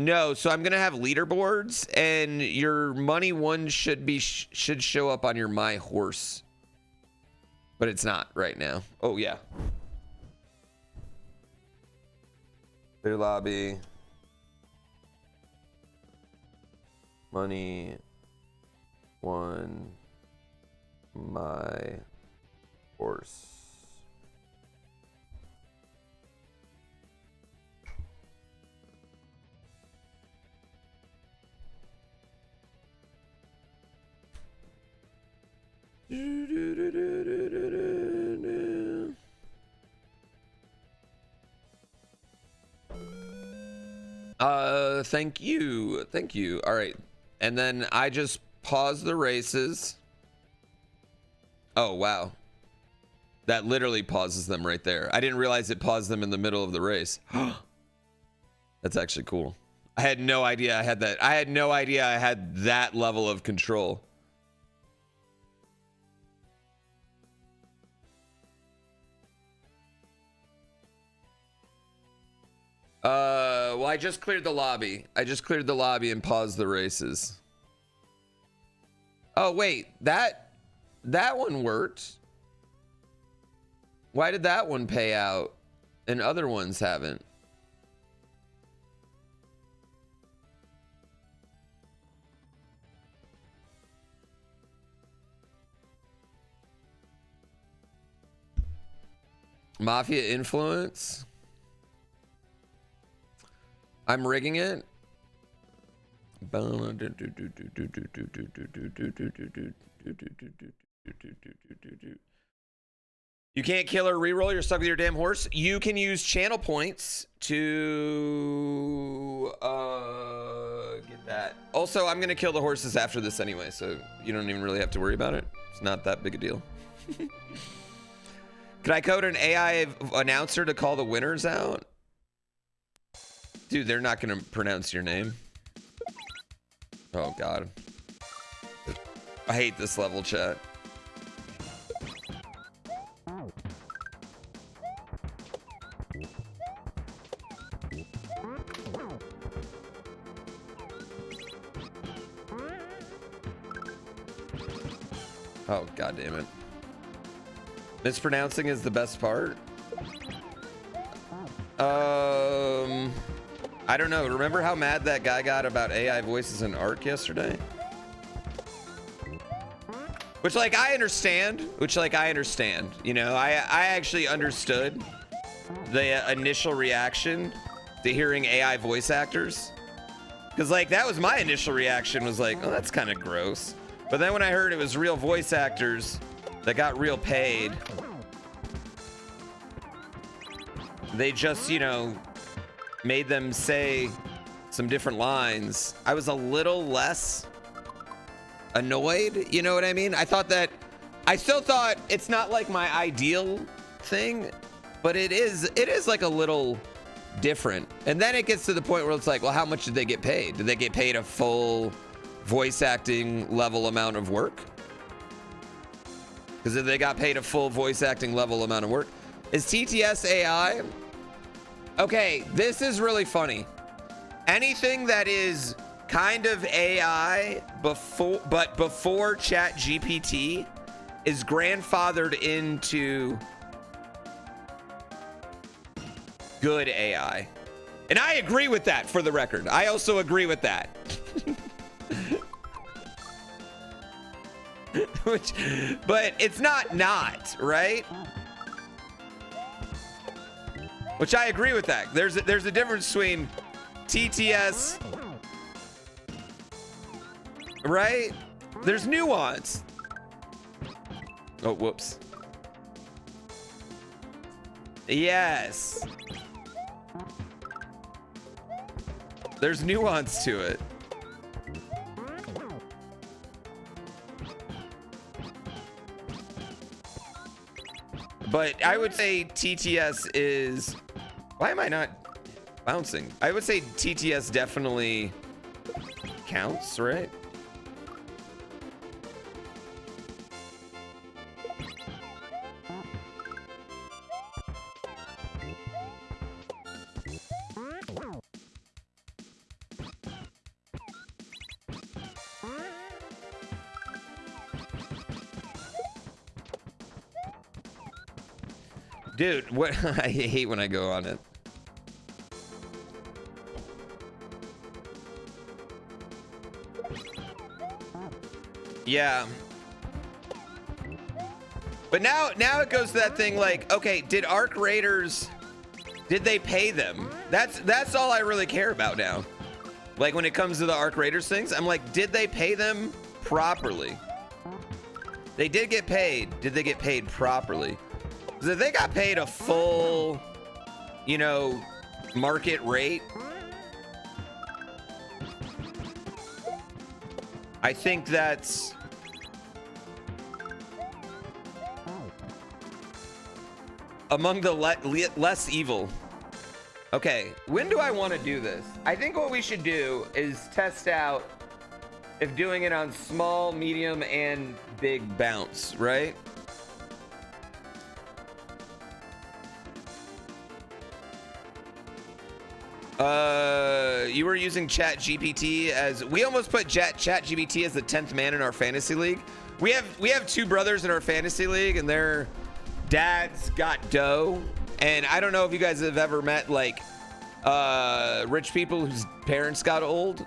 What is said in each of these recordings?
No, so I'm gonna have leaderboards, and your money one should show up on your My Horse, but it's not right now. Oh yeah. Clear lobby. Money one. My Horse. Thank you. Thank you. All right. And then I just pause the races. Oh, wow. That literally pauses them right there. I didn't realize it paused them in the middle of the race. That's actually cool. I had no idea I had that. I had no idea I had that level of control. Well, I just cleared the lobby. I just cleared the lobby and paused the races. Oh, wait. That one worked. Why did that one pay out and other ones haven't? Mafia influence. I'm rigging it. You can't kill or reroll. You're stuck with your damn horse. You can use channel points to get that. Also, I'm gonna kill the horses after this anyway, so you don't even really have to worry about it. It's not that big a deal. Can I code an AI announcer to call the winners out? Dude, they're not gonna pronounce your name. Oh god. I hate this level, chat. Oh god damn it. Mispronouncing is the best part. I don't know. Remember how mad that guy got about AI voices in Arc yesterday? Which, like, I understand. You know, I actually understood the initial reaction to hearing AI voice actors. Because, like, that was my initial reaction, was like, oh, that's kind of gross. But then when I heard it was real voice actors that got real paid, they just, you know, made them say some different lines, I was a little less annoyed. You know what I mean? I still thought it's not like my ideal thing, but it is like a little different. And then it gets to the point where it's like, well, how much did they get paid? Did they get paid a full voice acting level amount of work? Because if they got paid a full voice acting level amount of work, is TTS AI? Okay, this is really funny. Anything that is kind of AI before ChatGPT is grandfathered into good AI. And I agree with that, for the record. I also agree with that. But it's not, right? Which I agree with that. There's a difference between TTS, right? There's nuance. Oh, whoops. Yes. There's nuance to it. But I would say TTS is... Why am I not bouncing? I would say TTS definitely counts, right? Dude, what? I hate when I go on it. Yeah. But now it goes to that thing like, okay, did Arc Raiders, did they pay them? That's all I really care about now. Like when it comes to the Arc Raiders things, I'm like, did they pay them properly? They did get paid. Did they get paid properly? Because if they got paid a full, you know, market rate, I think that's among the less evil. Okay, when do I want to do this? I think what we should do is test out if doing it on small, medium, and big bounce, right? You were using ChatGPT as we almost put ChatGPT as the 10th man in our fantasy league. We have two brothers in our fantasy league, and their dads got dough. And I don't know if you guys have ever met like rich people whose parents got old,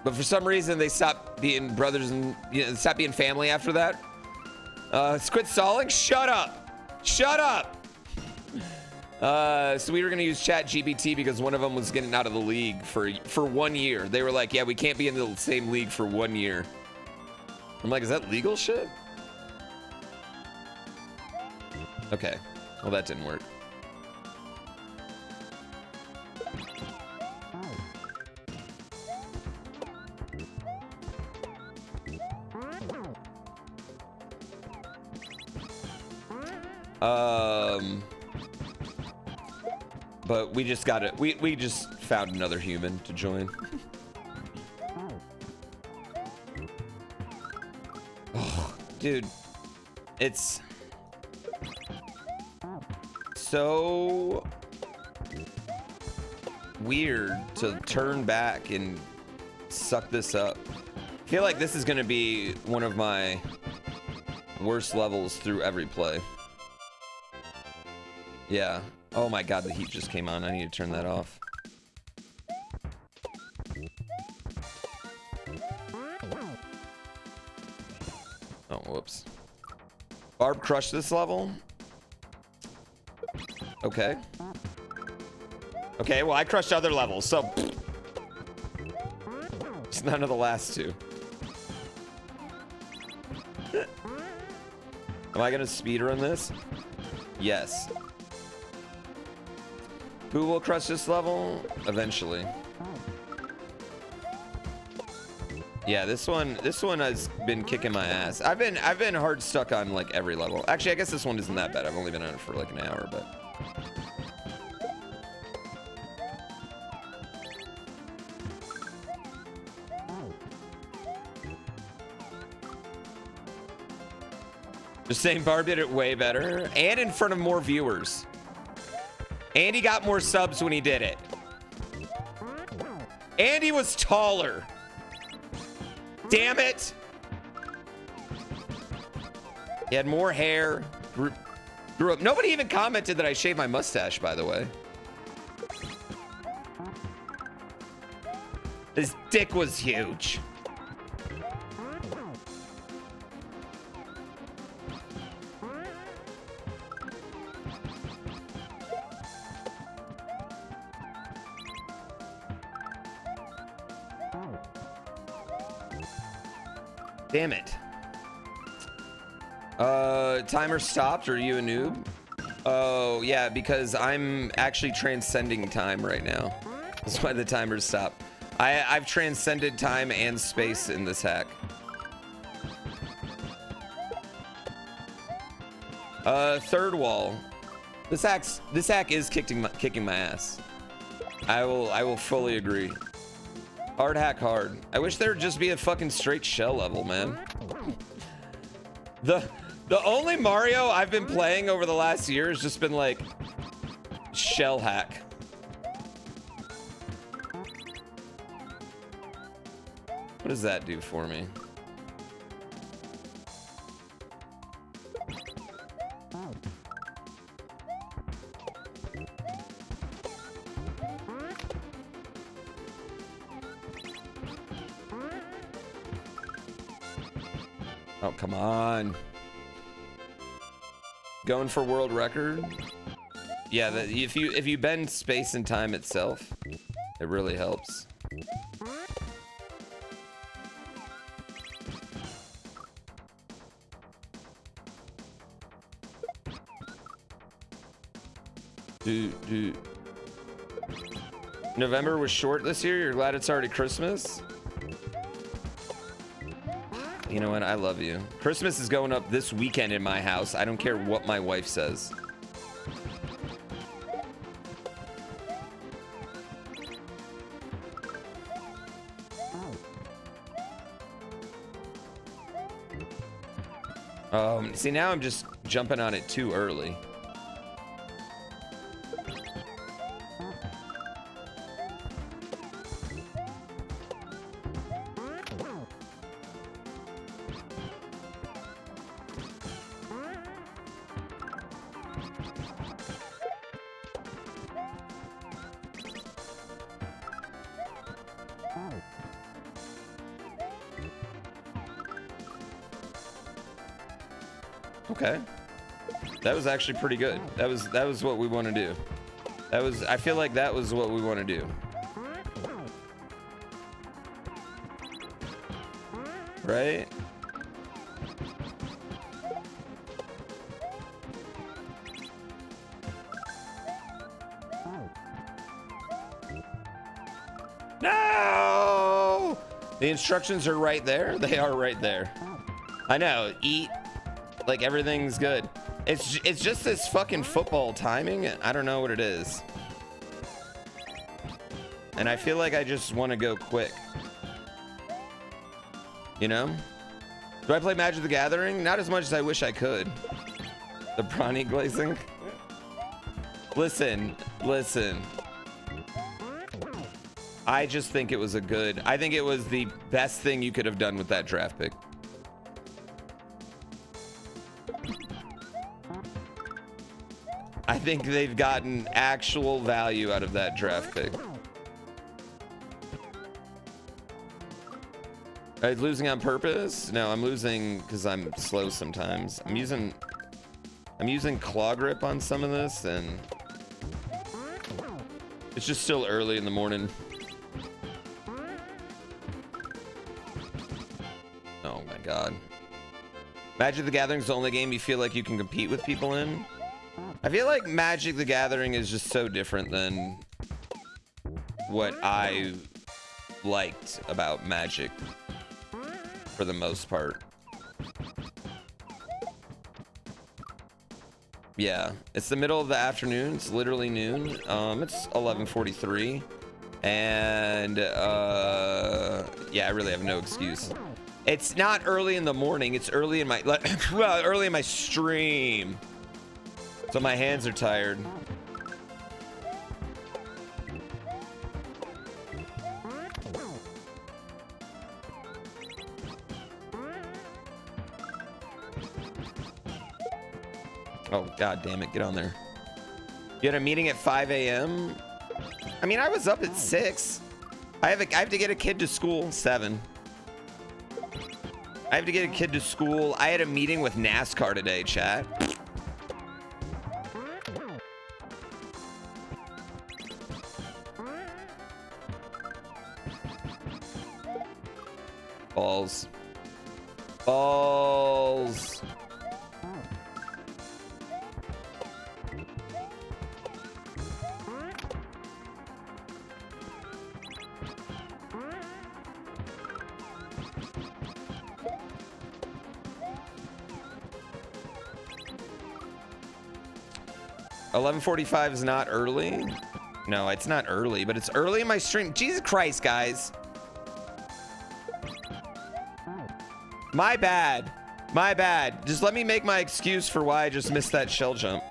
but for some reason they stopped being brothers and stopped being family after that. Quit stalling. Shut up. Shut up. So we were gonna use ChatGPT because one of them was getting out of the league for 1 year. They were like, yeah, we can't be in the same league for 1 year. I'm like, is that legal shit? Okay, well that didn't work. But we just got it. We just found another human to join. Oh, dude, it's so weird to turn back and suck this up. I feel like this is gonna be one of my worst levels through every play. Yeah. Oh my god, the heat just came on. I need to turn that off. Oh, whoops. Barb crushed this level. Okay. Okay, well, I crushed other levels, so it's none of the last two. Am I gonna speedrun this? Yes. Who will crush this level? Eventually. Yeah, this one has been kicking my ass. I've been hard stuck on like every level. Actually, I guess this one isn't that bad. I've only been on it for like an hour, but. Just saying, Barb did it way better and in front of more viewers. And he got more subs when he did it. And he was taller. Damn it. He had more hair. Grew up. Nobody even commented that I shaved my mustache, by the way. His dick was huge. Damn it. Timer stopped. Are you a noob? Oh, yeah, because I'm actually transcending time right now. That's why the timer stopped. I've transcended time and space in this hack. Third wall. This hack is kicking my ass. I will fully agree. Hard hack hard. I wish there would just be a fucking straight shell level, man. The only Mario I've been playing over the last year has just been like shell hack. What does that do for me? Oh, come on. Going for world record? Yeah, if you bend space and time itself, it really helps. November was short this year. You're glad it's already Christmas? You know what? I love you. Christmas is going up this weekend in my house. I don't care what my wife says. See, now I'm just jumping on it too early. Okay, that was actually pretty good. That was what we want to do. I feel like that was what we want to do. Right? No! The instructions are right there. They are right there. I know. Eat. Like everything's good. It's just this fucking football timing. I don't know what it is. And I feel like I just want to go quick. You know? Do I play Magic the Gathering? Not as much as I wish I could. The brownie glazing. Listen. I just think it was I think it was the best thing you could have done with that draft pick. I think they've gotten actual value out of that draft pick. Are you losing on purpose? No, I'm losing because I'm slow sometimes. I'm using claw grip on some of this, and it's just still early in the morning. Oh my god. Magic the Gathering is the only game you feel like you can compete with people in? I feel like Magic the Gathering is just so different than what I liked about Magic for the most part. Yeah, it's the middle of the afternoon. It's literally noon. It's 11:43, and yeah, I really have no excuse. It's not early in the morning. It's early in my early in my stream. So my hands are tired. Oh, god damn it. Get on there. You had a meeting at 5 a.m.? I mean, I was up at 6. I have to get a kid to school. 7. I have to get a kid to school. I had a meeting with NASCAR today, chat. Balls. Balls. $11:45 is not early. No, it's not early, but it's early in my stream. Jesus Christ, guys. My bad. My bad. Just let me make my excuse for why I just missed that shell jump.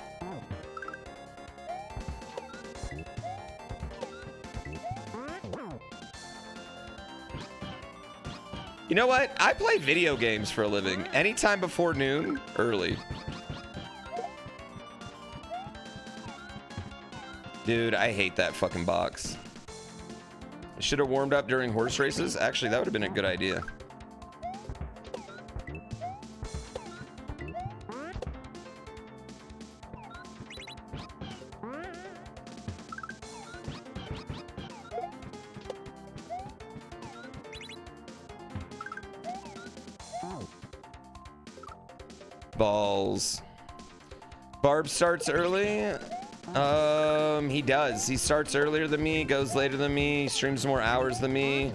You know what? I play video games for a living. Anytime before noon, early. Dude, I hate that fucking box. I should have warmed up during horse races. Actually, that would have been a good idea. balls. Barb starts early. He does. He starts earlier than me, goes later than me, streams more hours than me.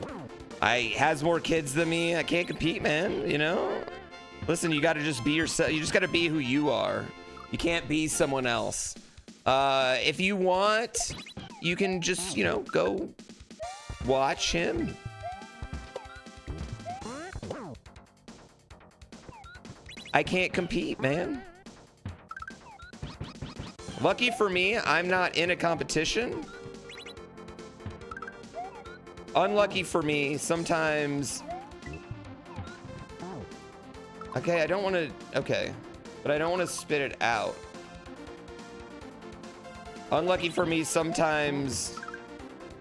Has more kids than me. I can't compete, man, you know? Listen, you gotta just be yourself. You just gotta be who you are. You can't be someone else. If you want, you can just, you know, go watch him. I can't compete, man. Lucky for me, I'm not in a competition. Unlucky for me, sometimes... Okay, I don't want to... Okay. But I don't want to spit it out. Unlucky for me, sometimes...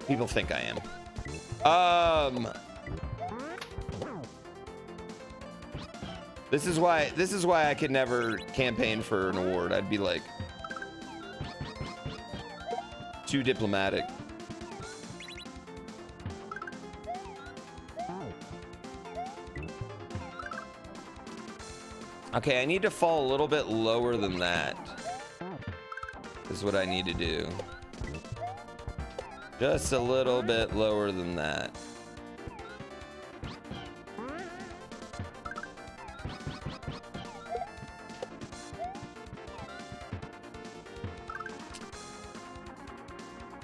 people think I am. This is why I could never campaign for an award. I'd be like... too diplomatic. Okay, I need to fall a little bit lower than that. Is what I need to do. Just a little bit lower than that.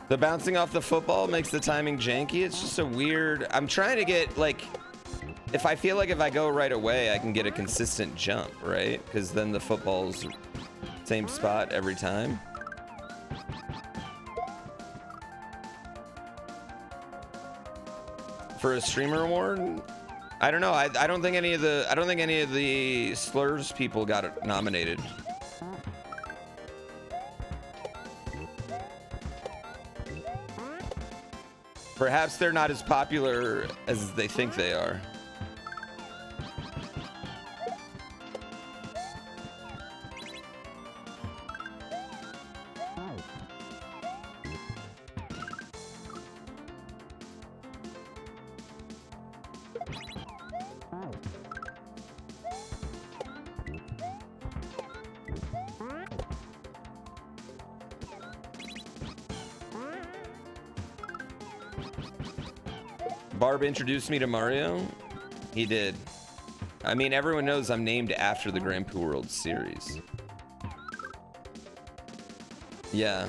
The bouncing off the football makes the timing janky. It's just a weird... I'm trying to get, like... If I feel like if I go right away, I can get a consistent jump, right? Because then the football's same spot every time. For a streamer award? I don't know. I don't think any of the slurs people got nominated. Perhaps they're not as popular as they think they are. Barb introduced me to Mario. He did. I mean, everyone knows I'm named after the GrandPooBear World Series. Yeah.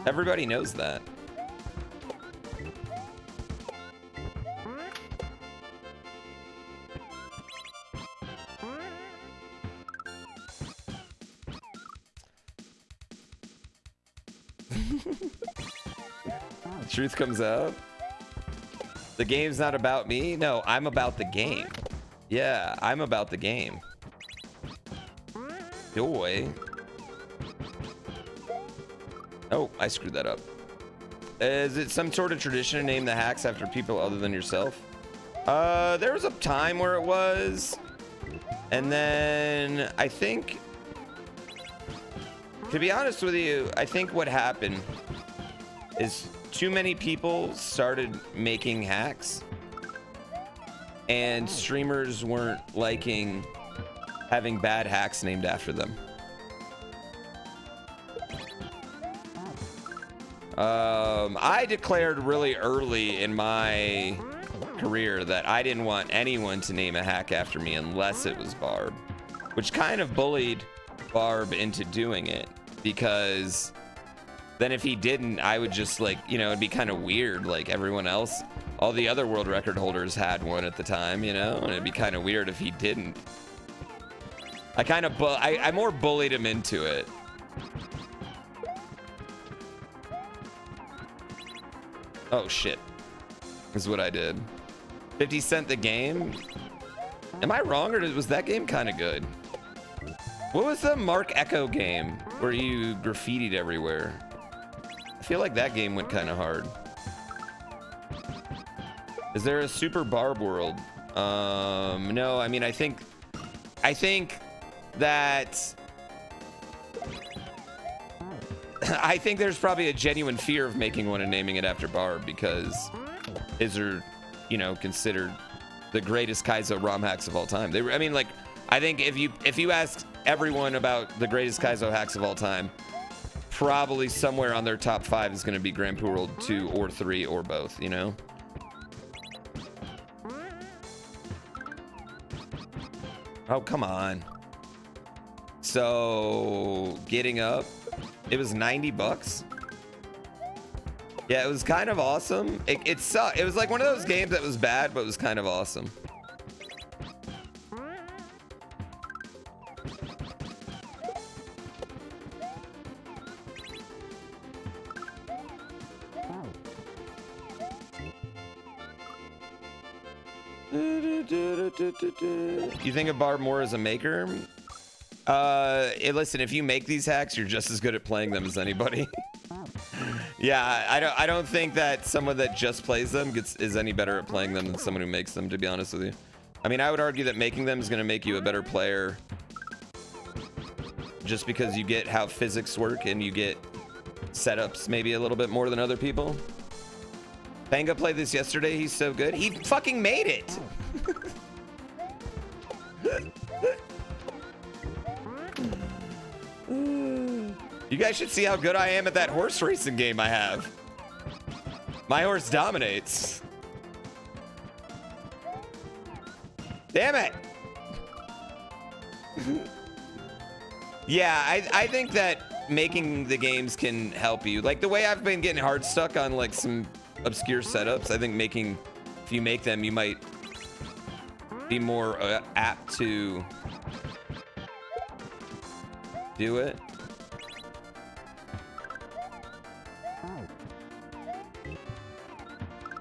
Everybody knows that. Truth comes out. The game's not about me. No, I'm about the game. Yeah, I'm about the game. Joy. Oh, I screwed that up. Is it some sort of tradition to name the hacks after people other than yourself? There was a time where it was. And then I think, to be honest with you, I think what happened is too many people started making hacks and streamers weren't liking having bad hacks named after them. I declared really early in my career that I didn't want anyone to name a hack after me unless it was Barb, which kind of bullied Barb into doing it, because then if he didn't, I would just, like, you know, it'd be kind of weird. Like, everyone else, all the other world record holders had one at the time, you know, and it'd be kind of weird if he didn't. I more bullied him into it. Oh shit, is what I did. 50 Cent the game? Am I wrong, or was that game kind of good? What was the Mark Echo game where you graffitied everywhere? I feel like that game went kind of hard. Is there a Super Barb world? No, I mean, I think that I think there's probably a genuine fear of making one and naming it after Barb, because his are, you know, considered the greatest Kaiso ROM hacks of all time. I mean, like, I think if you ask everyone about the greatest Kaiso hacks of all time, probably somewhere on their top 5 is going to be GrandPooBear World 2 or 3 or both, you know? Oh, come on. So, getting up, it was 90 bucks. Yeah, it was kind of awesome. It sucked. It was like one of those games that was bad, but it was kind of awesome. You think of Barb more as a maker? Listen, if you make these hacks, you're just as good at playing them as anybody. Yeah, I don't think that someone that just plays them is any better at playing them than someone who makes them, to be honest with you. I mean, I would argue that making them is going to make you a better player just because you get how physics work and you get setups maybe a little bit more than other people. Banga played this yesterday. He's so good. He fucking made it. You guys should see how good I am at that horse racing game I have. My horse dominates. Damn it. Yeah, I think that making the games can help you. Like the way I've been getting hard stuck on like some obscure setups, I think if you make them, you might be more apt to do it.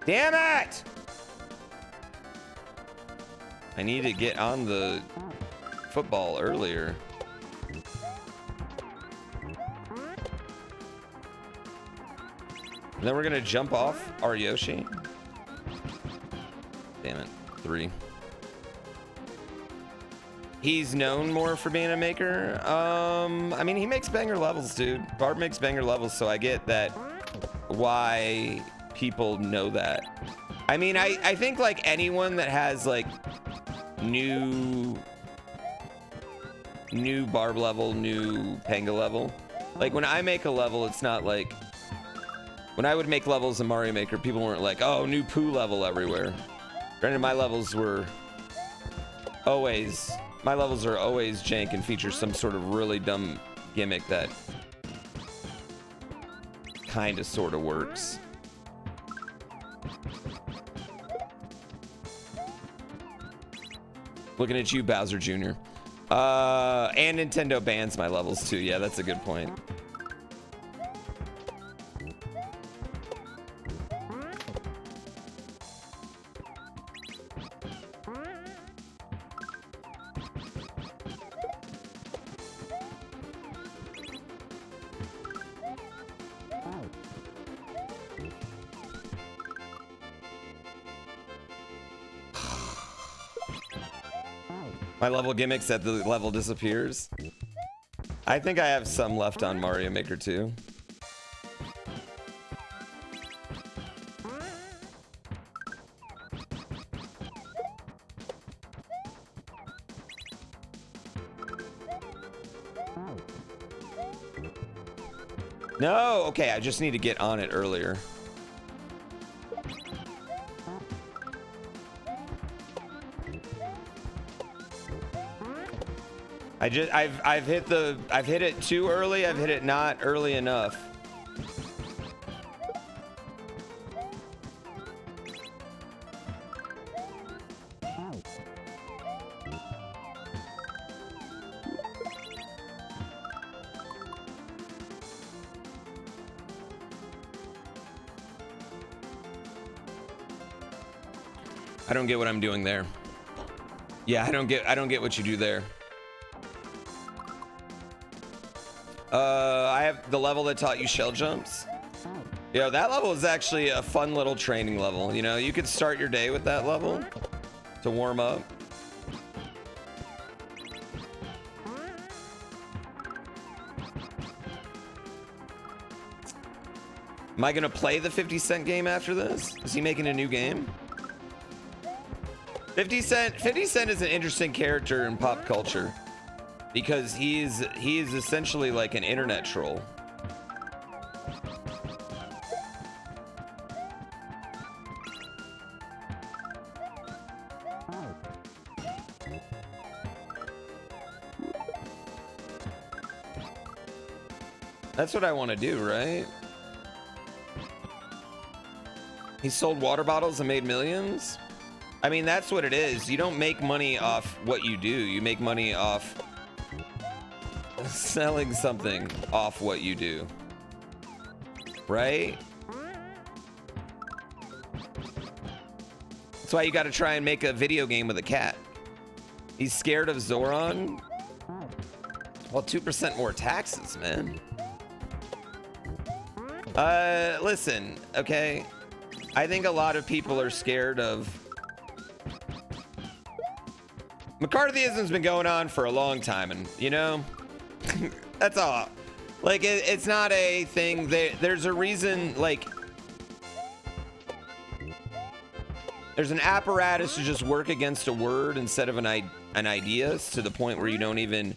Damn it! I need to get on the football earlier. And then we're gonna jump off our Yoshi. Damn it, 3. He's known more for being a maker. I mean, he makes banger levels, dude. Barb makes banger levels, so I get that why people know that. I mean, I think like anyone that has like new Barb level, new Panga level. Like when I make a level, it's not like when I would make levels in Mario Maker, people weren't like, oh, new Pooh level everywhere. Granted, my levels are always jank and feature some sort of really dumb gimmick that kind of sort of works. Looking at you, Bowser Jr. And Nintendo bans my levels too. Yeah, that's a good point. My level gimmicks that the level disappears. I think I have some left on Mario Maker 2. No, okay, I just need to get on it earlier. I've hit it too early. I've hit it not early enough. I don't get what I'm doing there. Yeah, I don't get what you do there. I have the level that taught you shell jumps. Yo, that level is actually a fun little training level. You know, you could start your day with that level to warm up. Am I gonna play the 50 Cent game after this? Is he making a new game? 50 Cent is an interesting character in pop culture because he is essentially like an internet troll. That's what I want to do, right? He sold water bottles and made millions? I mean, that's what it is. You don't make money off what you do. You make money off selling something off what you do. Right? That's why you got to try and make a video game with a cat. He's scared of Zoran? Well, 2% more taxes, man. Listen, okay? I think a lot of people are scared of... McCarthyism's been going on for a long time, and, you know, that's all. Like, it's not a thing. There's a reason, like... There's an apparatus to just work against a word instead of an idea, to the point where you don't even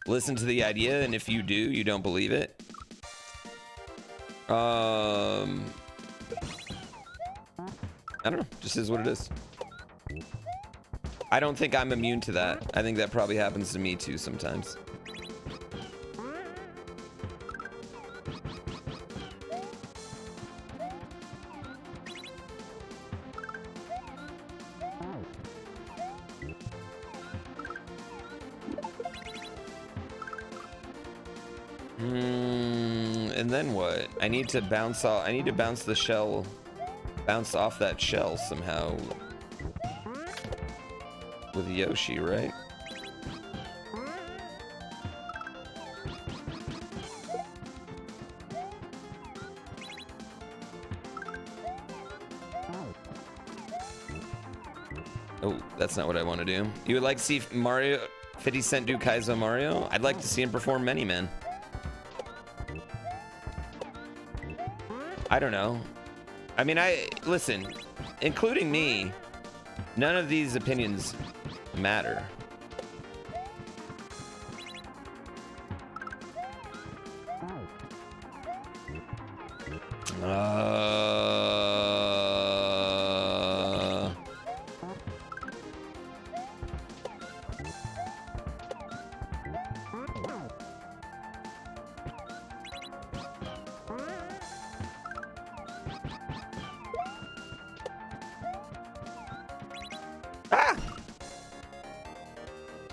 listen to the idea, and if you do, you don't believe it. I don't know, just is what it is. I don't think I'm immune to that. I think that probably happens to me too sometimes. And then what? I need to bounce off. I need to bounce the shell. Bounce off that shell somehow. With Yoshi, right? Oh, that's not what I want to do. You would like to see Mario 50 Cent do Kaiso Mario? I'd like to see him perform Many Men. I don't know. I mean, listen, including me, none of these opinions matter.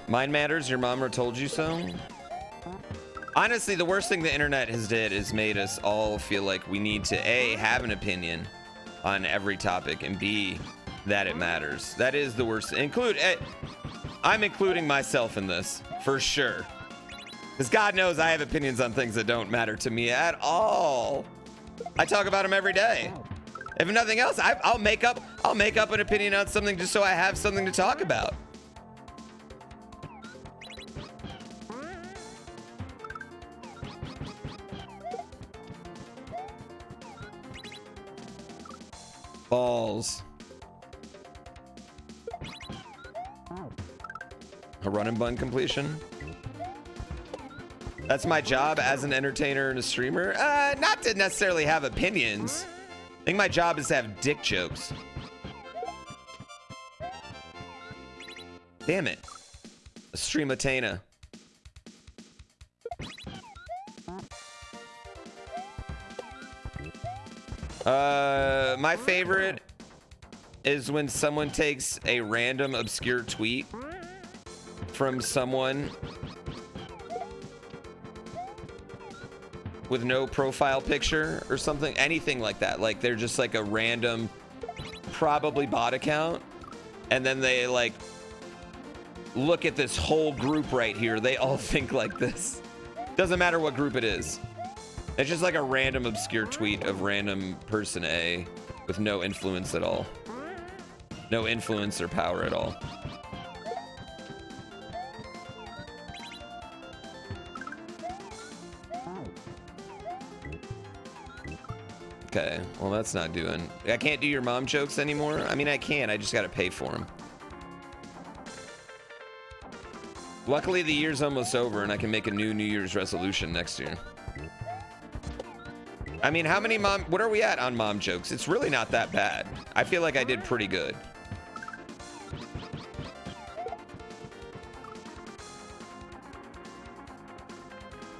Mind matters, your mama told you so. Honestly, the worst thing the internet has did is made us all feel like we need to A, have an opinion on every topic, and B, that it matters. That is the worst. I'm including myself in this, for sure. Because God knows I have opinions on things that don't matter to me at all. I talk about them every day. If nothing else, I'll make up an opinion on something just so I have something to talk about. Balls. A run and bun completion. That's my job as an entertainer and a streamer. Not to necessarily have opinions. I think my job is to have dick jokes. Damn it. A streamatana. My favorite is when someone takes a random obscure tweet from someone with no profile picture or something, anything like that. Like they're just like a random, probably bot account, and then they like look at this whole group right here. They all think like this. Doesn't matter what group it is. It's just like a random obscure tweet of random person A with no influence at all. No influence or power at all. Okay, well that's not doing... I can't do your mom jokes anymore? I mean, I can, I just gotta pay for them. Luckily, the year's almost over, and I can make a new New Year's resolution next year. I mean, how many mom... What are we at on mom jokes? It's really not that bad. I feel like I did pretty good.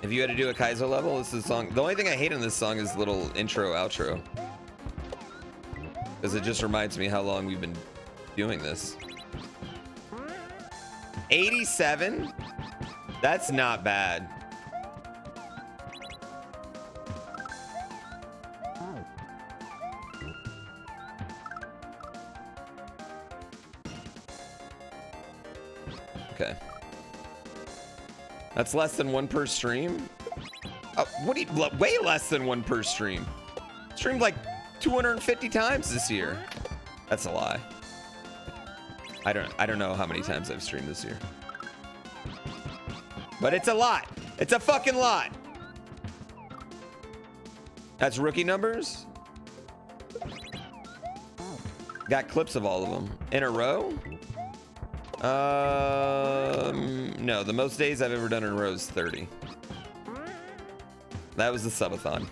If you had to do a Kaiso level, this is the song. The only thing I hate in this song is the little intro, outro. Because it just reminds me how long we've been doing this. 87? That's not bad. Okay. That's less than 1 per stream? Oh, what do you, way less than 1 per stream. Streamed like 250 times this year. That's a lie. I don't know how many times I've streamed this year. But it's a lot. It's a fucking lot. That's rookie numbers? Got clips of all of them. In a row? No, the most days I've ever done in a row is 30. That was the subathon.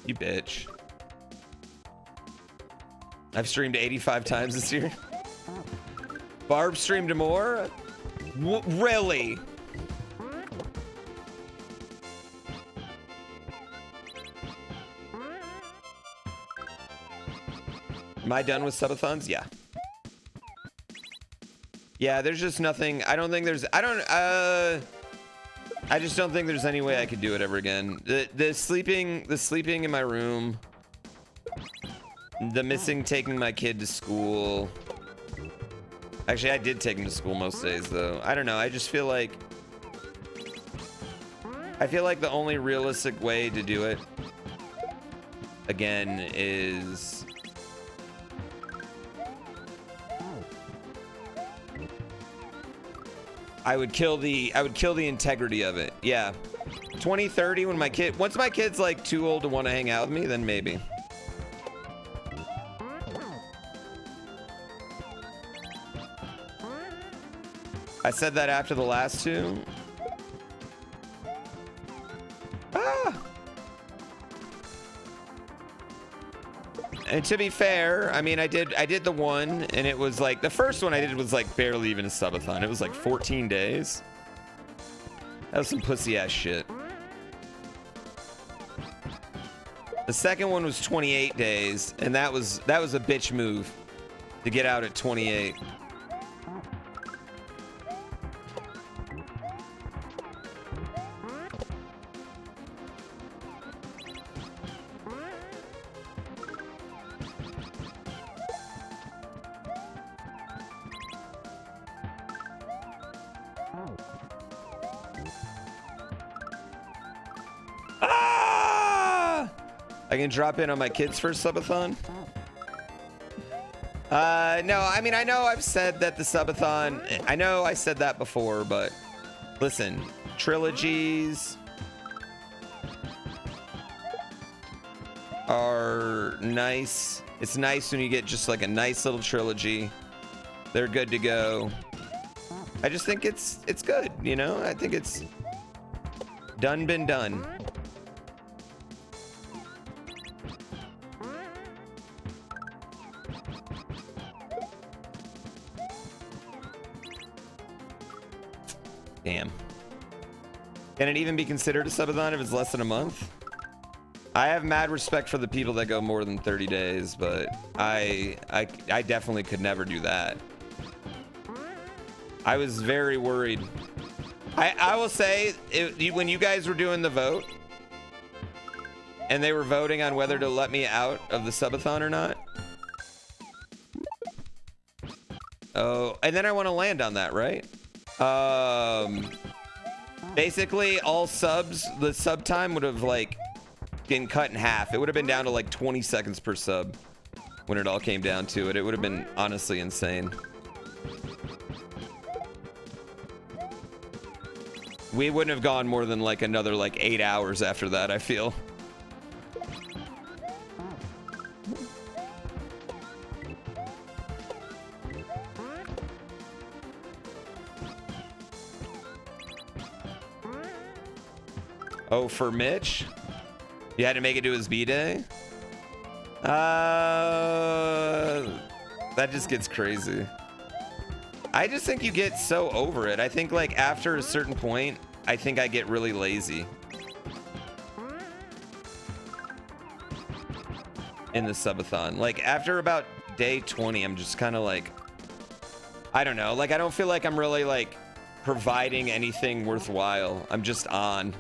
You bitch. I've streamed 85 times this year. Barb streamed more? Really? Am I done with subathons? Yeah. Yeah, there's just nothing. I don't think there's, I just don't think there's any way I could do it ever again. The sleeping in my room, the missing taking my kid to school. Actually, I did take him to school most days though. I don't know. I just feel like the only realistic way to do it again is I would kill the integrity of it. Yeah. 2030 when once my kid's like too old to want to hang out with me, then maybe. I said that after the last two. And to be fair, I mean, I did the one, and it was like, the first one I did was like barely even a subathon. It was like 14 days. That was some pussy ass shit. The second one was 28 days, and that was a bitch move to get out at 28. I can drop in on my kids' first subathon. No, I mean, I know I've said that the subathon, I know I said that before, but listen, trilogies are nice. It's nice when you get just like a nice little trilogy. They're good to go. I just think it's good, you know? I think it's done, been done. Damn. Can it even be considered a subathon if it's less than a month? I have mad respect for the people that go more than 30 days, but I definitely could never do that. I was very worried. I will say, when you guys were doing the vote, and they were voting on whether to let me out of the subathon or not. Oh, and then I want to land on that, right? Basically all subs, the sub time would have like been cut in half. It would have been down to like 20 seconds per sub when it all came down to it. It would have been honestly insane. We wouldn't have gone more than like another like 8 hours after that, I feel. Oh, for Mitch? You had to make it to his B-Day? That just gets crazy. I just think you get so over it. I think like after a certain point, I think I get really lazy. In the subathon. Like after about day 20, I'm just kind of like, I don't know. Like I don't feel like I'm really like providing anything worthwhile. I'm just on.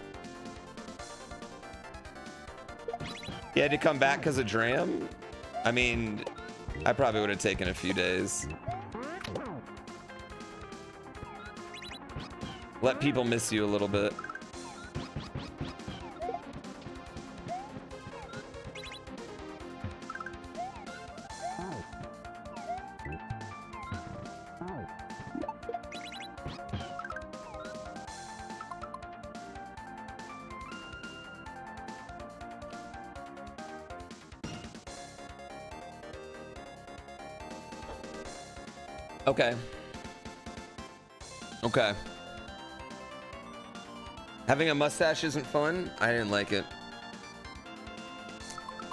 You had to come back because of Dram? I mean, I probably would have taken a few days. Let people miss you a little bit. Okay. Okay. Having a mustache isn't fun? I didn't like it.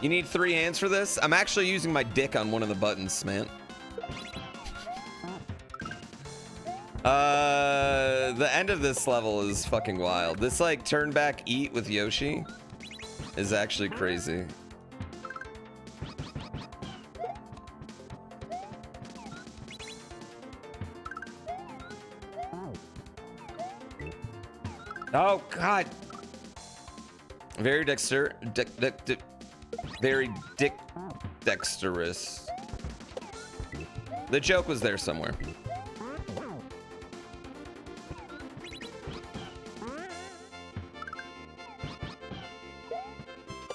You need 3 hands for this? I'm actually using my dick on one of the buttons, man. The end of this level is fucking wild. This like turn back eat with Yoshi is actually crazy. Oh God! Very very dexterous. The joke was there somewhere.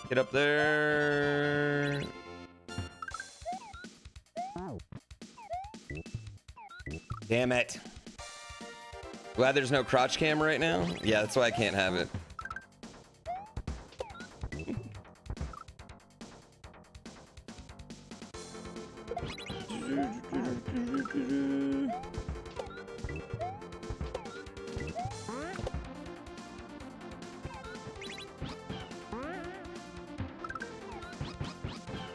Get up there. Damn it. Glad there's no crotch cam right now. Yeah, that's why I can't have it.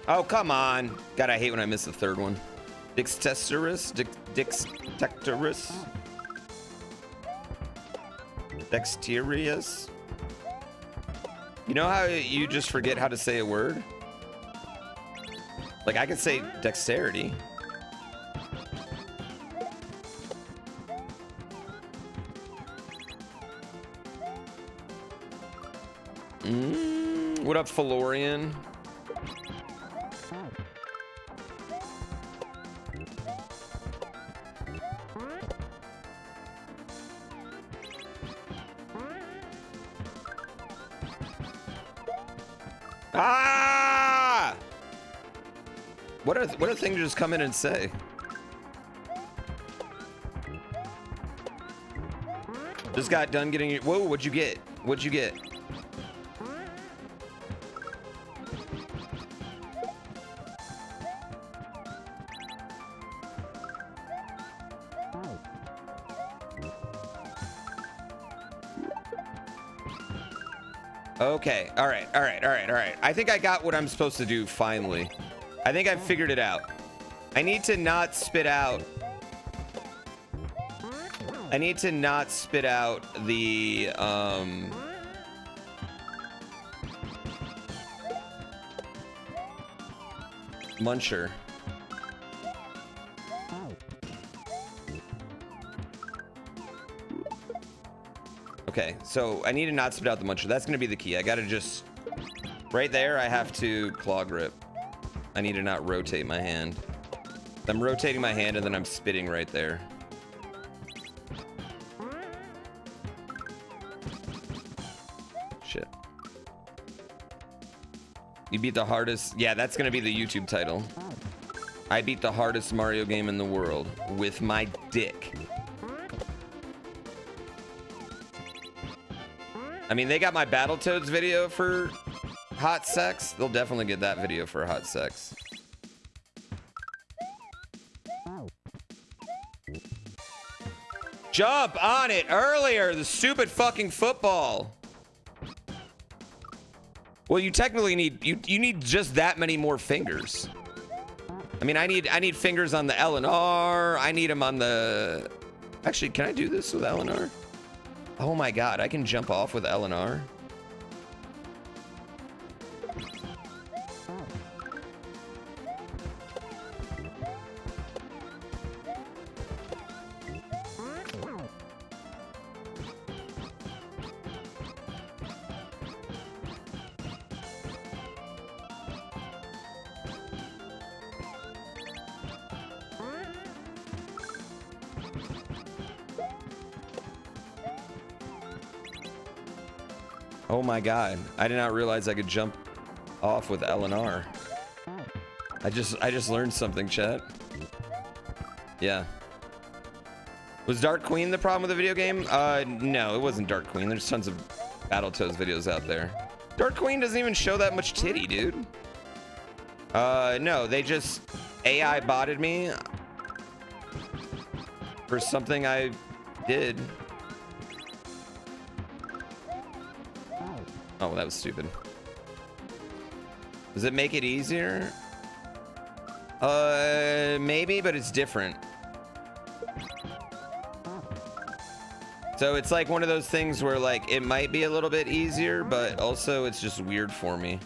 Oh, come on. God, I hate when I miss the third one. Dexterous? Dexterous? Dexterous? You know how you just forget how to say a word? Like, I could say dexterity. What up, Felorian? Ah! What a thing to just come in and say. Just got done getting your. Whoa! What'd you get? What'd you get? Okay, all right. I think I got what I'm supposed to do finally. I think I've figured it out. I need to not spit out. I need to not spit out the, muncher. Okay, so I need to not spit out the muncher. That's gonna be the key. I gotta just, right there, I have to claw grip. I need to not rotate my hand. I'm rotating my hand and then I'm spitting right there. Shit. You beat the hardest, yeah, that's gonna be the YouTube title. I beat the hardest Mario game in the world with my dick. I mean, they got my Battletoads video for hot sex. They'll definitely get that video for hot sex. Jump on it earlier, the stupid fucking football. Well, you technically need you need just that many more fingers. I mean, I need fingers on the L and R. I need them on the. Actually, can I do this with L and R? Oh my God, I can jump off with L and R. Oh my God, I did not realize I could jump off with L and R. I just learned something, chat. Yeah. Was Dark Queen the problem with the video game? No, it wasn't Dark Queen. There's tons of Battletoads videos out there. Dark Queen doesn't even show that much titty, dude. No, they just AI botted me for something I did. Oh, that was stupid. Does it make it easier? Maybe, but it's different. So it's like one of those things where like it might be a little bit easier, but also it's just weird for me.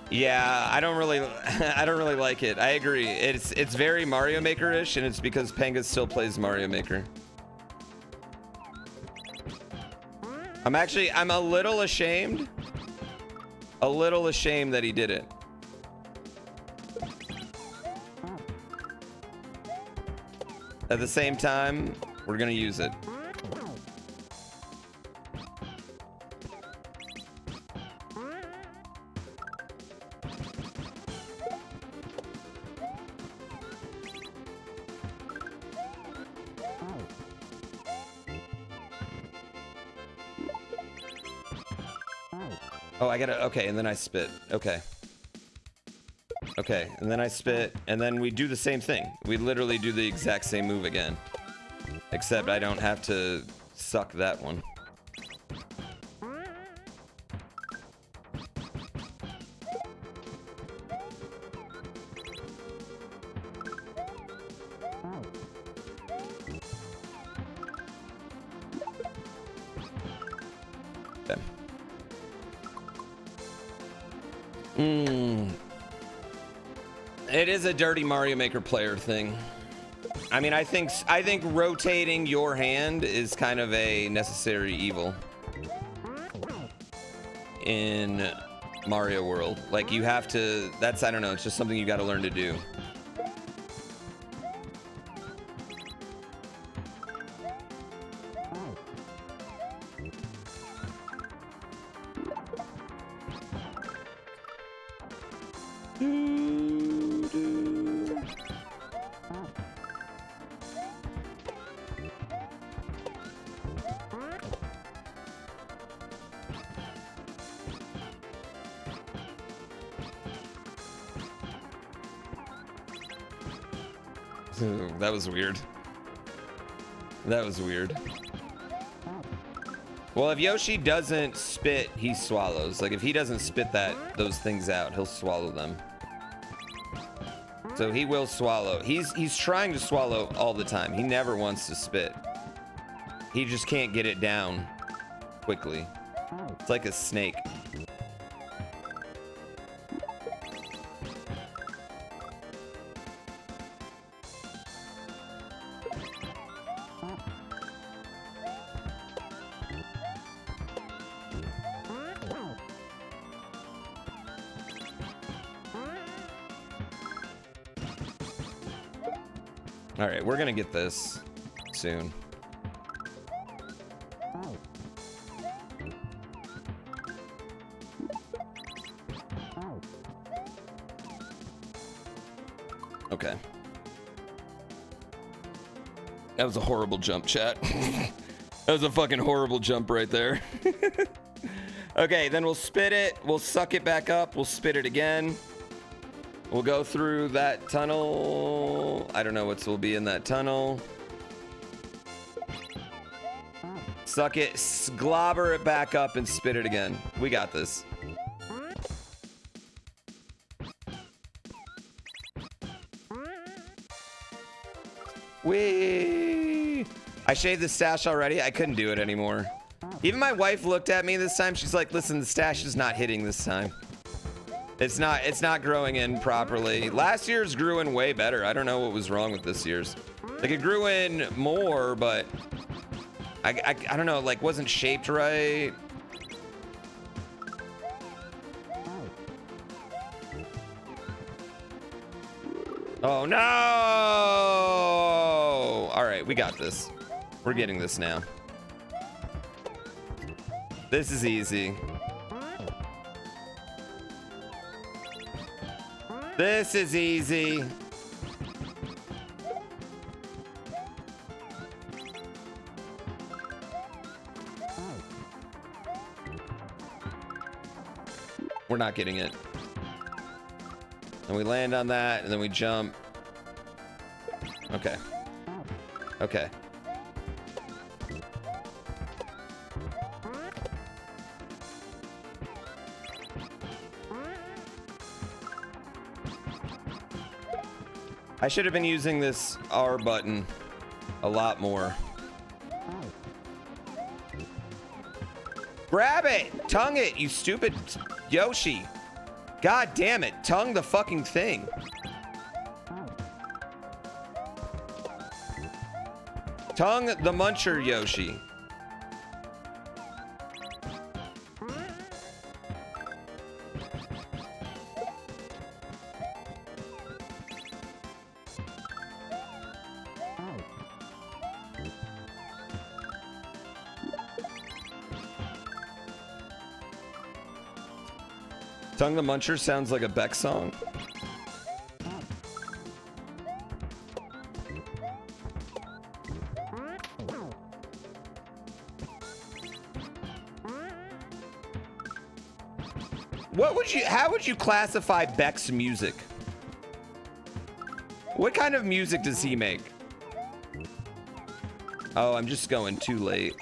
Yeah, I don't really like it. I agree. It's very Mario Maker-ish, and it's because Penga still plays Mario Maker. I'm a little ashamed. A little ashamed that he did it. At the same time, we're gonna use it. Oh, I gotta, okay, and then I spit. Okay. Okay, and then I spit, and then we do the same thing. We literally do the exact same move again. Except I don't have to suck that one. It is a dirty Mario Maker player thing. I mean, I think rotating your hand is kind of a necessary evil in Mario World. Like you have to, that's, I don't know, it's just something you got to learn to do. That was weird. That was weird. Well, if Yoshi doesn't spit, he swallows. Like if he doesn't spit those things out, he'll swallow them. So he will swallow. He's trying to swallow all the time. He never wants to spit. He just can't get it down quickly. It's like a snake. All right, we're gonna get this soon. Okay. That was a horrible jump, chat. That was a fucking horrible jump right there. Okay, then we'll spit it. We'll suck it back up. We'll spit it again. We'll go through that tunnel. I don't know what will be in that tunnel. Suck it, sglobber it back up, and spit it again. We got this. Whee! I shaved the stash already. I couldn't do it anymore. Even my wife looked at me this time. She's like, listen, the stash is not hitting this time. It's not growing in properly. Last year's grew in way better. I don't know what was wrong with this year's. Like, it grew in more, but I don't know, like, wasn't shaped right. Oh no! All right, we got this. We're getting this now. This is easy. This is easy. We're not getting it. And we land on that, and then we jump. Okay. Okay. I should have been using this R button a lot more. Grab it! Tongue it, you stupid Yoshi. God damn it. Tongue the fucking thing. Tongue the muncher, Yoshi. Tongue the Muncher sounds like a Beck song. How would you classify Beck's music? What kind of music does he make? Oh, I'm just going too late.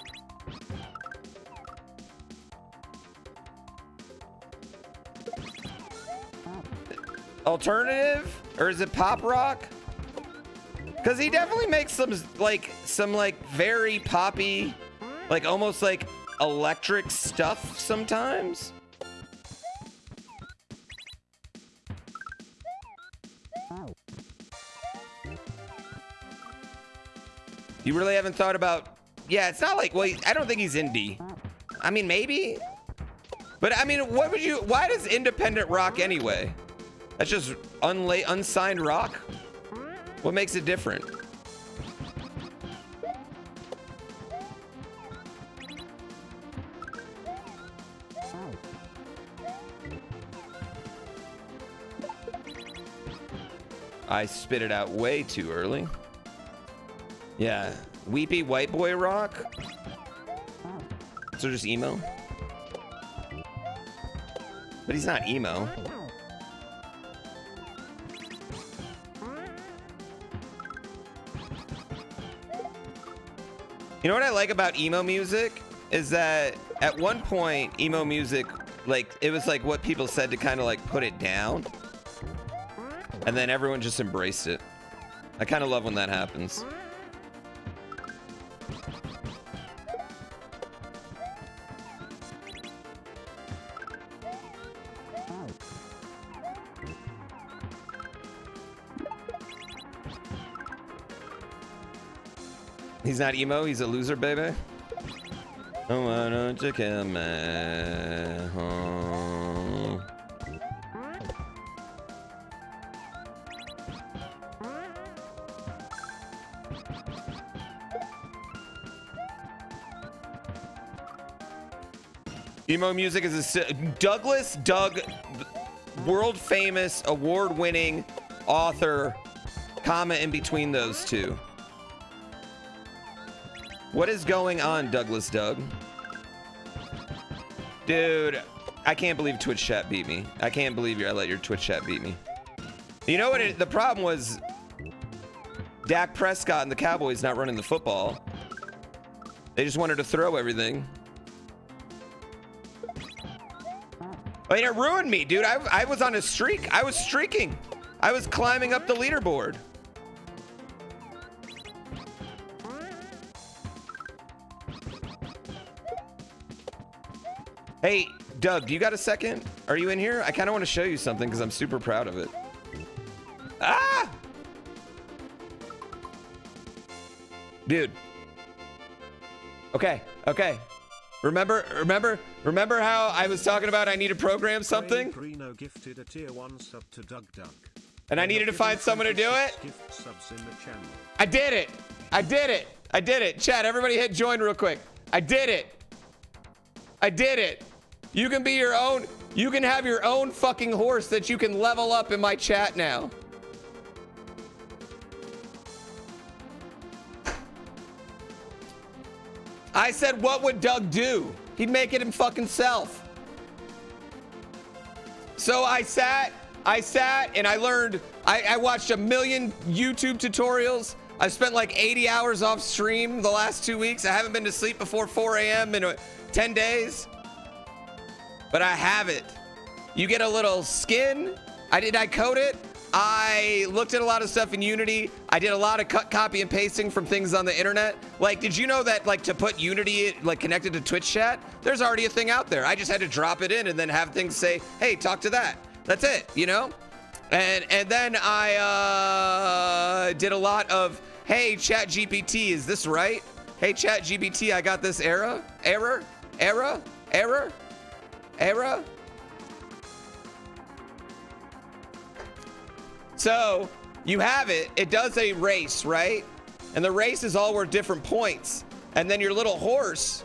Alternative? Or is it pop rock? Because he definitely makes some very poppy, like almost like electric stuff sometimes. You really haven't thought about... Yeah, it's not like... Well, I don't think he's indie. I mean, maybe. But, I mean, what would you... Why does independent rock anyway? That's just unsigned rock? What makes it different? I spit it out way too early. Yeah, weepy white boy rock. So just emo. But he's not emo. You know what I like about emo music is that at one point emo music, like, it was like what people said to kind of like put it down, and then everyone just embraced it. I kind of love when that happens. He's not emo, he's a loser, baby. Oh, why don't you kill me? Oh. Emo music is a Douglas Doug, world famous, award winning author, comma in between those two. What is going on, Douglas Doug? Dude, I can't believe Twitch chat beat me. I can't believe I let your Twitch chat beat me. You know what? The problem was Dak Prescott and the Cowboys not running the football. They just wanted to throw everything. I mean, it ruined me, dude. I was on a streak. I was streaking. I was climbing up the leaderboard. Hey, Doug, do you got a second? Are you in here? I kind of want to show you something because I'm super proud of it. Ah! Dude. Okay, okay. Remember how I was talking about I need to program something? Gifted a tier 1 sub to Doug. And I needed to find someone to do it? I did it. I did it. I did it. Chat, everybody hit join real quick. I did it. I did it. You can be your own. You can have your own fucking horse that you can level up in my chat now. I said, what would Doug do? He'd make it him fucking self. So I sat and I learned, I watched a million YouTube tutorials. I spent like 80 hours off stream the last 2 weeks. I haven't been to sleep before 4 a.m. in 10 days. But I have it. You get a little skin. I code it. I looked at a lot of stuff in Unity. I did a lot of copy and pasting from things on the internet. Like, did you know that like to put Unity like connected to Twitch chat, there's already a thing out there. I just had to drop it in and then have things say, hey, talk to that. That's it, you know? And then I did a lot of, hey, Chat GPT, is this right? Hey, Chat GPT, I got this error. So you have it. It does a race, right? And the race is all worth different points. And then your little horse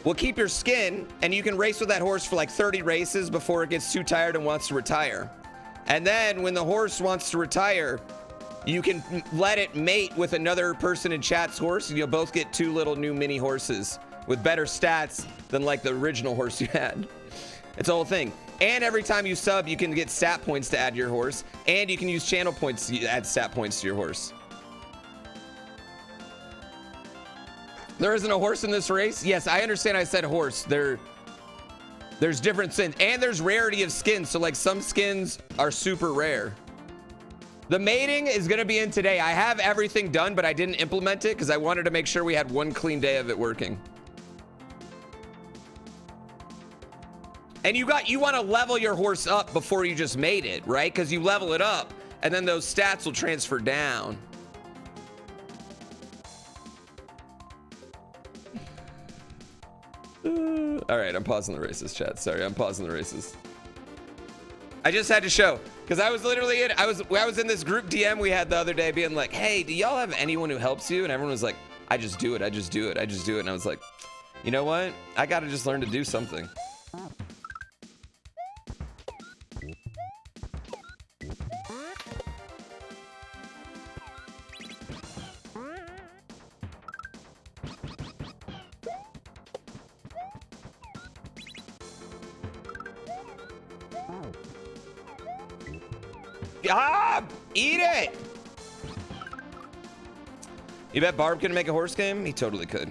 will keep your skin, and you can race with that horse for like 30 races before it gets too tired and wants to retire. And then when the horse wants to retire, you can let it mate with another person in chat's horse, and you'll both get 2 little new mini horses with better stats than like the original horse you had. It's a whole thing. And every time you sub, you can get stat points to add to your horse, and you can use channel points to add stat points to your horse. There isn't a horse in this race? Yes, I understand I said horse. There's different skins, and there's rarity of skins, so like some skins are super rare. The mating is gonna be in today. I have everything done, but I didn't implement it because I wanted to make sure we had one clean day of it working. And you want to level your horse up before you just mate it, right? Because you level it up, and then those stats will transfer down. All right, I'm pausing the races, chat. Sorry, I'm pausing the races. I just had to show, because I was literally I was in this group DM we had the other day, being like, "Hey, do y'all have anyone who helps you?" And everyone was like, "I just do it. I just do it. I just do it." And I was like, you know what? I got to just learn to do something. Ah! Eat it! You bet Barb can make a horse game? He totally could.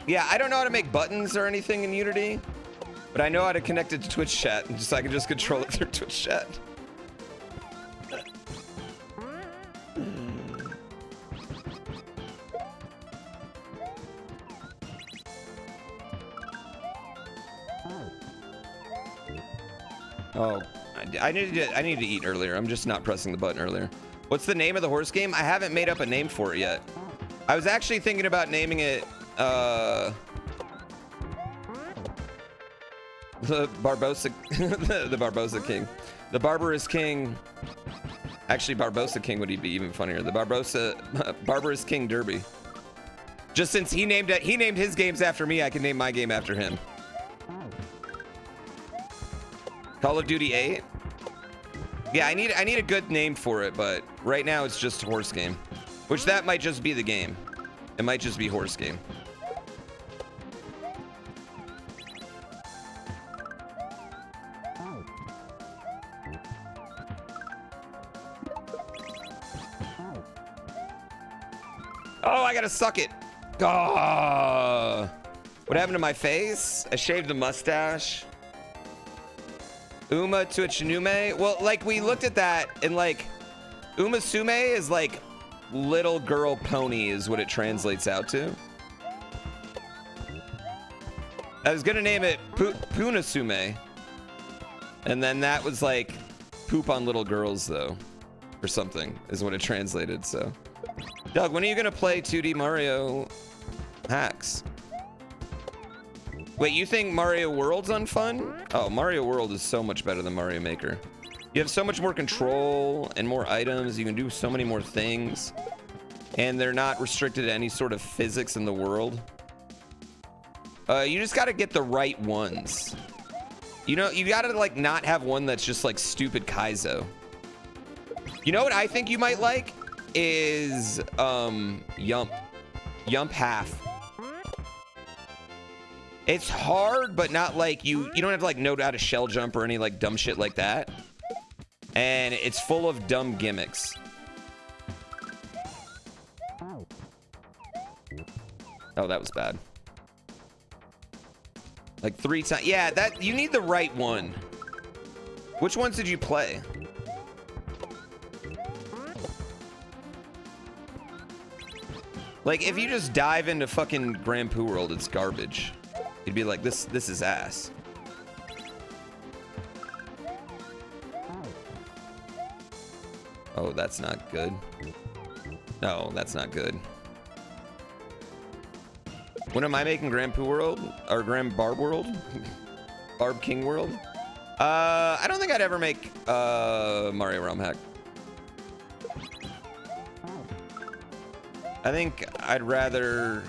Yeah, I don't know how to make buttons or anything in Unity, but I know how to connect it to Twitch chat, and so I can just control it through Twitch chat. Oh, I need to eat earlier. I'm just not pressing the button earlier. What's the name of the horse game? I haven't made up a name for it yet. I was actually thinking about naming it the Barbosa the Barbosa King. The Barbarous King. Actually, Barbosa King would be even funnier. The Barbarous King Derby. Just since he named his games after me, I can name my game after him. Call of Duty 8? Yeah, I need a good name for it, but right now it's just horse game. Which that might just be the game. It might just be horse game. Oh, I gotta suck it. Oh. What happened to my face? I shaved the mustache. Uma to a Chinume? Well, like, we looked at that, and, like, Uma Sume is, like, little girl pony is what it translates out to. I was gonna name it Punasume. And then that was, like, poop on little girls, though. Or something, is what it translated, so. Doug, when are you gonna play 2D Mario hacks? Wait, you think Mario World's unfun? Oh, Mario World is so much better than Mario Maker. You have so much more control and more items. You can do so many more things. And they're not restricted to any sort of physics in the world. You just gotta get the right ones. You know, you gotta, like, not have one that's just, like, stupid Kaiso. You know what I think you might like? Is, Yump. Yump half. It's hard, but not like you don't have to, like, know how to shell jump or any, like, dumb shit like that. And it's full of dumb gimmicks. Oh, that was bad. Like 3 times. Yeah, that you need the right one. Which ones did you play? Like, if you just dive into fucking GrandPooBear World, it's garbage. You'd be like, this is ass. Oh, that's not good. No, that's not good. When am I making GrandPooBear World? Or Grand Barb World? Barb King World? I don't think I'd ever make Mario ROM hack. I think I'd rather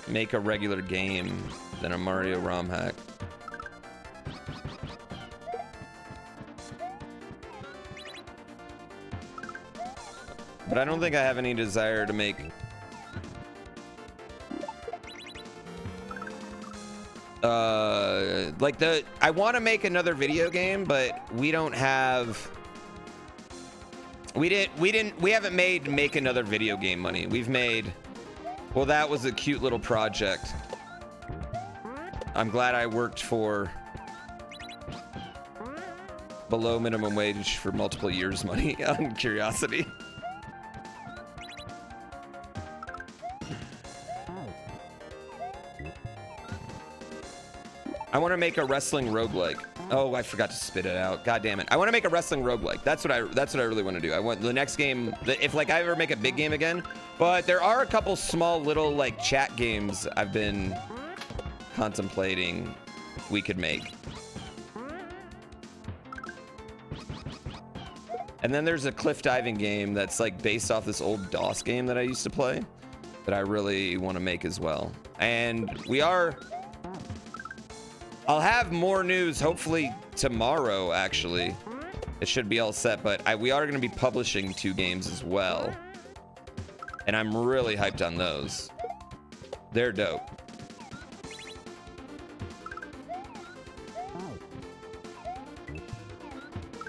make a regular game than a Mario ROM hack. But I don't think I have any desire to make like I want to make another video game, but we don't have we haven't made make another video game money. We've made, well, that was a cute little project. I'm glad I worked for below minimum wage for multiple years money on Curiosity. I want to make a wrestling roguelike. Oh, I forgot to spit it out. God damn it. I want to make a wrestling roguelike. That's what I really want to do. I want the next game, if like I ever make a big game again, but there are a couple small little like chat games I've been contemplating we could make. And then there's a cliff diving game that's like based off this old DOS game that I used to play that I really want to make as well. And I'll have more news hopefully tomorrow, actually. It should be all set, but we are going to be publishing 2 games as well. And I'm really hyped on those. They're dope.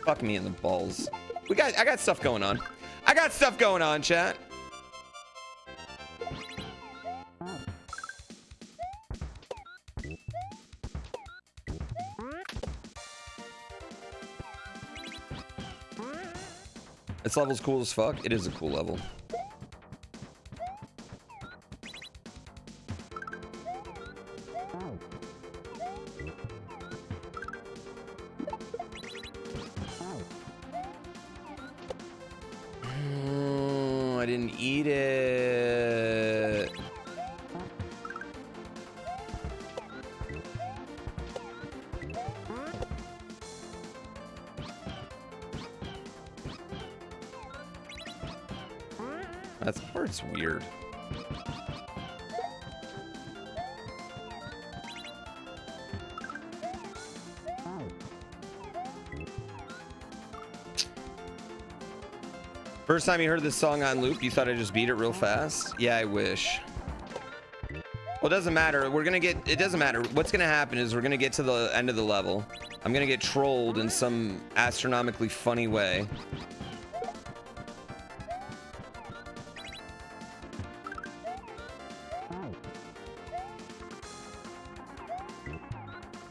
Fuck me in the balls. I got stuff going on. I got stuff going on, chat. This level's cool as fuck. It is a cool level. I didn't eat it. That part's weird. First time you heard this song on loop, you thought I just beat it real fast? Yeah, I wish. Well, it doesn't matter. It doesn't matter. What's gonna happen is we're gonna get to the end of the level. I'm gonna get trolled in some astronomically funny way.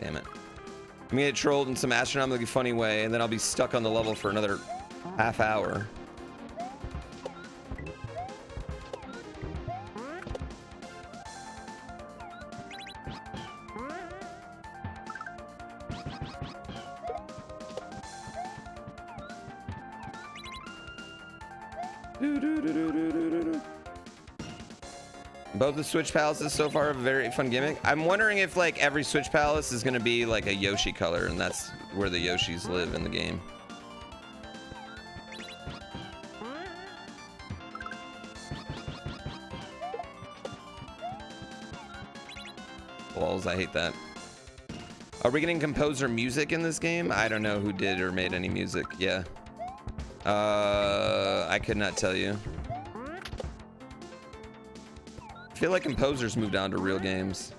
Damn it. I'm gonna get trolled in some astronomically funny way, and then I'll be stuck on the level for another half hour. Both the Switch Palaces so far have a very fun gimmick. I'm wondering if like every Switch Palace is gonna be like a Yoshi color, and that's where the Yoshis live in the game. Balls, I hate that. Are we getting composer music in this game? I don't know who did or made any music. Yeah. I could not tell you. I feel like composers moved on to real games.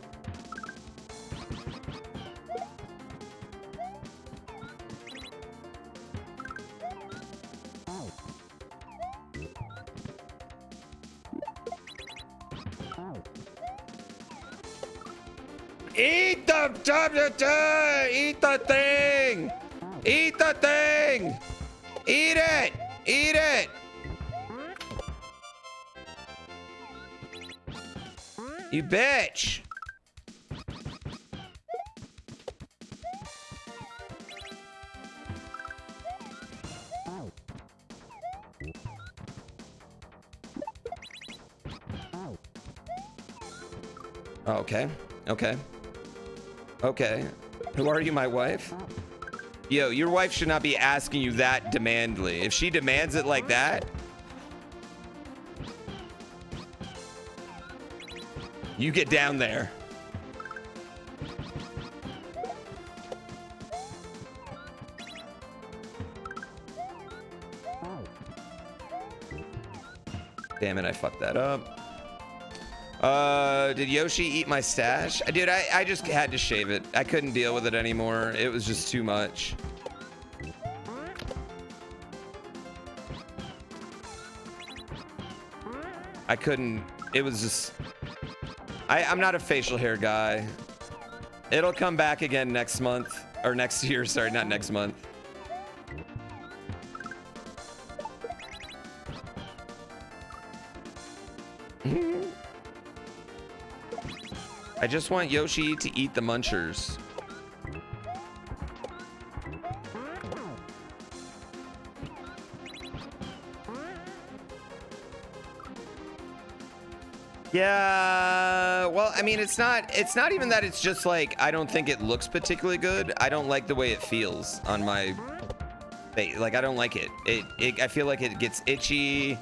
Eat the thing! Eat the thing! Eat it! Eat it! You bitch! Okay. Okay. Okay. Who are you, my wife? Yo, your wife should not be asking you that demandly. If she demands it like that, you get down there. Damn it, I fucked that up. Did Yoshi eat my stash? Dude, I just had to shave it. I couldn't deal with it anymore. It was just too much. I couldn't, it was just, I'm not a facial hair guy. It'll come back again next month, or next year, sorry, not next month. I just want Yoshi to eat the munchers. Yeah, well, I mean, it's not even that it's just like, I don't think it looks particularly good. I don't like the way it feels on my face. Like, I don't like it. I feel like it gets itchy,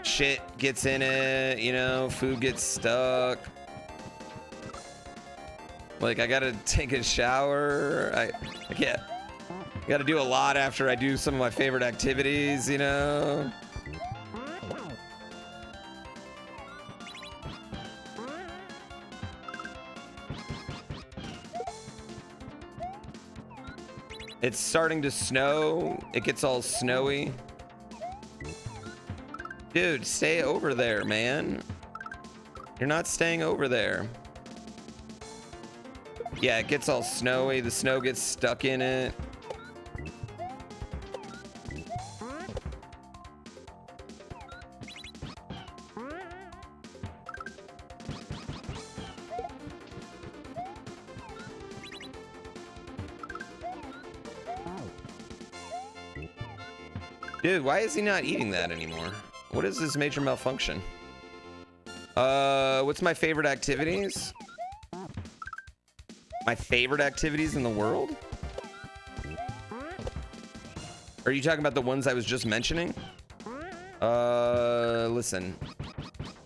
shit gets in it, you know, food gets stuck. Like, I gotta take a shower. I can't. I gotta do a lot after I do some of my favorite activities, you know? It's starting to snow. It gets all snowy. Dude, stay over there, man. You're not staying over there. Yeah, it gets all snowy. The snow gets stuck in it. Dude, why is he not eating that anymore? What is this major malfunction? What's my favorite activities? My favorite activities in the world? Are you talking about the ones I was just mentioning? Listen.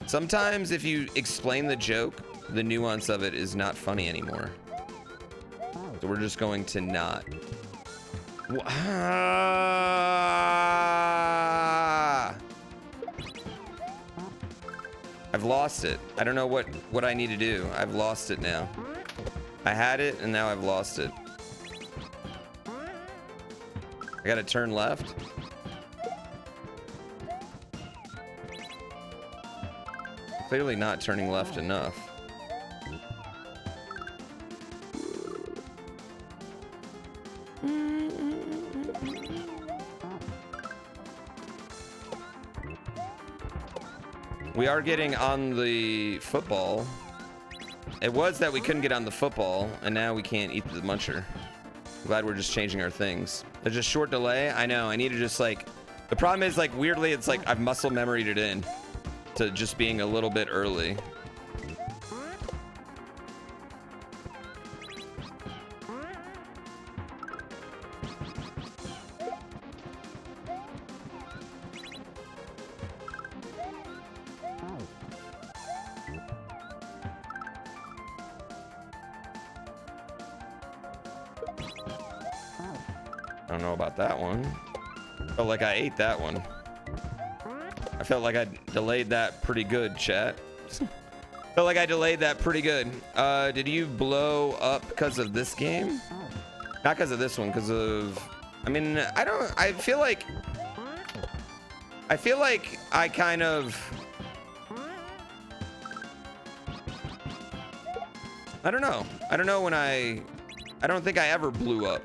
Sometimes if you explain the joke, the nuance of it is not funny anymore. So we're just going to not. I've lost it. I don't know what I need to do. I've lost it now. I had it and now I've lost it. I gotta turn left. Clearly not turning left enough. We are getting on the football. It was that we couldn't get on the football, and now we can't eat the muncher. Glad we're just changing our things. There's a short delay. I know. I need to just like... The problem is, like, weirdly, it's like I've muscle memoried it in to just being a little bit early. I don't know about that one. Felt like I ate that one. I felt like I delayed that pretty good, chat. Felt like I delayed that pretty good. Did you blow up because of this game? Not because of this one, because of... I mean, I feel like I kind of... I don't know. I don't know when I don't think I ever blew up.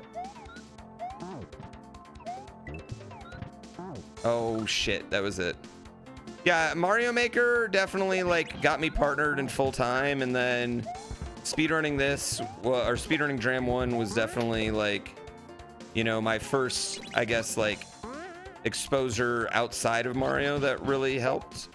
Oh shit, that was it. Yeah, Mario Maker definitely like got me partnered in full time, and then speedrunning this, well, or speedrunning Dram 1 was definitely like, you know, my first, I guess, like exposure outside of Mario that really helped.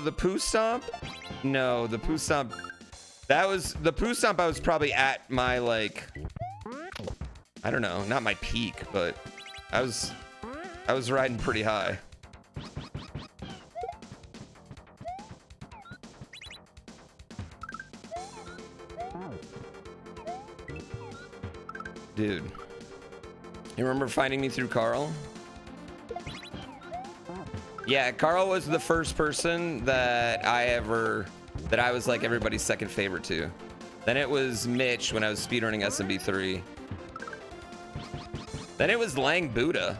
The Poo Stomp? No, the Poo Stomp. That was the Poo Stomp. I was probably at my like, I don't know, not my peak, but I was riding pretty high. Dude, you remember finding me through Carl? Yeah, Carl was the first person that I was like everybody's second favorite to. Then it was Mitch when I was speedrunning SMB3. Then it was Lang Buddha.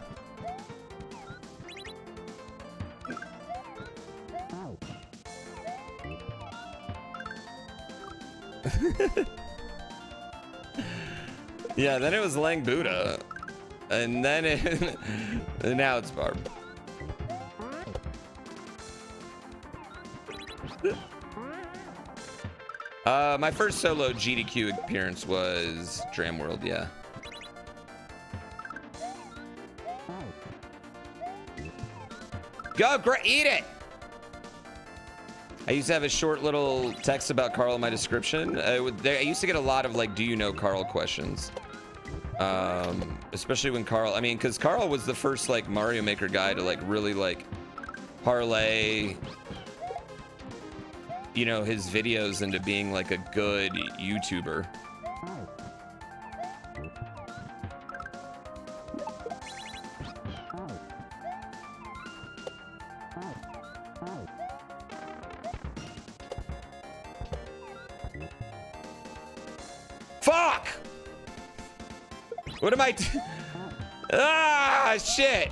Yeah, then it was Lang Buddha. And then and now it's Barb. My first solo GDQ appearance was Dram World, yeah. Go, eat it! I used to have a short little text about Carl in my description. I used to get a lot of like, do you know Carl questions? Especially when Carl, I mean, because Carl was the first like Mario Maker guy to like really like parlay, you know, his videos into being like a good YouTuber. Fuck! What am I? Ah, shit!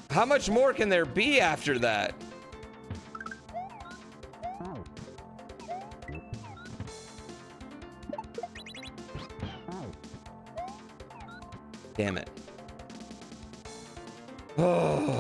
How much more can there be after that? Damn it. Oh.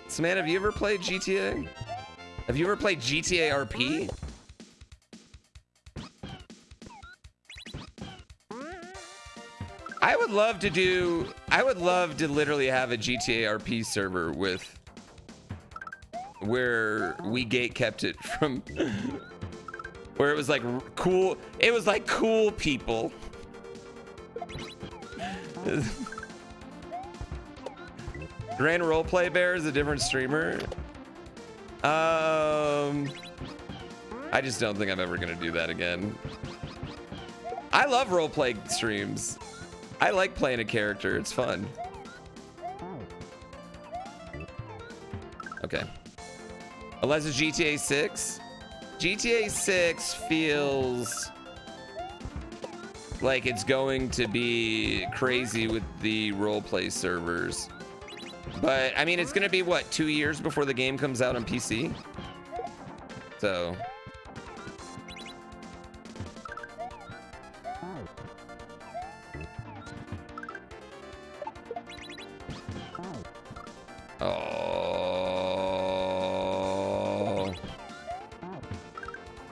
Samantha, have you ever played GTA? Have you ever played GTA RP? I would love to literally have a GTA RP server with where we gate kept it from where it was like cool. It was like cool people. Grand Roleplay Bear is a different streamer. I just don't think I'm ever gonna do that again. I love roleplay streams. I like playing a character. It's fun. Okay. Unless it's GTA 6. GTA 6 feels like it's going to be crazy with the roleplay servers. But, I mean, it's going to be, what, 2 years before the game comes out on PC? So... Oh...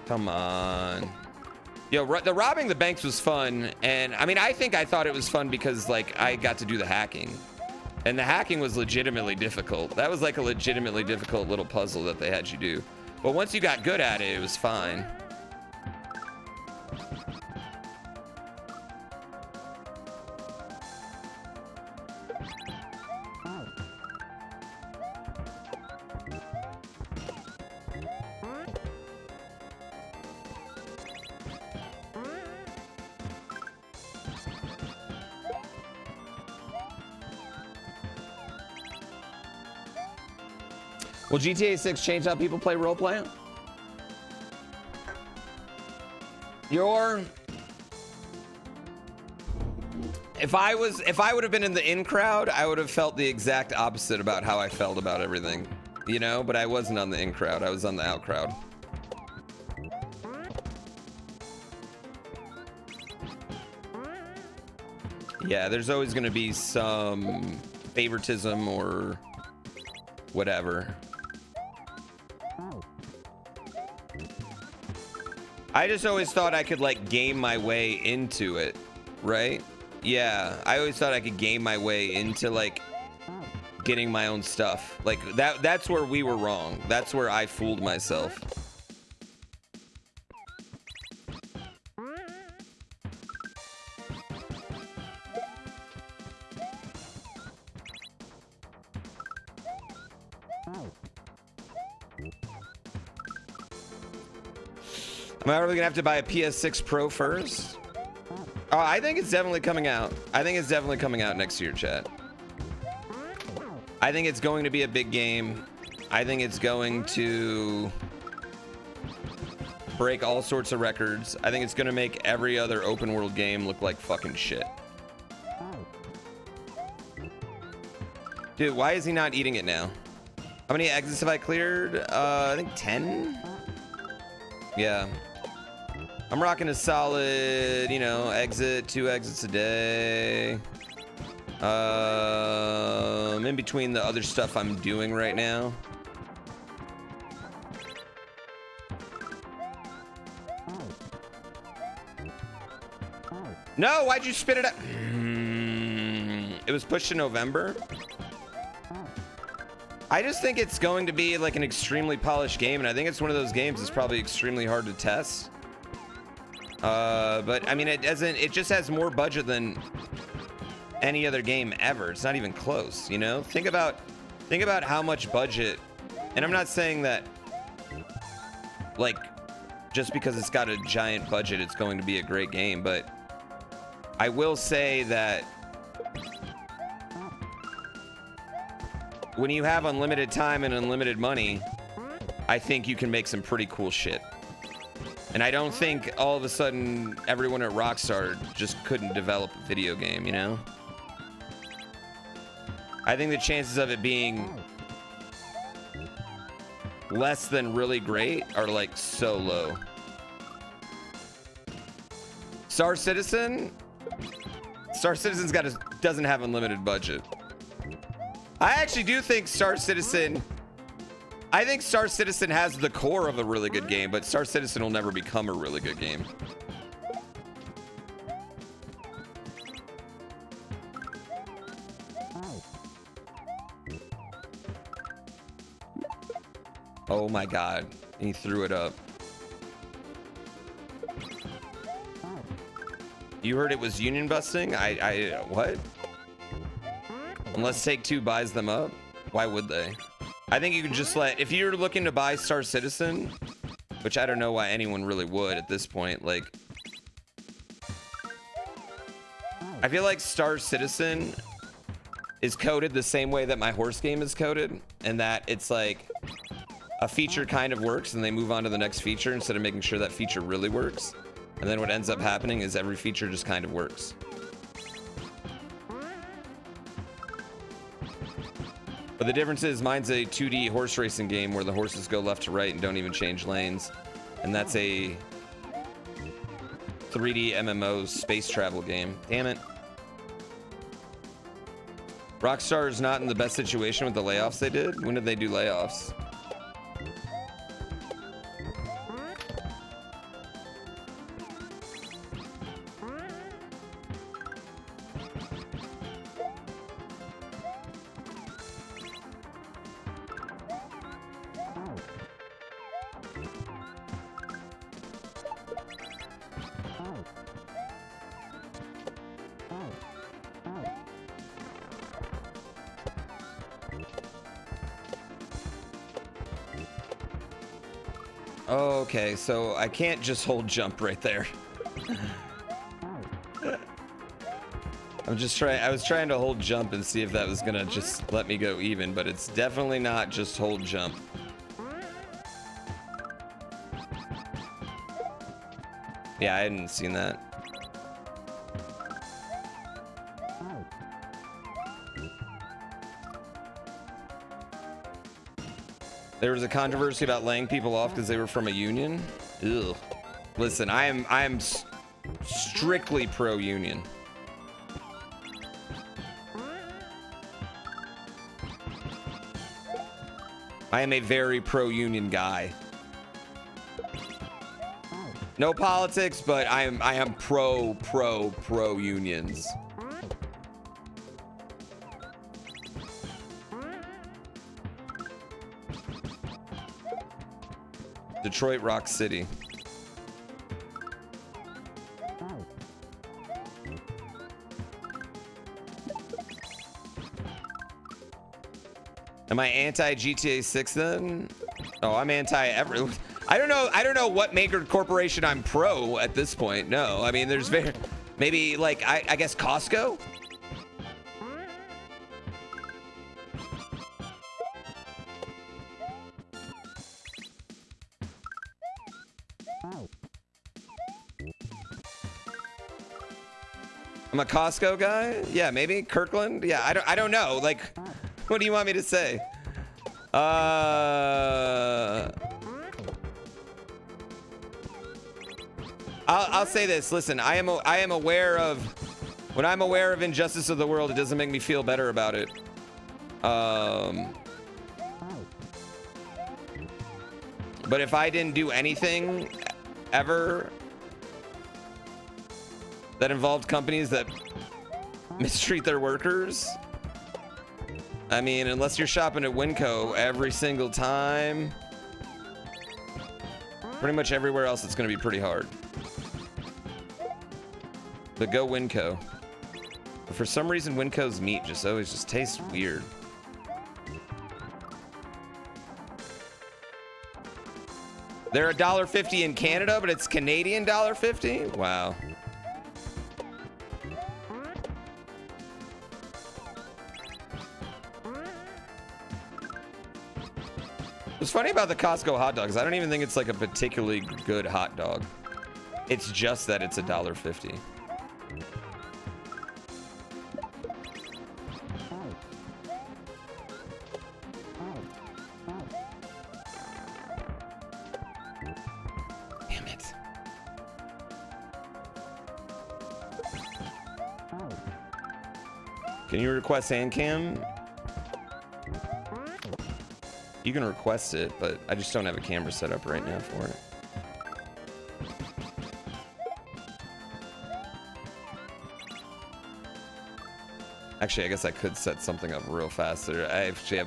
Come on. Yo, the robbing the banks was fun. And, I mean, I thought it was fun because, like, I got to do the hacking. And the hacking was legitimately difficult. That was like a legitimately difficult little puzzle that they had you do. But once you got good at it, it was fine. Will GTA 6 change how people play roleplay? If I would have been in the in crowd, I would have felt the exact opposite about how I felt about everything, you know, but I wasn't on the in crowd. I was on the out crowd. Yeah, there's always going to be some favoritism or whatever. I just always thought I could like game my way into it, right? Yeah, I always thought I could game my way into like getting my own stuff. Like that's where we were wrong. That's where I fooled myself. Am I really gonna have to buy a PS6 Pro first? Oh, I think it's definitely coming out. I think it's definitely coming out next year, chat. I think it's going to be a big game. I think it's going to break all sorts of records. I think it's gonna make every other open world game look like fucking shit. Dude, why is he not eating it now? How many exits have I cleared? I think 10? Yeah. I'm rocking a solid, you know, exit, 2 exits a day. In between the other stuff I'm doing right now. No, why'd you spit it out? It was pushed to November. I just think it's going to be like an extremely polished game, and I think it's one of those games that's probably extremely hard to test. But I mean, it just has more budget than any other game ever. It's not even close, you know? Think about how much budget, and I'm not saying that like just because it's got a giant budget it's going to be a great game, but I will say that when you have unlimited time and unlimited money, I think you can make some pretty cool shit. And I don't think all of a sudden everyone at Rockstar just couldn't develop a video game, you know? I think the chances of it being less than really great are like so low. Star Citizen's doesn't have unlimited budget. I actually do think Star Citizen has the core of a really good game, but Star Citizen will never become a really good game. Oh my God, he threw it up. You heard it was union busting? What? Unless Take-Two buys them up. Why would they? I think you can just let, if you're looking to buy Star Citizen, which I don't know why anyone really would at this point, like, I feel like Star Citizen is coded the same way that my horse game is coded, and that it's like a feature kind of works and they move on to the next feature instead of making sure that feature really works. And then what ends up happening is every feature just kind of works. But the difference is mine's a 2D horse racing game where the horses go left to right and don't even change lanes. And that's a 3D MMO space travel game. Damn it. Rockstar is not in the best situation with the layoffs they did. When did they do layoffs? Okay, so I can't just hold jump right there. I was trying to hold jump and see if that was gonna just let me go even, but it's definitely not just hold jump. Yeah, I hadn't seen that. There was a controversy about laying people off because they were from a union. Ugh. Listen, I am strictly pro-union. I am a very pro-union guy. No politics, but I am pro unions. Detroit Rock City. Am I anti GTA 6 then? Oh, I'm anti every. I don't know what maker corporation I'm pro at this point. No, I mean there's maybe like I guess Costco. I'm a Costco guy. Yeah, maybe Kirkland. Yeah, I don't know. Like, what do you want me to say? I'll say this. Listen, I am aware of when I'm aware of injustice of the world. It doesn't make me feel better about it. But if I didn't do anything ever that involved companies that mistreat their workers, I mean, unless you're shopping at Winco every single time, pretty much everywhere else it's going to be pretty hard. But go Winco. But for some reason, Winco's meat just always just tastes weird. They're $1.50 in Canada, but it's Canadian $1.50? Wow. What's funny about the Costco hot dogs, I don't even think it's like a particularly good hot dog. It's just that it's $1.50. Damn it. Can you request hand cam? You can request it, but I just don't have a camera set up right now for it. Actually, I guess I could set something up real fast there. I actually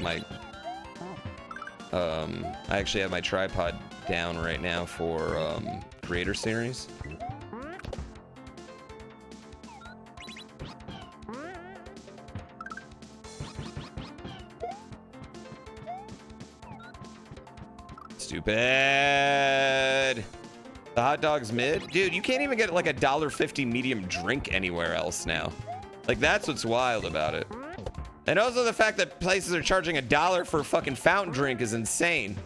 have my tripod down right now for Creator Series. Stupid. The hot dog's mid. Dude, you can't even get like a $1.50 medium drink anywhere else now. Like, that's what's wild about it. And also the fact that places are charging $1 for a fucking fountain drink is insane.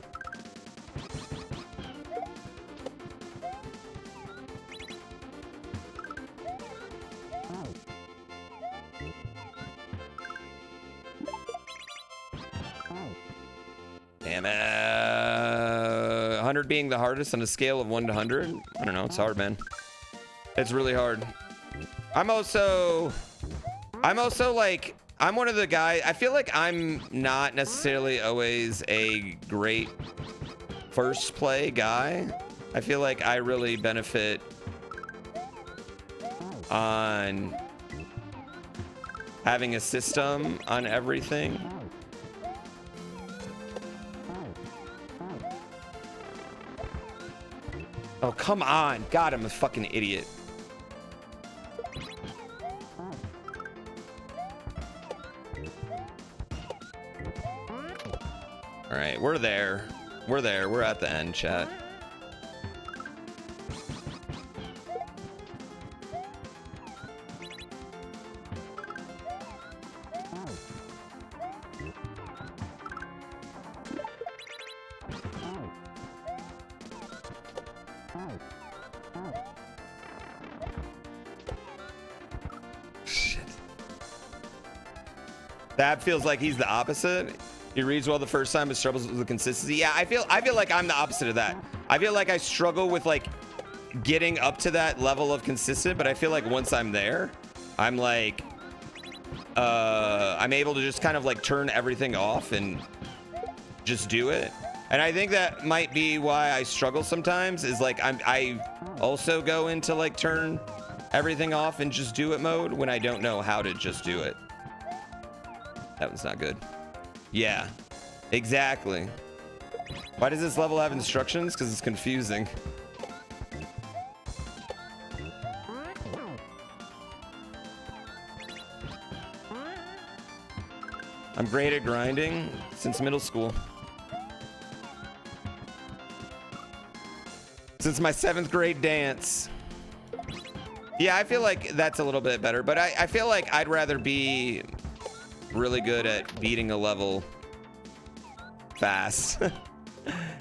Damn it. 100 being the hardest on a scale of 1 to 100? I don't know. It's hard, man. It's really hard. I'm also like, I'm one of the guys, I feel like I'm not necessarily always a great first play guy. I feel like I really benefit on having a system on everything. Oh, come on. God, I'm a fucking idiot. All right, we're there. We're there. We're at the end, chat. Shit. That feels like he's the opposite. He reads well the first time, but struggles with the consistency. Yeah, I feel like I'm the opposite of that. I feel like I struggle with like getting up to that level of consistent, but I feel like once I'm there, I'm like, I'm able to just kind of like turn everything off and just do it. And I think that might be why I struggle sometimes, is like I also go into like turn everything off and just do it mode when I don't know how to just do it. That was not good. Yeah, exactly. Why does this level have instructions? Because it's confusing. I'm great at grinding since middle school. Since my 7th grade dance. Yeah, I feel like that's a little bit better, but I feel like I'd rather be really good at beating a level fast.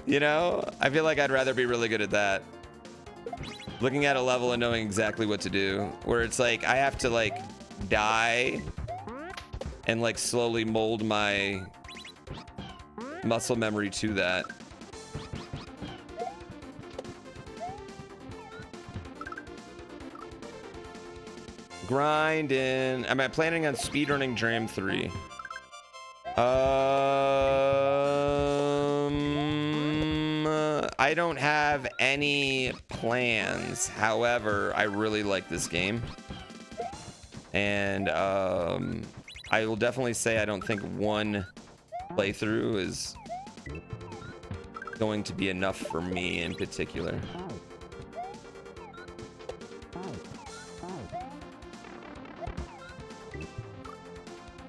You know, I feel like I'd rather be really good at that, looking at a level and knowing exactly what to do, where it's like I have to like die and like slowly mold my muscle memory to that. Grinding. Am I planning on speedrunning Dram 3? I don't have any plans. However, I really like this game. And I will definitely say I don't think one playthrough is going to be enough for me in particular.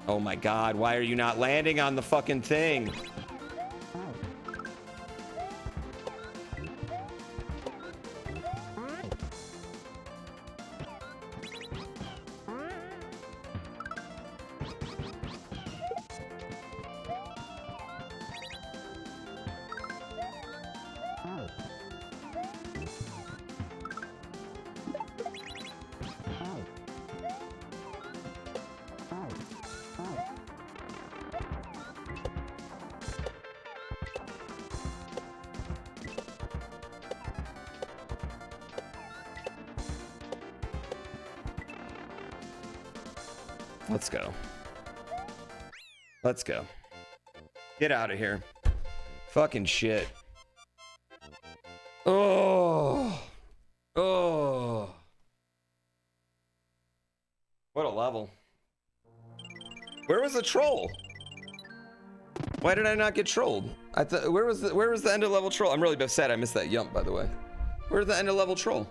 Oh my God, why are you not landing on the fucking thing? Let's go. Let's go. Get out of here. Fucking shit. Oh. Oh. What a level. Where was the troll? Why did I not get trolled? I thought where was the end of level troll? I'm really upset I missed that jump, by the way. Where's the end of level troll?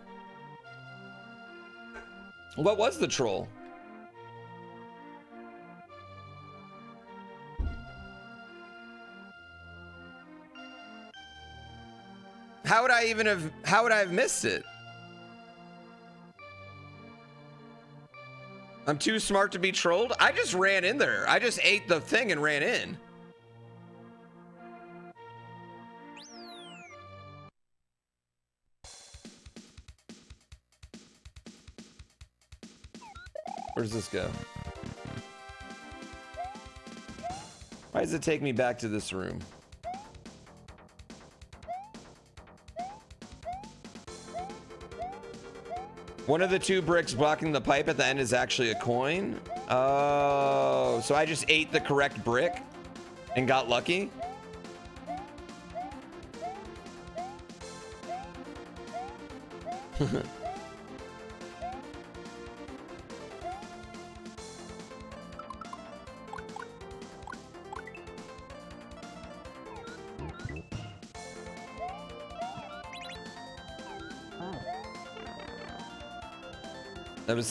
What was the troll? How would I have missed it? I'm too smart to be trolled? I just ran in there. I just ate the thing and ran in. Where does this go? Why does it take me back to this room? One of the two bricks blocking the pipe at the end is actually a coin. Oh, so I just ate the correct brick and got lucky?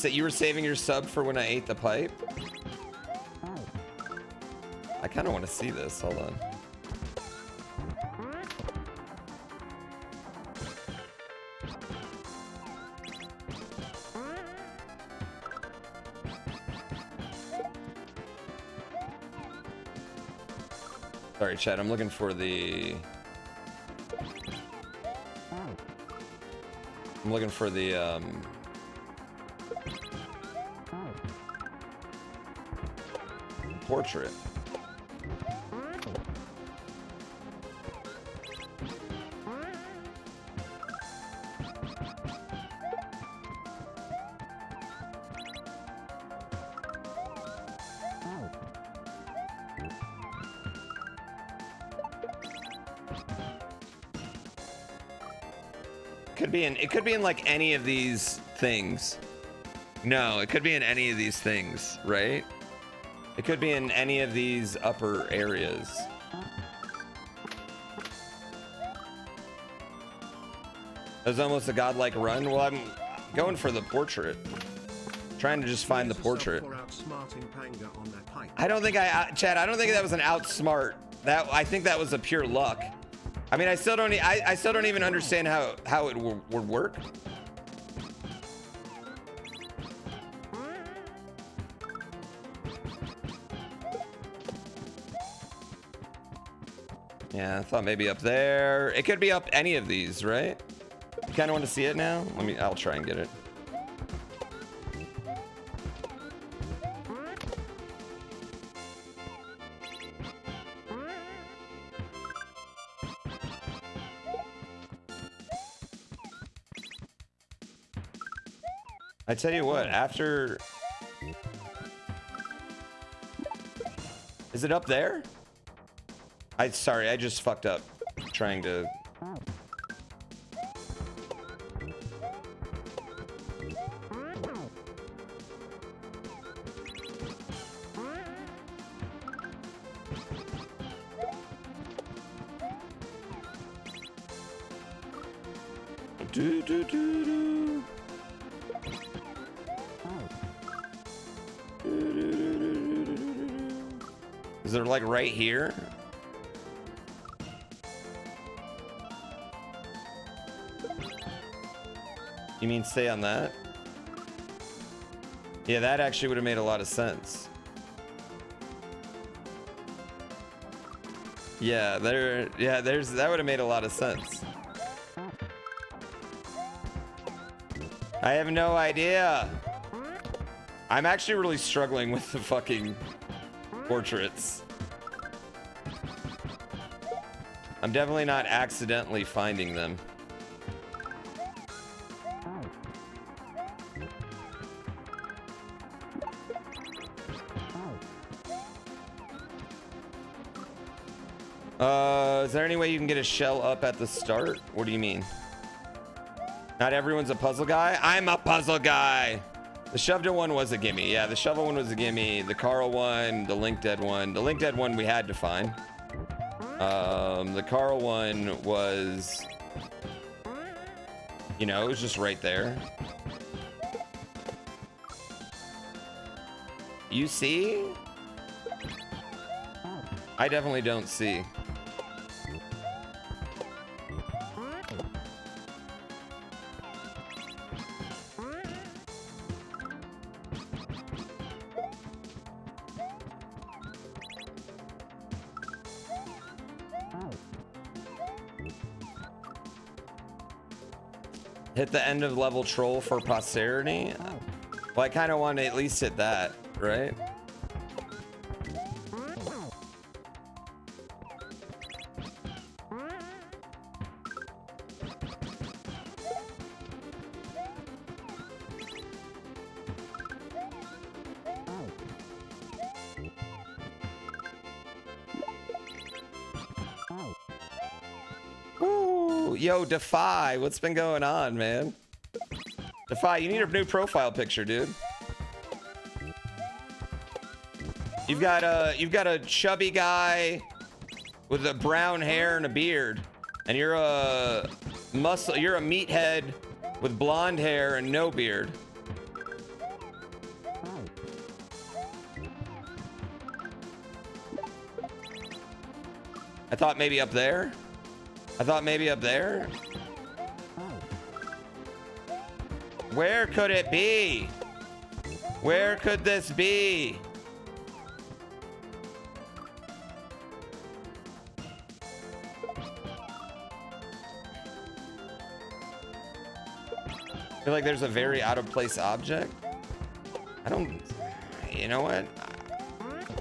You were saving your sub for when I ate the pipe? I kind of want to see this. Hold on. Sorry, chat. I'm looking for the... portrait. It could be in like any of these things. No, it could be in any of these things, right? It could be in any of these upper areas. That was almost a godlike run. Well, I'm going for the portrait. Trying to just find the portrait. I don't think Chad, I don't think that was an outsmart. I think that was a pure luck. I mean, I still don't even understand how it would work. Yeah, I thought maybe up there. It could be up any of these, right? You kind of want to see it now? I'll try and get it. I tell you what, after... Is it up there? Sorry, I just fucked up trying to... Is it like right here? You mean stay on that? Yeah, that actually would have made a lot of sense. Yeah, that would have made a lot of sense. I have no idea. I'm actually really struggling with the fucking portraits. I'm definitely not accidentally finding them. Is there any way you can get a shell up at the start? What do you mean? Not everyone's a puzzle guy? I'm a puzzle guy! The Shoved one was a gimme. Yeah, the Shovel one was a gimme. The Carl one, the Link Dead one. The Link Dead one we had to find. The Carl one was... You know, it was just right there. You see? I definitely don't see. Hit the end of level troll for posterity. Well, I kind of want to at least hit that, right? Yo, Defy, what's been going on, man? Defy, you need a new profile picture, dude. You've got a chubby guy with a brown hair and a beard, and you're a meathead with blonde hair and no beard. I thought maybe up there. Where could it be? Where could this be? I feel like there's a very out of place object. You know what?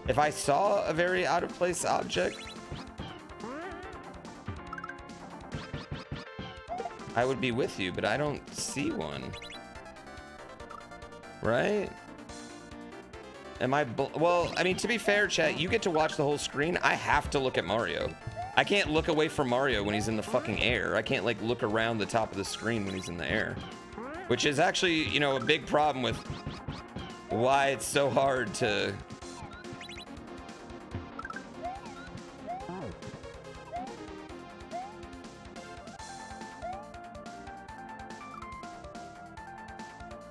If I saw a very out of place object, I would be with you, but I don't see one. Right? Well, I mean, to be fair, chat, you get to watch the whole screen. I have to look at Mario. I can't look away from Mario when he's in the fucking air. I can't, like, look around the top of the screen when he's in the air. Which is actually, you know, a big problem with why it's so hard to...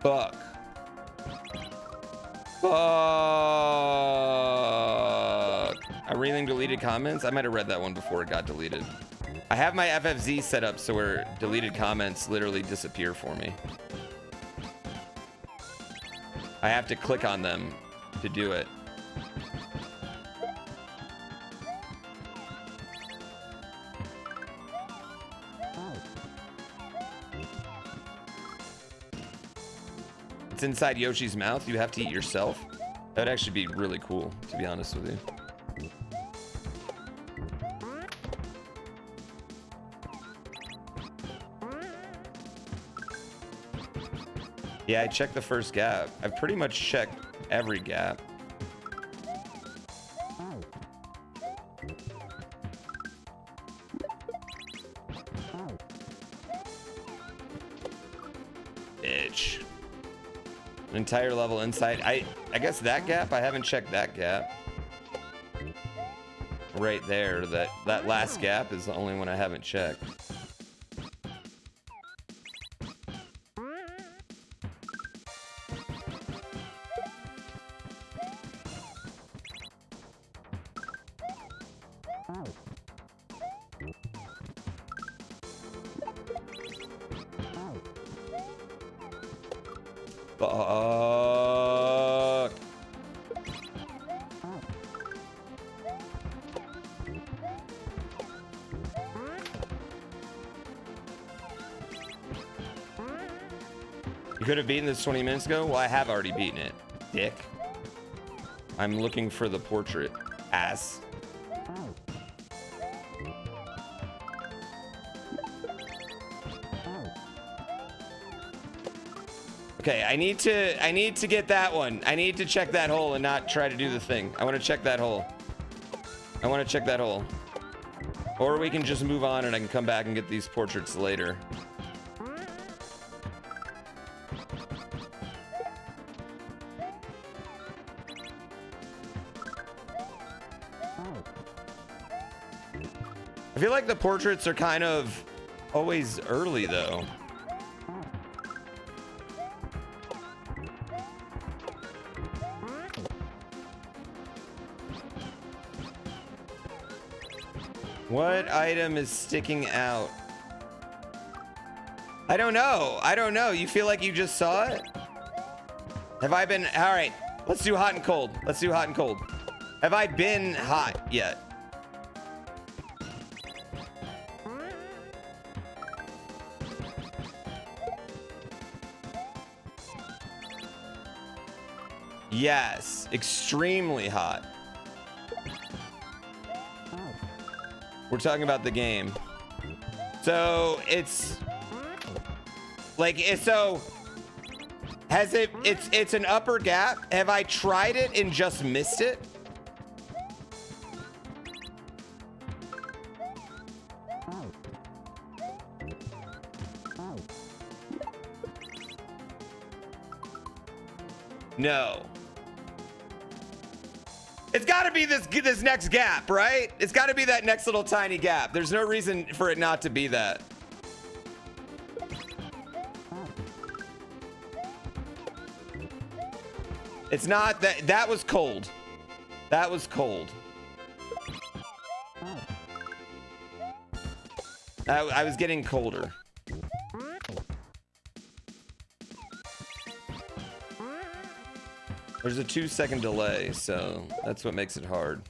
Fuck. A reeling deleted comments? I might have read that one before it got deleted. I have my FFZ set up so where deleted comments literally disappear for me. I have to click on them to do it. It's inside Yoshi's mouth. You have to eat yourself. That would actually be really cool, to be honest with you. Yeah, I checked the first gap. I've pretty much checked every gap. Bitch. An entire level inside. I guess that gap, I haven't checked that gap. Right there, that last gap is the only one I haven't checked. Fuck. You could have beaten this 20 minutes ago? Well, I have already beaten it, dick. I'm looking for the portrait, ass. Okay, I need to get that one. I need to check that hole and not try to do the thing. I want to check that hole. I want to check that hole. Or we can just move on and I can come back and get these portraits later. I feel like the portraits are kind of always early though. What item is sticking out? I don't know. I don't know. You feel like you just saw it? Have I been... All right. Let's do hot and cold. Let's do hot and cold. Have I been hot yet? Yes, extremely hot. We're talking about the game. So it's like has it's an upper gap. Have I tried it and just missed it? No. It's got to be this next gap, right? It's got to be that next little tiny gap. There's no reason for it not to be that. It's not that. That was cold. That was cold. I was getting colder. There's a 2-second delay, so that's what makes it hard.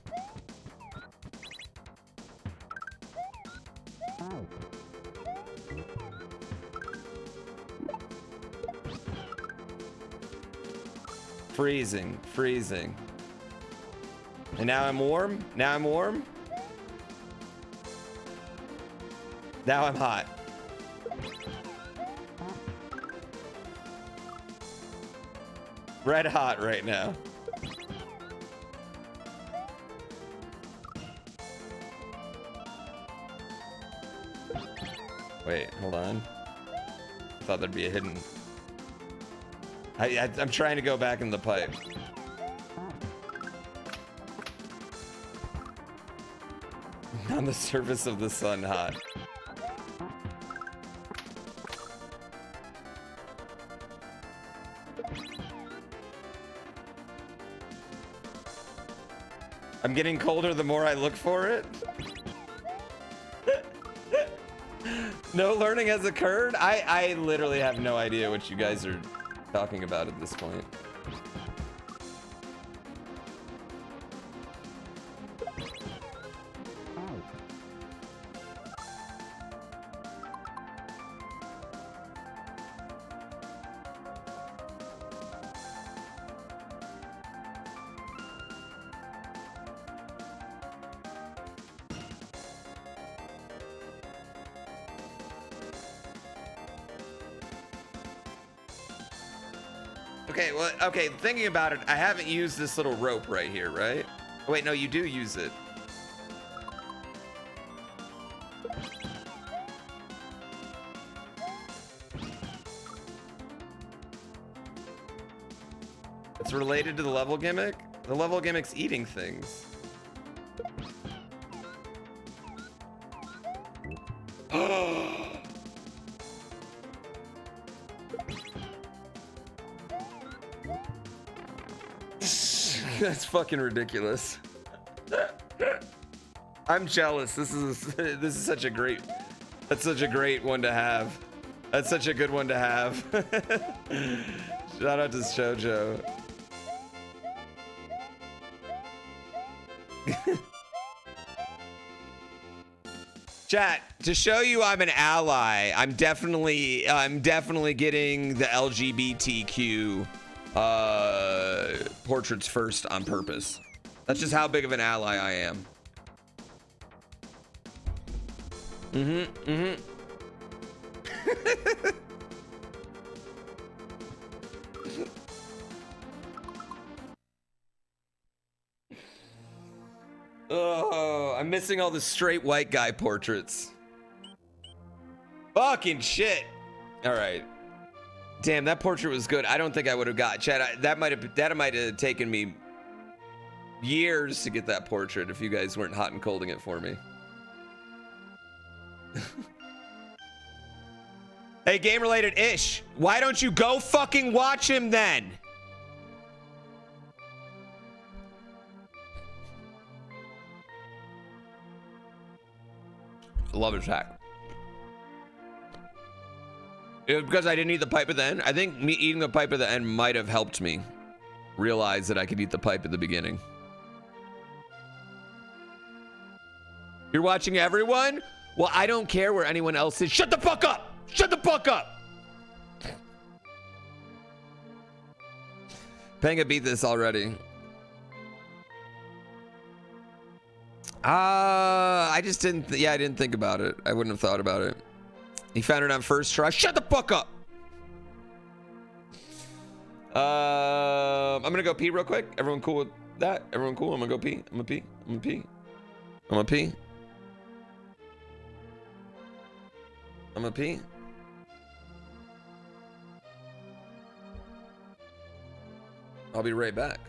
Freezing, freezing. And now I'm warm. Now I'm warm. Now I'm hot. Red hot right now. Wait, hold on. I thought there'd be a hidden. I'm trying to go back in the pipe. On the surface of the sun, hot. I'm getting colder the more I look for it. No learning has occurred. I literally have no idea what you guys are talking about at this point. Okay, well, okay, thinking about it, I haven't used this little rope right here, right? Oh, wait, no, you do use it. It's related to the level gimmick? The level gimmick's eating things. That's fucking ridiculous. I'm jealous. This is such a great. That's such a great one to have. That's such a good one to have. Shout out to Shoujo. Chat, to show you I'm an ally, I'm definitely getting the LGBTQ portraits first on purpose. That's just how big of an ally I am. Oh, I'm missing all the straight white guy portraits. Fucking shit. All right. Damn, that portrait was good. I don't think I would have got Chad. That might have taken me years to get that portrait if you guys weren't hot and colding it for me. Hey, game related ish. Why don't you go fucking watch him then? Love his hack. It was because I didn't eat the pipe at the end. I think me eating the pipe at the end might have helped me realize that I could eat the pipe at the beginning. You're watching everyone? Well, I don't care where anyone else is. Shut the fuck up! Shut the fuck up! Panga beat this already. I just didn't. Yeah, I didn't think about it. I wouldn't have thought about it. He found it on first try. Shut the fuck up. I'm gonna go pee real quick. Everyone cool with that? Everyone cool? I'm gonna go pee. I'm gonna pee. I'm gonna pee. I'm gonna pee. I'm gonna pee. I'll be right back.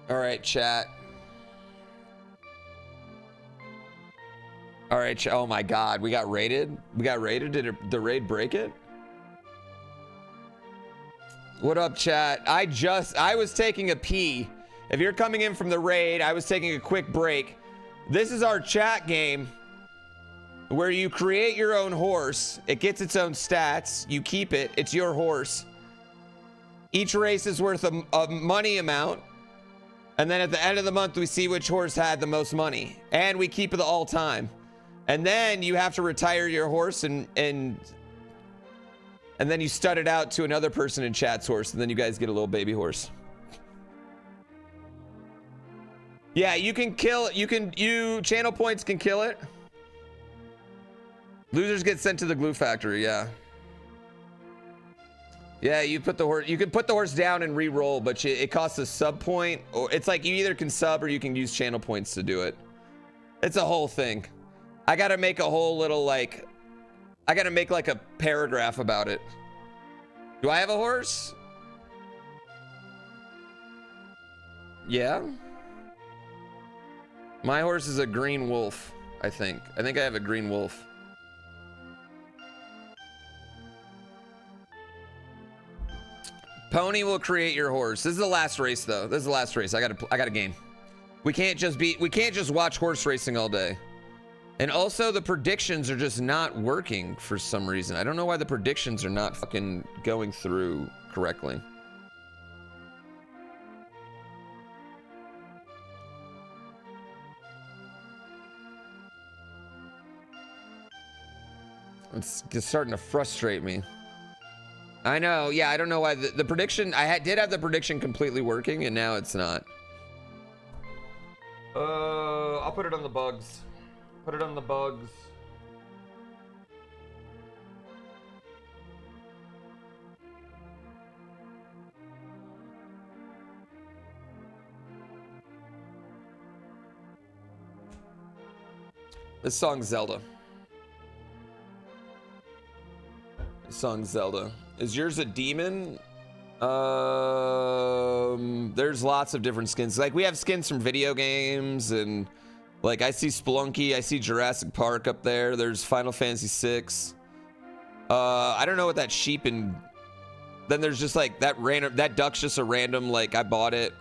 All right, chat. All right, oh my God, we got raided. We got raided. Did the raid break it? What up, chat? I was taking a pee. If you're coming in from the raid, I was taking a quick break. This is our chat game where you create your own horse. It gets its own stats. You keep it. It's your horse. Each race is worth a money amount. And then at the end of the month, we see which horse had the most money. And we keep it all time. And then you have to retire your horse and then you stud it out to another person in chat's horse. And then you guys get a little baby horse. Yeah, you can kill it. You channel points can kill it. Losers get sent to the glue factory, yeah. Yeah, you put the horse. You can put the horse down and re-roll, but it costs a sub point, or it's like you either can sub or you can use channel points to do it. It's a whole thing. I gotta make a whole little like. I gotta make like a paragraph about it. Do I have a horse? Yeah. My horse is a green wolf. I think I have a green wolf. Pony will create your horse. This is the last race though. This is the last race. I got a game. We can't just watch horse racing all day. And also the predictions are just not working for some reason. I don't know why the predictions are not fucking going through correctly. It's just starting to frustrate me. I know, yeah, I don't know why the prediction, did have the prediction completely working and now it's not. I'll put it on the bugs. Put it on the bugs. This song's Zelda. This song's Zelda. Is yours a demon? There's lots of different skins. Like we have skins from video games and like I see Spelunky, I see Jurassic Park up there. There's Final Fantasy VI. I don't know what that sheep and then there's just like that duck's just a random, like I bought it.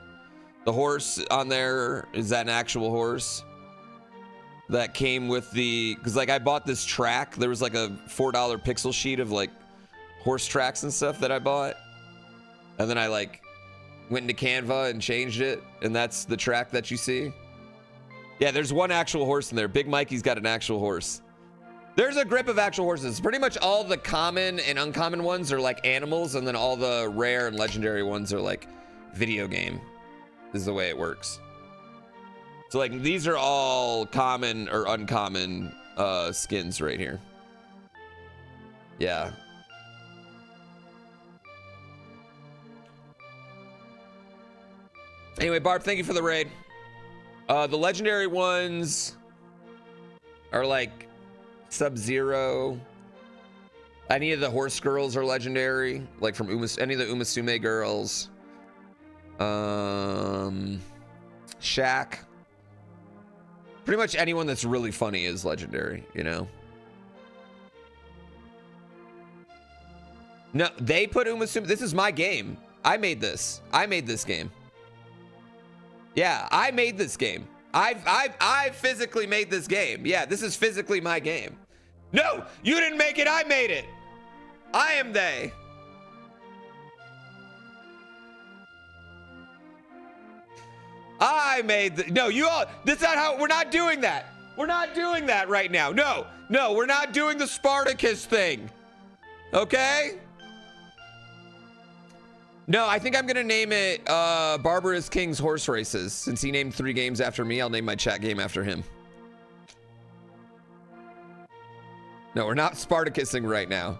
The horse on there, is that an actual horse? That came with because like I bought this track. There was like a $4 pixel sheet of like horse tracks and stuff that I bought. And then I like went into Canva and changed it. And that's the track that you see. Yeah, there's one actual horse in there. Big Mikey's got an actual horse. There's a grip of actual horses. Pretty much all the common and uncommon ones are like animals. And then all the rare and legendary ones are like video game. This is the way it works. So like these are all common or uncommon skins right here. Yeah. Anyway, Barb, thank you for the raid. The legendary ones are like Sub-Zero. Any of the horse girls are legendary, like from any of the Umasume girls. Shaq. Pretty much anyone that's really funny is legendary, you know? No, they put Umasume. This is my game. I made this. I made this game. Yeah, I made this game. I physically made this game. Yeah, this is physically my game. No, you didn't make it. I made it. I am they. I made the, no, you all, that's not how, we're not doing that. We're not doing that right now. No, we're not doing the Spartacus thing. Okay? No, I think I'm gonna name it Barbarous King's Horse Races. Since he named 3 games after me, I'll name my chat game after him. No, we're not Spartacusing right now.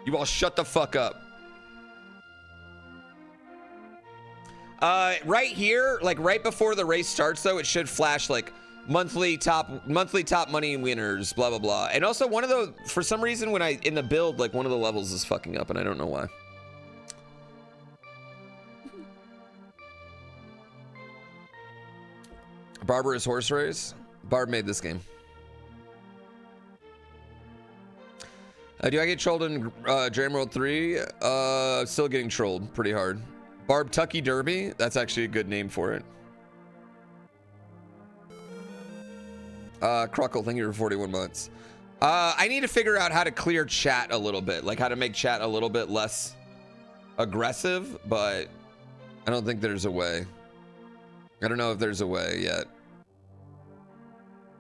You all shut the fuck up. Right here, like right before the race starts though, it should flash like monthly top money winners, blah, blah, blah. And also one of the, for some reason when in the build, like one of the levels is fucking up and I don't know why. Barbarous Horse Race. Barb made this game. Do I get trolled in Dram World 3? Still getting trolled pretty hard. Barb Tucky Derby. That's actually a good name for it. Cruckle, thank you for 41 months. I need to figure out how to clear chat a little bit. Like how to make chat a little bit less aggressive, but I don't think there's a way. I don't know if there's a way yet.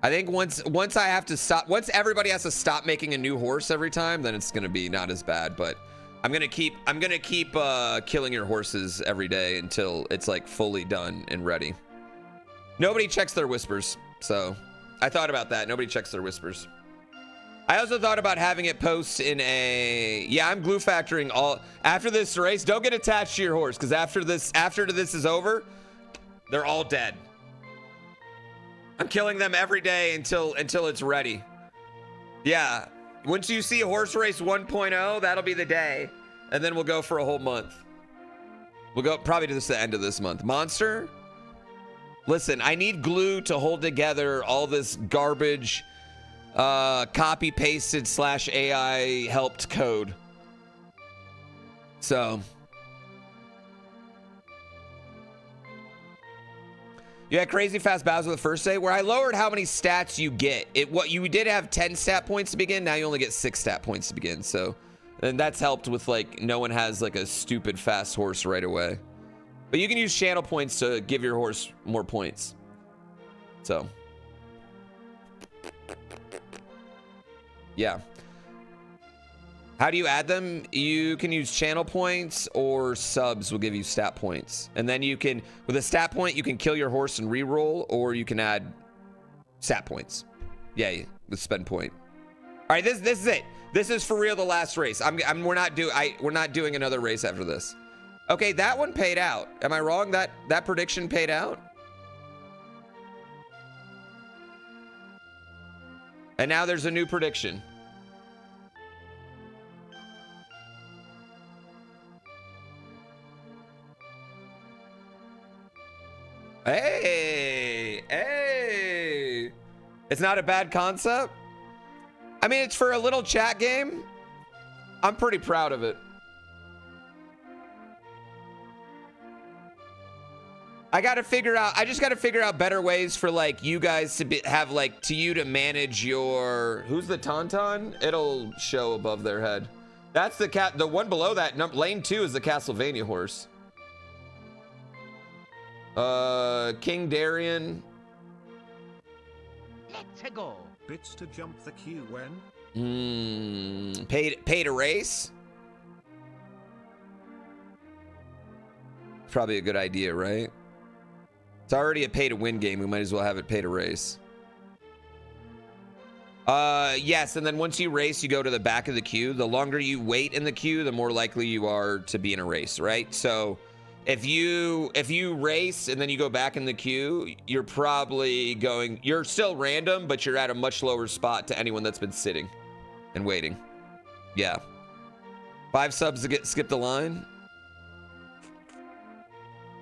I think once I have to stop, once everybody has to stop making a new horse every time, then it's gonna be not as bad. But I'm gonna keep killing your horses every day until it's like fully done and ready. Nobody checks their whispers, so I thought about that. Nobody checks their whispers. I also thought about having it post in a, yeah, I'm glue factoring all, after this race, don't get attached to your horse, because after this is over, they're all dead. I'm killing them every day until it's ready. Yeah, once you see Horse Race 1.0, that'll be the day, and then we'll go for a whole month. We'll go probably to the end of this month. Monster, listen, I need glue to hold together all this garbage, copy pasted / AI helped code. So you had crazy fast Bowser the first day where I lowered how many stats you get. What you did have 10 stat points to begin, now you only get 6 stat points to begin. So, and that's helped with like no one has like a stupid fast horse right away. But you can use channel points to give your horse more points. So yeah. How do you add them? You can use channel points or subs will give you stat points. And then you can, with a stat point, you can kill your horse and re-roll, or you can add stat points. Yeah, with spend point. All right, this is it. This is for real the last race. We're not doing another race after this. Okay, that one paid out. Am I wrong? That prediction paid out? And now there's a new prediction. Hey, hey. It's not a bad concept. I mean, it's for a little chat game. I'm pretty proud of it. I just got to figure out better ways for like you guys to have like to manage your, who's the Tauntaun? It'll show above their head. That's the one below that. Lane 2 is the Castlevania horse. King Darien. Let's go. Bits to jump the queue when? Pay to race? Probably a good idea, right? It's already a pay to win game. We might as well have it pay to race. Yes, and then once you race, you go to the back of the queue. The longer you wait in the queue, the more likely you are to be in a race, right? So if you race and then you go back in the queue, you're still random, but you're at a much lower spot to anyone that's been sitting and waiting. Yeah. 5 subs to skip the line.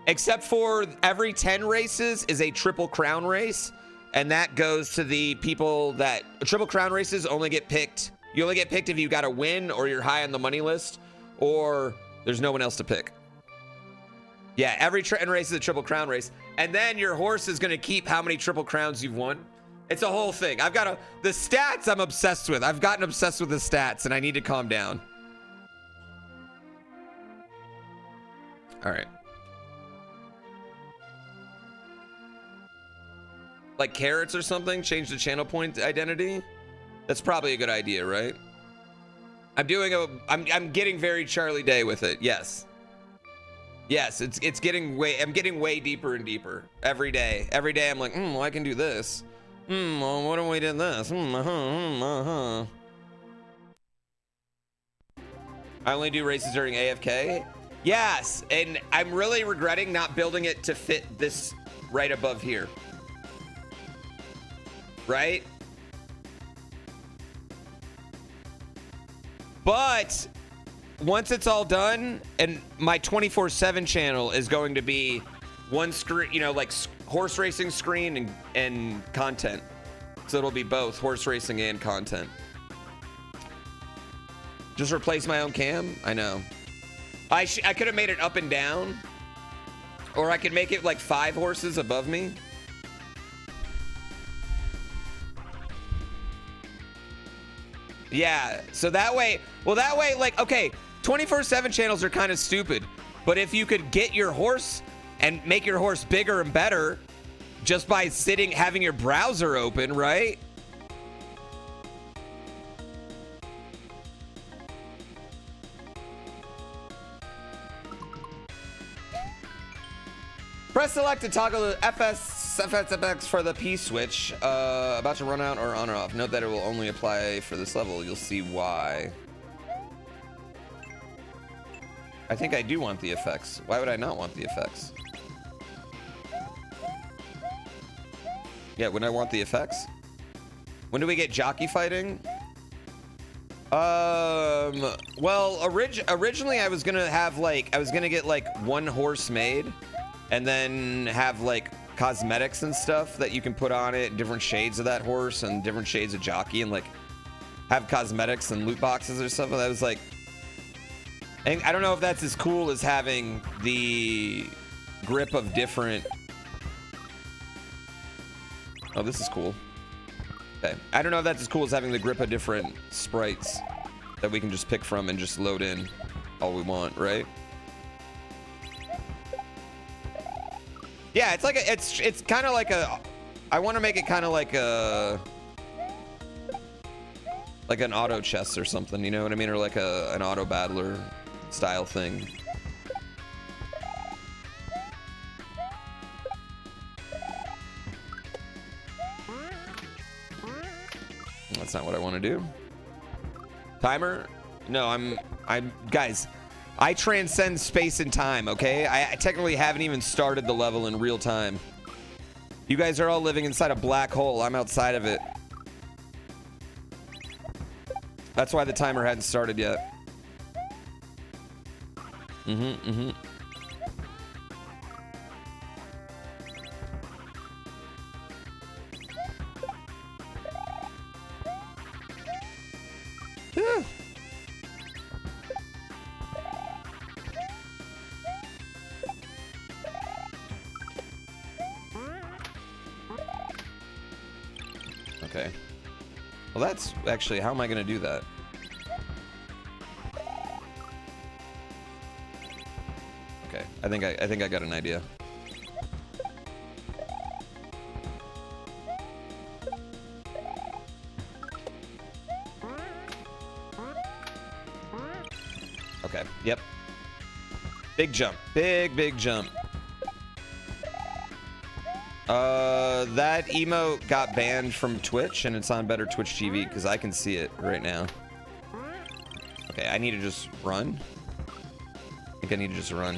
Except for every 10 races is a Triple Crown race, and that goes to the people that Triple Crown races only get picked. You only get picked if you got a win or you're high on the money list or there's no one else to pick. Yeah, every race is a Triple Crown race. And then your horse is going to keep how many Triple Crowns you've won. It's a whole thing. The stats I'm obsessed with. I've gotten obsessed with the stats and I need to calm down. All right. Like carrots or something, change the channel point identity. That's probably a good idea, right? I'm getting very Charlie Day with it. Yes. Yes, it's getting I'm getting way deeper and deeper every day. Every day I'm like, well, I can do this. Well, what if we did this? I only do races during AFK. Yes, and I'm really regretting not building it to fit this right above here. Right? But once it's all done, and my 24/7 channel is going to be one screen, like horse racing screen and content. So it'll be both horse racing and content. Just replace my own cam? I know. I could have made it up and down, or I could make it like 5 horses above me. Yeah, so that way, like, okay, 24/7 channels are kind of stupid, but if you could get your horse and make your horse bigger and better just by having your browser open, right? Press select to toggle the FS FX for the P switch. About to run out or on or off. Note that it will only apply for this level. You'll see why. I think I do want the effects. Why would I not want the effects? Yeah, when I want the effects. When do we get jockey fighting? Well, originally I was gonna have like, I was gonna get like one horse made and then have like cosmetics and stuff that you can put on it, different shades of that horse and different shades of jockey, and like have cosmetics and loot boxes or something. That was like, and I don't know if that's as cool as having the grip of different. Oh, this is cool. Okay, I don't know if that's as cool as having the grip of different sprites that we can just pick from and just load in all we want, right? Yeah, it's like a, it's kind of like a, I want to make it kind of like a, like an auto chess or something, you know what I mean? Or like an auto battler style thing. That's not what I want to do. Timer? No, I'm guys, I transcend space and time, okay? I technically haven't even started the level in real time. You guys are all living inside a black hole. I'm outside of it. That's why the timer hadn't started yet. Yeah. Okay. Well, that's actually, how am I going to do that? Okay, I think I got an idea. Okay, yep. Big jump. Big jump. That emote got banned from Twitch, and it's on Better Twitch TV because I can see it right now. Okay, I need to just run. I think I need to just run.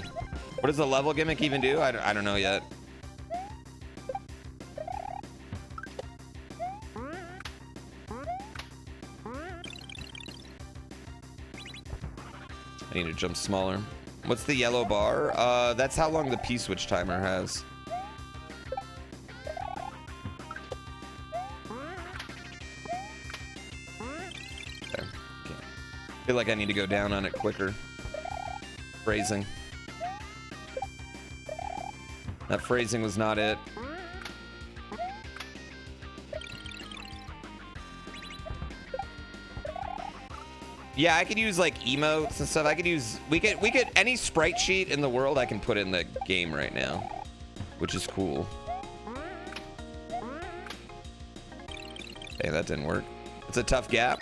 What does the level gimmick even do? I don't know yet. I need to jump smaller. What's the yellow bar? That's how long the P-switch timer has. Okay. I feel like I need to go down on it quicker. Phrasing. That phrasing was not it. Yeah, I could use like emotes and stuff. I could use, we could any sprite sheet in the world I can put in the game right now, which is cool. Okay, that didn't work. It's a tough gap.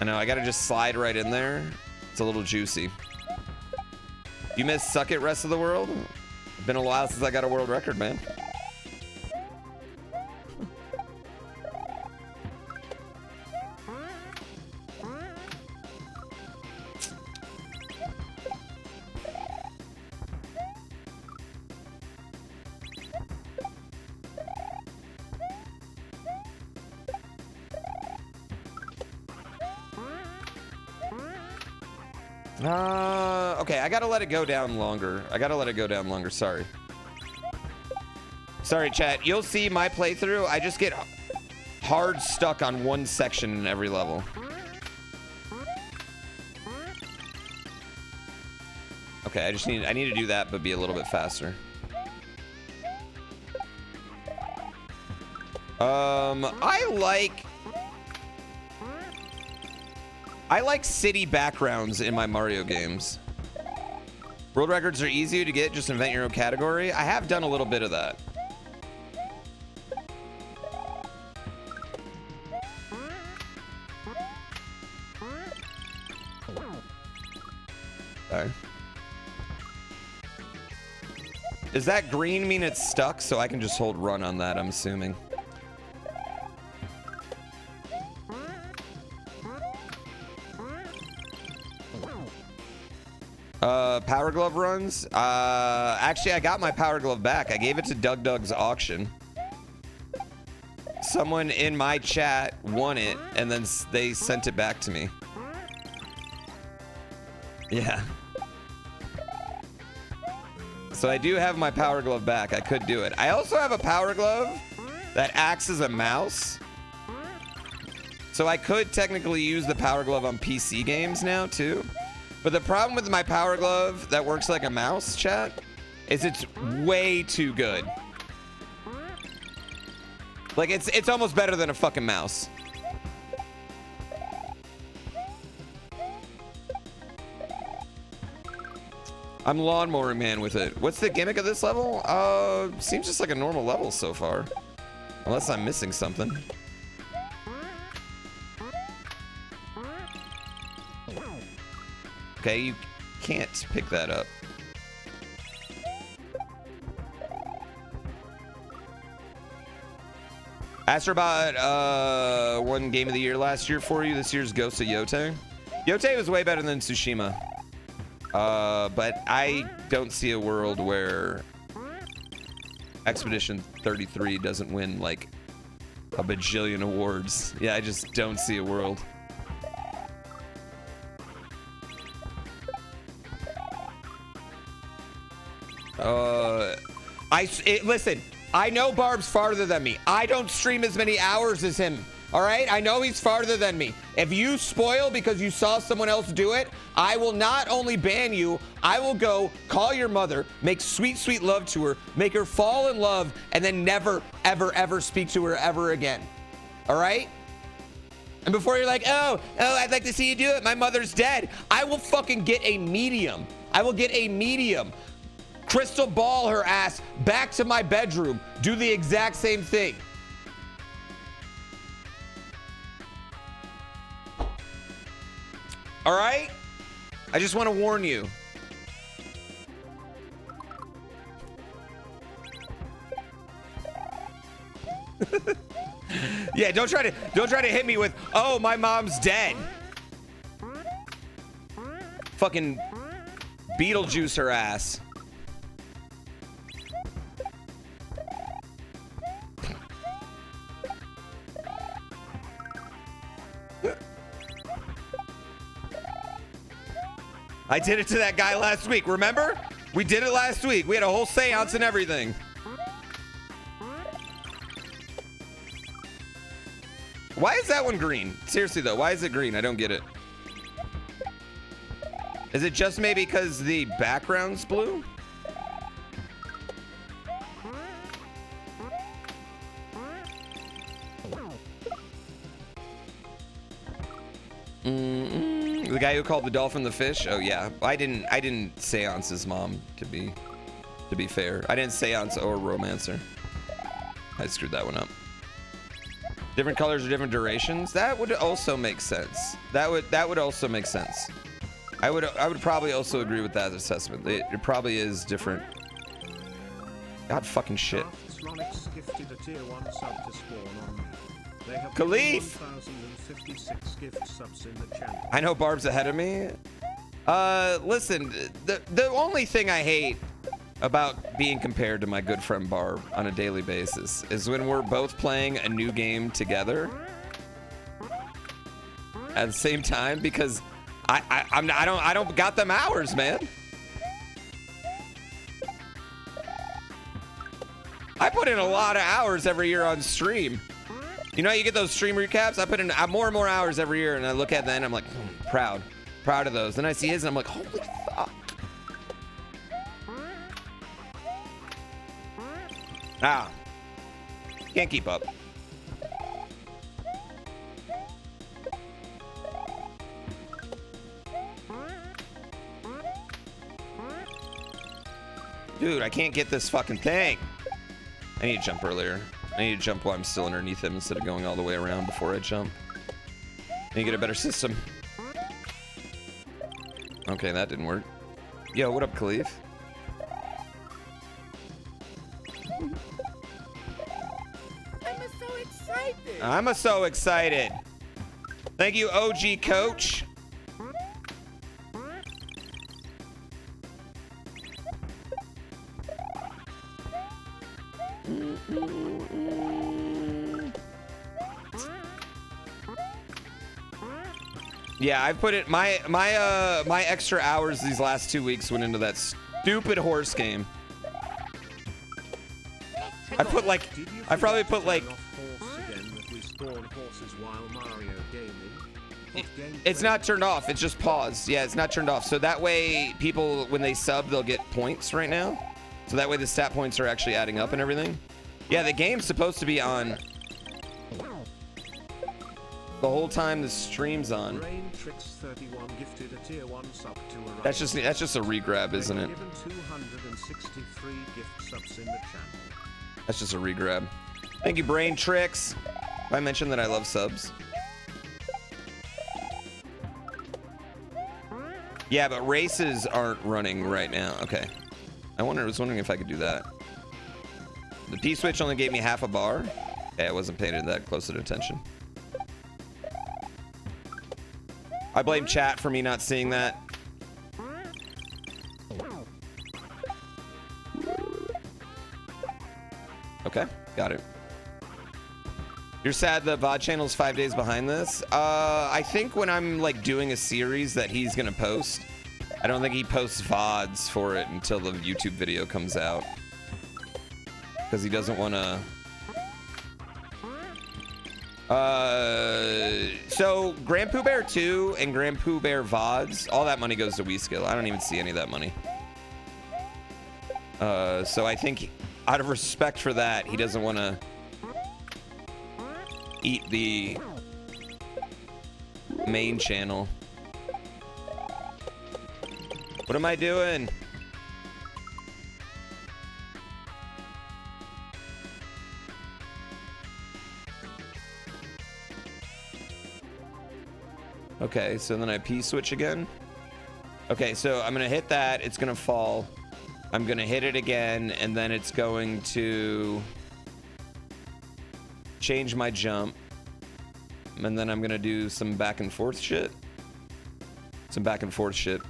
I know, I gotta just slide right in there. It's a little juicy. You miss Suck It Rest of the World? It's been a while since I got a world record, man. Okay, I gotta let it go down longer. Sorry. Sorry, chat. You'll see my playthrough. I just get hard stuck on one section in every level. Okay, I need to do that, but be a little bit faster. I like city backgrounds in my Mario games. World records are easy to get, just invent your own category. I have done a little bit of that. Sorry. Does that green mean it's stuck? So I can just hold run on that, I'm assuming. Power glove runs. Actually, I got my power glove back. I gave it to Doug's auction. Someone in my chat won it, and then they sent it back to me. Yeah. So I do have my power glove back. I could do it. I also have a power glove that acts as a mouse. So I could technically use the power glove on PC games now too. But the problem with my power glove that works like a mouse, chat, is it's way too good. Like it's almost better than a fucking mouse. I'm lawnmower man with it. What's the gimmick of this level? Seems just like a normal level so far. Unless I'm missing something. Okay, you can't pick that up. Astrobot won Game of the Year last year for you. This year's Ghost of Yote. Yote was way better than Tsushima. But I don't see a world where Expedition 33 doesn't win like a bajillion awards. Yeah, I just don't see a world. Listen, I know Barb's farther than me. I don't stream as many hours as him. All right, I know he's farther than me. If you spoil because you saw someone else do it, I will not only ban you, I will go call your mother, make sweet, sweet love to her, make her fall in love, and then never, ever, ever speak to her ever again. All right? And before you're like, oh, I'd like to see you do it. My mother's dead. I will fucking get a medium. I will get a medium. Crystal ball her ass back to my bedroom. Do the exact same thing. All right? I just want to warn you. Yeah, don't try to hit me with, "Oh, my mom's dead." Fucking Beetlejuice her ass. I did it to that guy last week, remember? We did it last week. We had a whole seance and everything. Why is that one green? Seriously though, why is it green? I don't get it. Is it just maybe because the background's blue? The guy who called the dolphin the fish? Oh yeah, I didn't seance his mom, to be fair. I didn't seance or romancer. I screwed that one up. Different colors or different durations? That would also make sense. That would also make sense. I would probably also agree with that assessment. It probably is different. God fucking shit. Khalif! I know Barb's ahead of me. Listen, the only thing I hate about being compared to my good friend Barb on a daily basis is when we're both playing a new game together at the same time, because I don't got them hours, man. I put in a lot of hours every year on stream. You know, you get those stream recaps. I put in more and more hours every year, and I look at that and I'm like, proud of those. Then I see his and I'm like, holy fuck. Can't keep up. Dude, I can't get this fucking thing. I need to jump earlier. I need to jump while I'm still underneath him instead of going all the way around before I jump. I need to get a better system. Okay, that didn't work. Yo, what up, Khalif? I'm so excited. Thank you, OG Coach. Yeah, I put it my extra hours these last 2 weeks went into that stupid horse game. I probably put like it's not turned off, it's just paused. Yeah, it's not turned off. So that way people when they sub they'll get points right now. So that way the stat points are actually adding up and everything. Yeah, the game's supposed to be on the whole time the stream's on. That's just a regrab, isn't it? That's just a regrab. Thank you, Brain Tricks. I mentioned that I love subs. Yeah, but races aren't running right now. Okay. I was wondering if I could do that. The P-switch only gave me half a bar. Okay, I wasn't paying that close attention. I blame chat for me not seeing that. Okay, got it. You're sad the VOD channel's 5 days behind this? I think when I'm like doing a series that he's gonna post, I don't think he posts VODs for it until the YouTube video comes out. Because he doesn't want to... So GrandPooBear 2 and GrandPooBear VODs, all that money goes to WeSkill. I don't even see any of that money. So I think out of respect for that, he doesn't want to eat the main channel. What am I doing? Okay, so then I P-switch again. Okay, so I'm gonna hit that, it's gonna fall. I'm gonna hit it again, and then it's going to change my jump. And then I'm gonna do some back and forth shit. Some back and forth shit.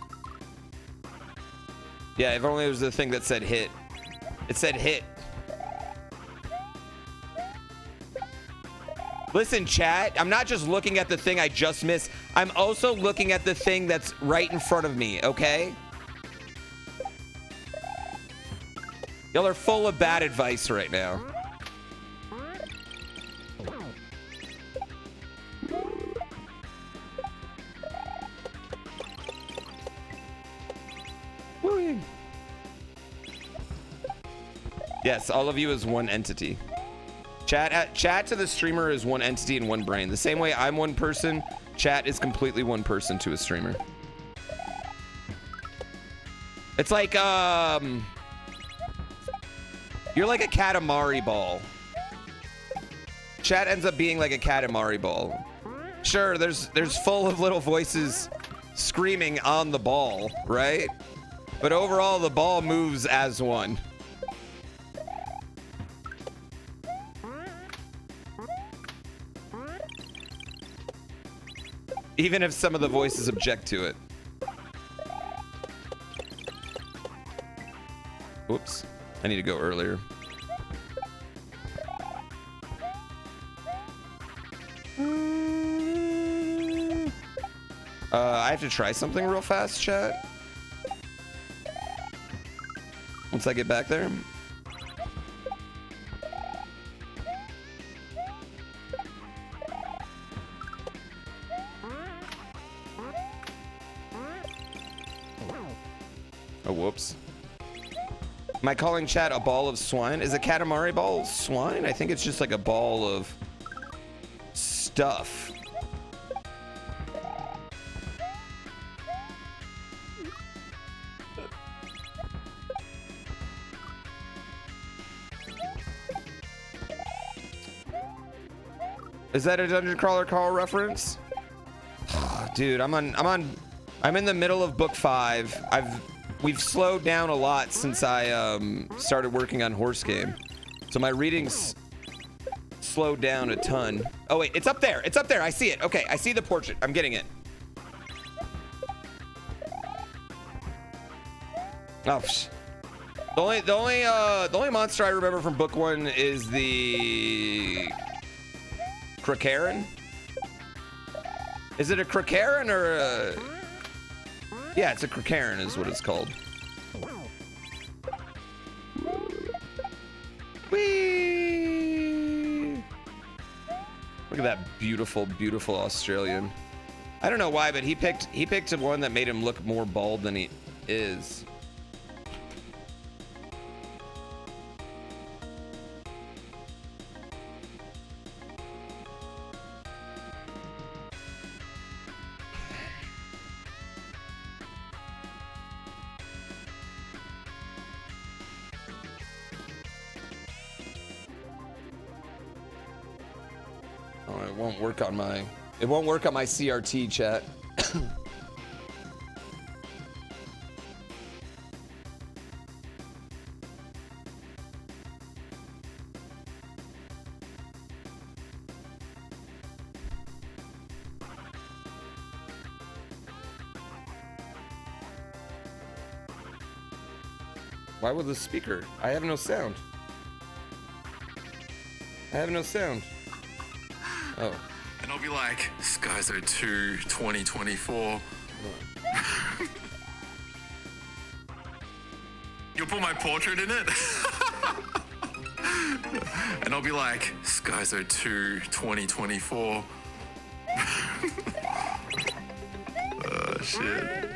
Yeah, if only it was the thing that said hit. It said hit. Listen, chat, I'm not just looking at the thing I just missed. I'm also looking at the thing that's right in front of me, okay? Y'all are full of bad advice right now. Woo. Yes, all of you is one entity. Chat to the streamer is one entity and one brain. The same way I'm one person, chat is completely one person to a streamer. It's like, you're like a Katamari ball. Chat ends up being like a Katamari ball. Sure, there's full of little voices screaming on the ball, right? But overall, the ball moves as one. Even if some of the voices object to it. Whoops. I need to go earlier. I have to try something real fast, chat. Once I get back there. Oh, whoops. Am I calling chat a ball of swine? Is a Katamari ball swine? I think it's just like a ball of stuff. Is that a Dungeon Crawler Carl reference? Dude, I'm in the middle of book 5. We've slowed down a lot since I started working on Horse Game. So my reading's slowed down a ton. Oh wait, it's up there. It's up there. I see it. Okay, I see the portrait. I'm getting it. Oh, the only monster I remember from book 1 is the Krakarin. Is it a Krakarin or a? Yeah, it's a Krakarin is what it's called. Whee! Look at that beautiful, beautiful Australian. I don't know why, but he picked one that made him look more bald than he is. It won't work on my CRT chat. Why with the speaker? I have no sound. I have no sound. Oh. And I'll be like, Kaiso 2 2024. You'll put my portrait in it? And I'll be like, Kaiso 2 2024. Oh, shit.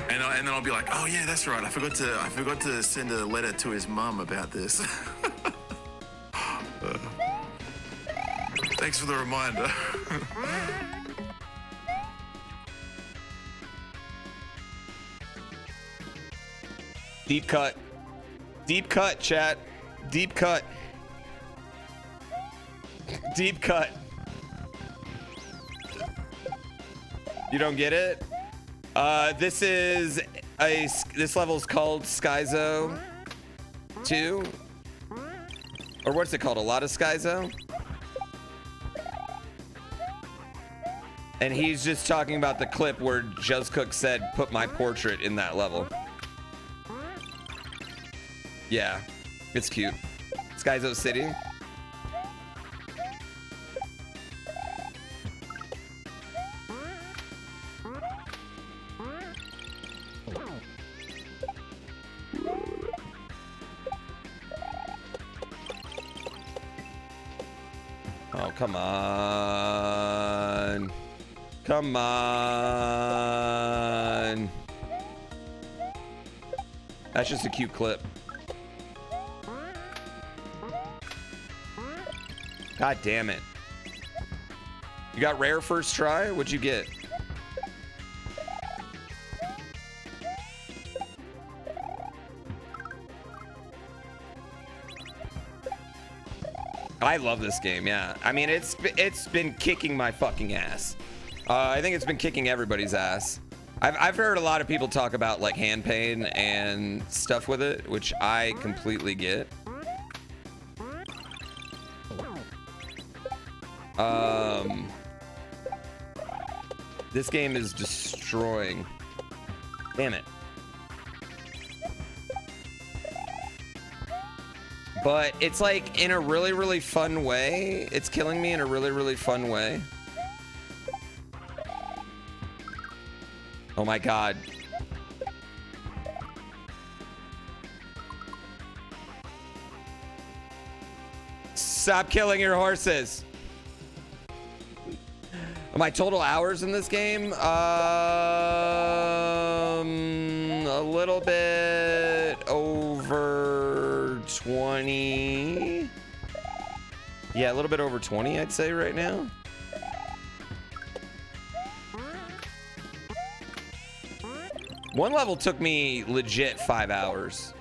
And then I'll be like, oh yeah, that's right. I forgot to send a letter to his mum about this. Thanks for the reminder. Deep cut. Deep cut, chat. Deep cut. Deep cut. You don't get it? This level's called Kaiso 2. Or what's it called? A lot of Kaiso? And he's just talking about the clip where Juzzcook said, put my portrait in that level. Yeah, it's cute. Kaiso City. Oh, come on. Come on. That's just a cute clip. God damn it. You got rare first try? What'd you get? I love this game, yeah. I mean, it's been kicking my fucking ass. I think it's been kicking everybody's ass. I've heard a lot of people talk about like hand pain and stuff with it, which I completely get. This game is destroying. Damn it. But it's like in a really, really fun way. It's killing me in a really, really fun way. Oh my God. Stop killing your horses. My total hours in this game? A little bit over 20. Yeah, a little bit over 20, I'd say right now. One level took me legit 5 hours.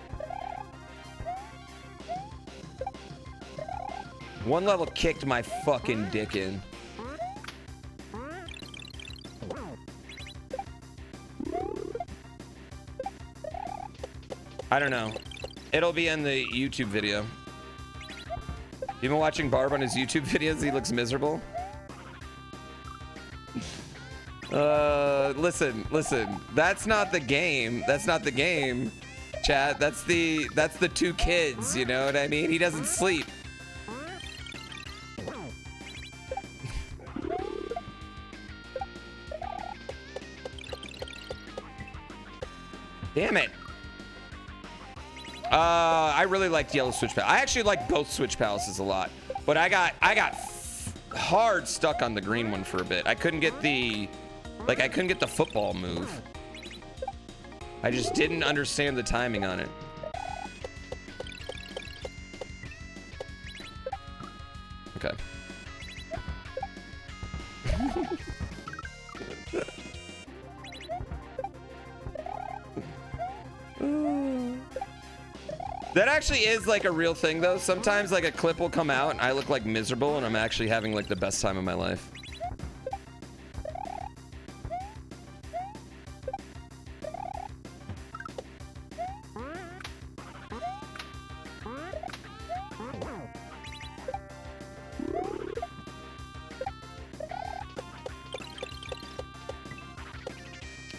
One level kicked my fucking dick in. I don't know. It'll be in the YouTube video. You've been watching Barb on his YouTube videos. He looks miserable. Listen. That's not the game. That's not the game, chat. That's the 2 kids. You know what I mean? He doesn't sleep. Damn it. I really liked Yellow Switch Palace. I actually like both Switch Palaces a lot, but I got hard stuck on the green one for a bit. I couldn't get the football move. I just didn't understand the timing on it. Okay. That actually is like a real thing though. Sometimes like a clip will come out and I look like miserable and I'm actually having like the best time of my life.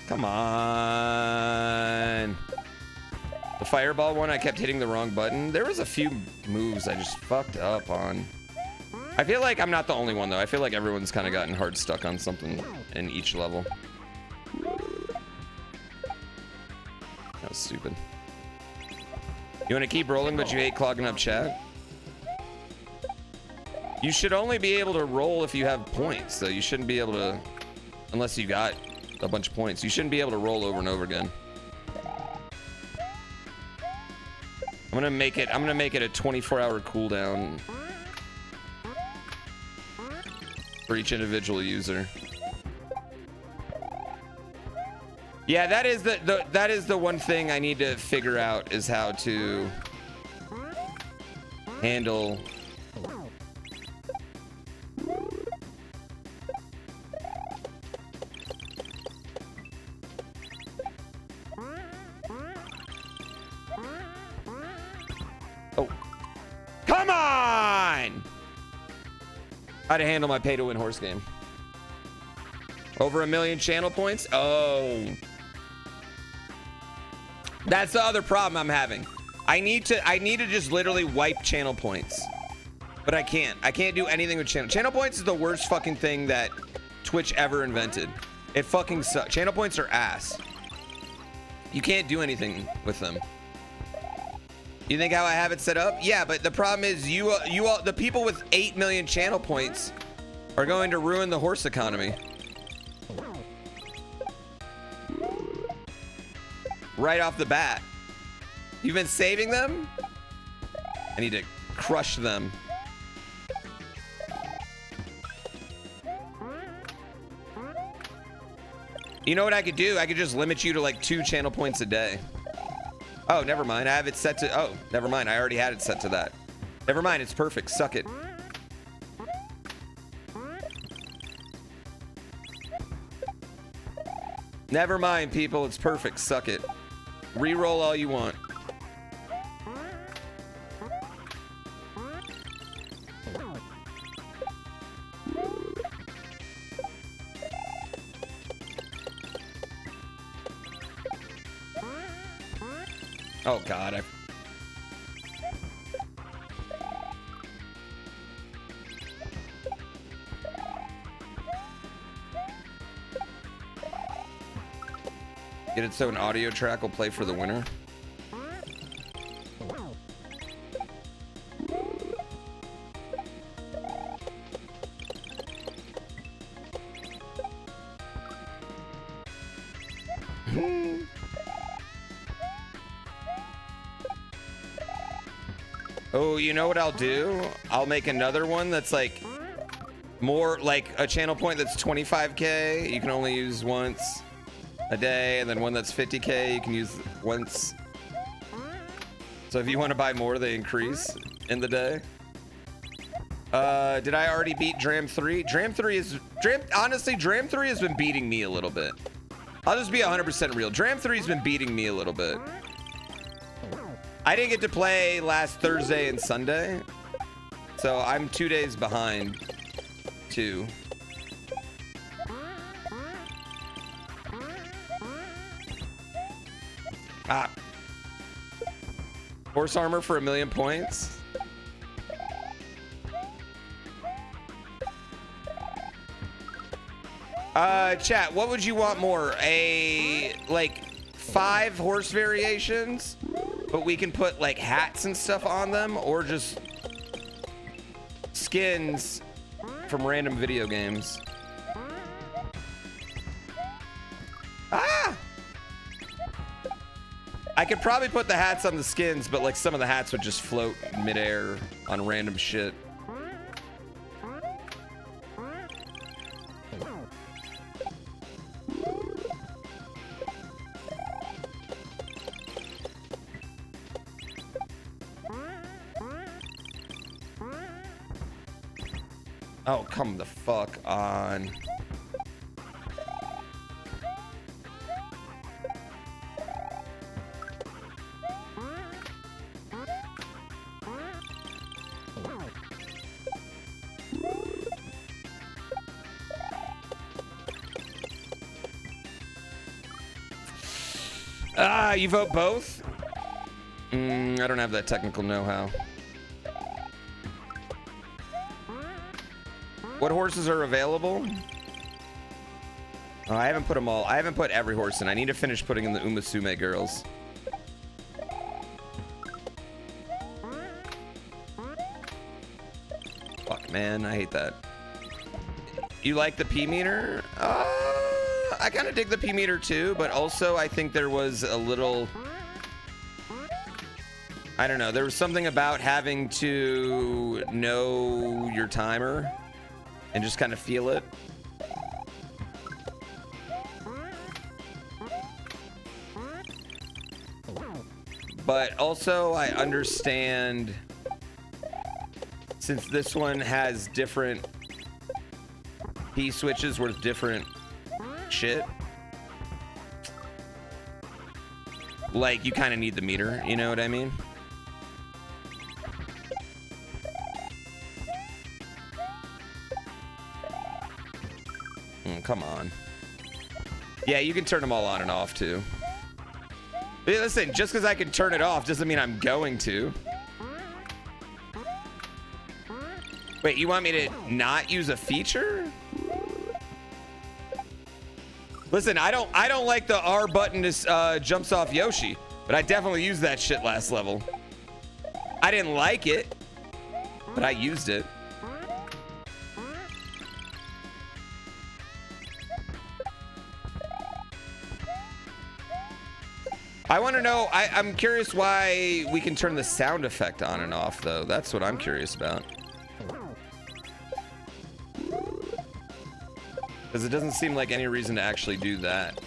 Come on. The fireball one, I kept hitting the wrong button. There was a few moves I just fucked up on. I feel like I'm not the only one though. I feel like everyone's kind of gotten hard stuck on something in each level. That was stupid. You want to keep rolling, but you hate clogging up chat? You should only be able to roll if you have points, so you shouldn't be able to, unless you got a bunch of points. You shouldn't be able to roll over and over again. I'm gonna make it a 24-hour cooldown for each individual user. Yeah, that is the one thing I need to figure out is how to handle how to handle my pay-to-win horse game. Over 1 million channel points? Oh. That's the other problem I'm having. I need to just literally wipe channel points. But I can't. I can't do anything with channel. Channel points is the worst fucking thing that Twitch ever invented. It fucking sucks. Channel points are ass. You can't do anything with them. You think how I have it set up? Yeah, but the problem is you all, the people with 8 million channel points are going to ruin the horse economy. Right off the bat. You've been saving them? I need to crush them. You know what I could do? I could just limit you to like 2 channel points a day. Oh, never mind. I have it set to... Oh, never mind. I already had it set to that. Never mind. It's perfect. Suck it. Never mind, people. It's perfect. Suck it. Reroll all you want. Oh God, get it so an audio track will play for the winner. Oh, you know what I'll do? I'll make another one that's like more like a channel point that's 25K. You can only use once a day, and then one that's 50K you can use once. So if you want to buy more, they increase in the day. Did I already beat Dram 3? Honestly, Dram 3 has been beating me a little bit. I'll just be 100% real. Dram 3 has been beating me a little bit. I didn't get to play last Thursday and Sunday, So I'm 2 days behind, too. Ah. Horse armor for 1,000,000 points. Chat, what would you want more? Like 5 horse variations, but we can put like hats and stuff on them, or just skins from random video games? Ah! I could probably put the hats on the skins, but like some of the hats would just float midair on random shit. Oh, come the fuck on. Ah, you vote both? I don't have that technical know-how. What horses are available? Oh, I haven't put them all. I haven't put every horse in. I need to finish putting in the Umasume girls. Fuck, man. I hate that. You like the P meter? I kind of dig the P meter too, but also I think there was a little... I don't know. There was something about having to know your timer and just kind of feel it. But also I understand, since this one has different P switches with different shit, like you kind of need the meter, you know what I mean? Come on. Yeah, you can turn them all on and off too. But listen, just because I can turn it off doesn't mean I'm going to. Wait, you want me to not use a feature? Listen, I don't like the R button to jumps off Yoshi, but I definitely used that shit last level. I didn't like it, but I used it. I want to know, I'm curious why we can turn the sound effect on and off, though. That's what I'm curious about. Because it doesn't seem like any reason to actually do that.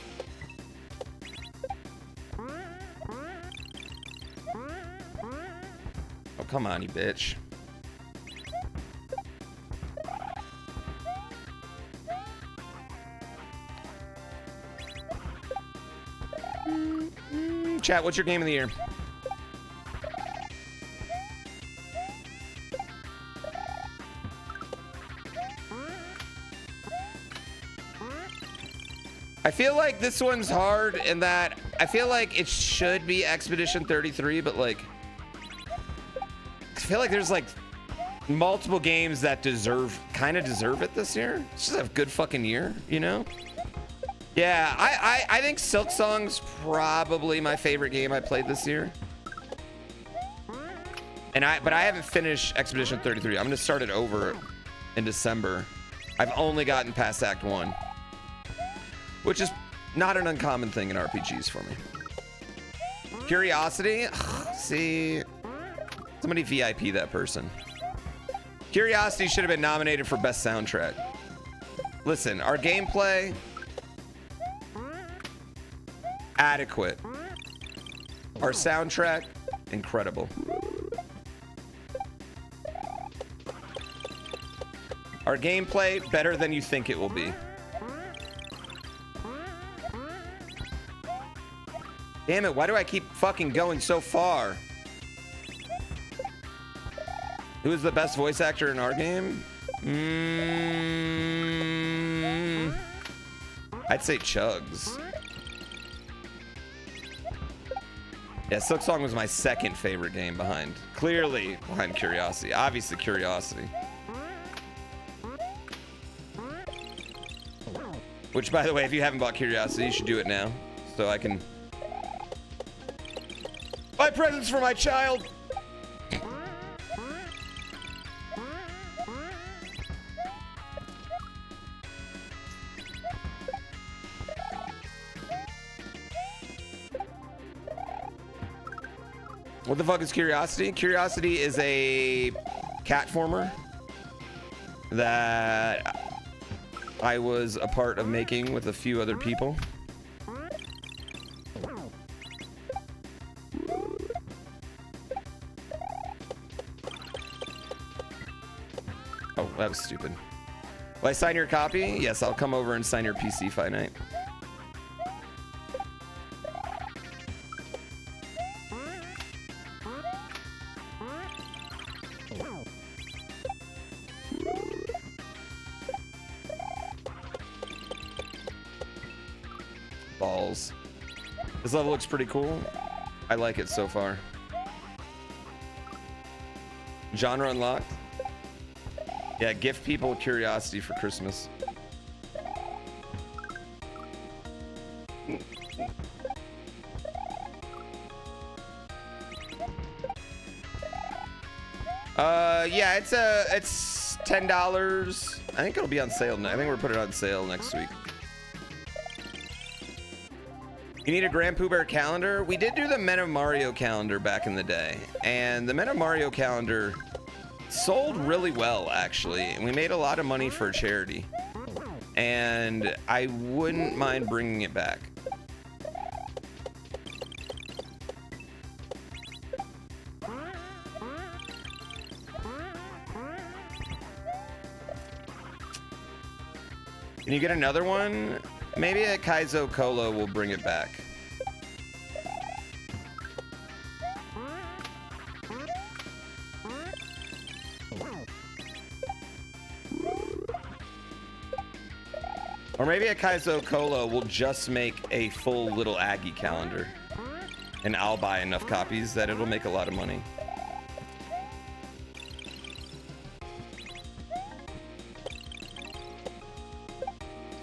Oh, come on, you bitch. Chat, what's your game of the year? I feel like this one's hard in that I feel like it should be Expedition 33, but like I feel like there's like multiple games that kind of deserve it this year. It's just a good fucking year, you know? Yeah, I think Silk Song's probably my favorite game I played this year. But I haven't finished Expedition 33. I'm gonna start it over in December. I've only gotten past Act 1, which is not an uncommon thing in RPGs for me. Curiosity, see, somebody VIP that person. Curiosity should have been nominated for Best Soundtrack. Listen, our gameplay, adequate. Our soundtrack, incredible. Our gameplay, better than you think it will be. Damn it, why do I keep fucking going so far? Who's the best voice actor in our game? I'd say Chugs. Yeah, Silksong was my second favorite game behind. Clearly behind Curiosity. Obviously Curiosity. Which, by the way, if you haven't bought Curiosity, you should do it now. So I can buy presents for my child. What the fuck is Curiosity? Curiosity is a cat former that I was a part of making with a few other people. Oh, that was stupid. Will I sign your copy? Yes, I'll come over and sign your PC Fight Night. Balls. This level looks pretty cool. I like it so far. Genre unlocked. Yeah, gift people Curiosity for Christmas. Yeah, it's $10. I think it'll be on sale. I think we're putting it on sale next week. You need a GrandPooBear calendar? We did do the Men of Mario calendar back in the day, and the Men of Mario calendar sold really well, actually, and we made a lot of money for a charity, and I wouldn't mind bringing it back. Can you get another one? Maybe a Kaiso Colo will bring it back. Or maybe a Kaiso Colo will just make a full little Aggie calendar. And I'll buy enough copies that it'll make a lot of money.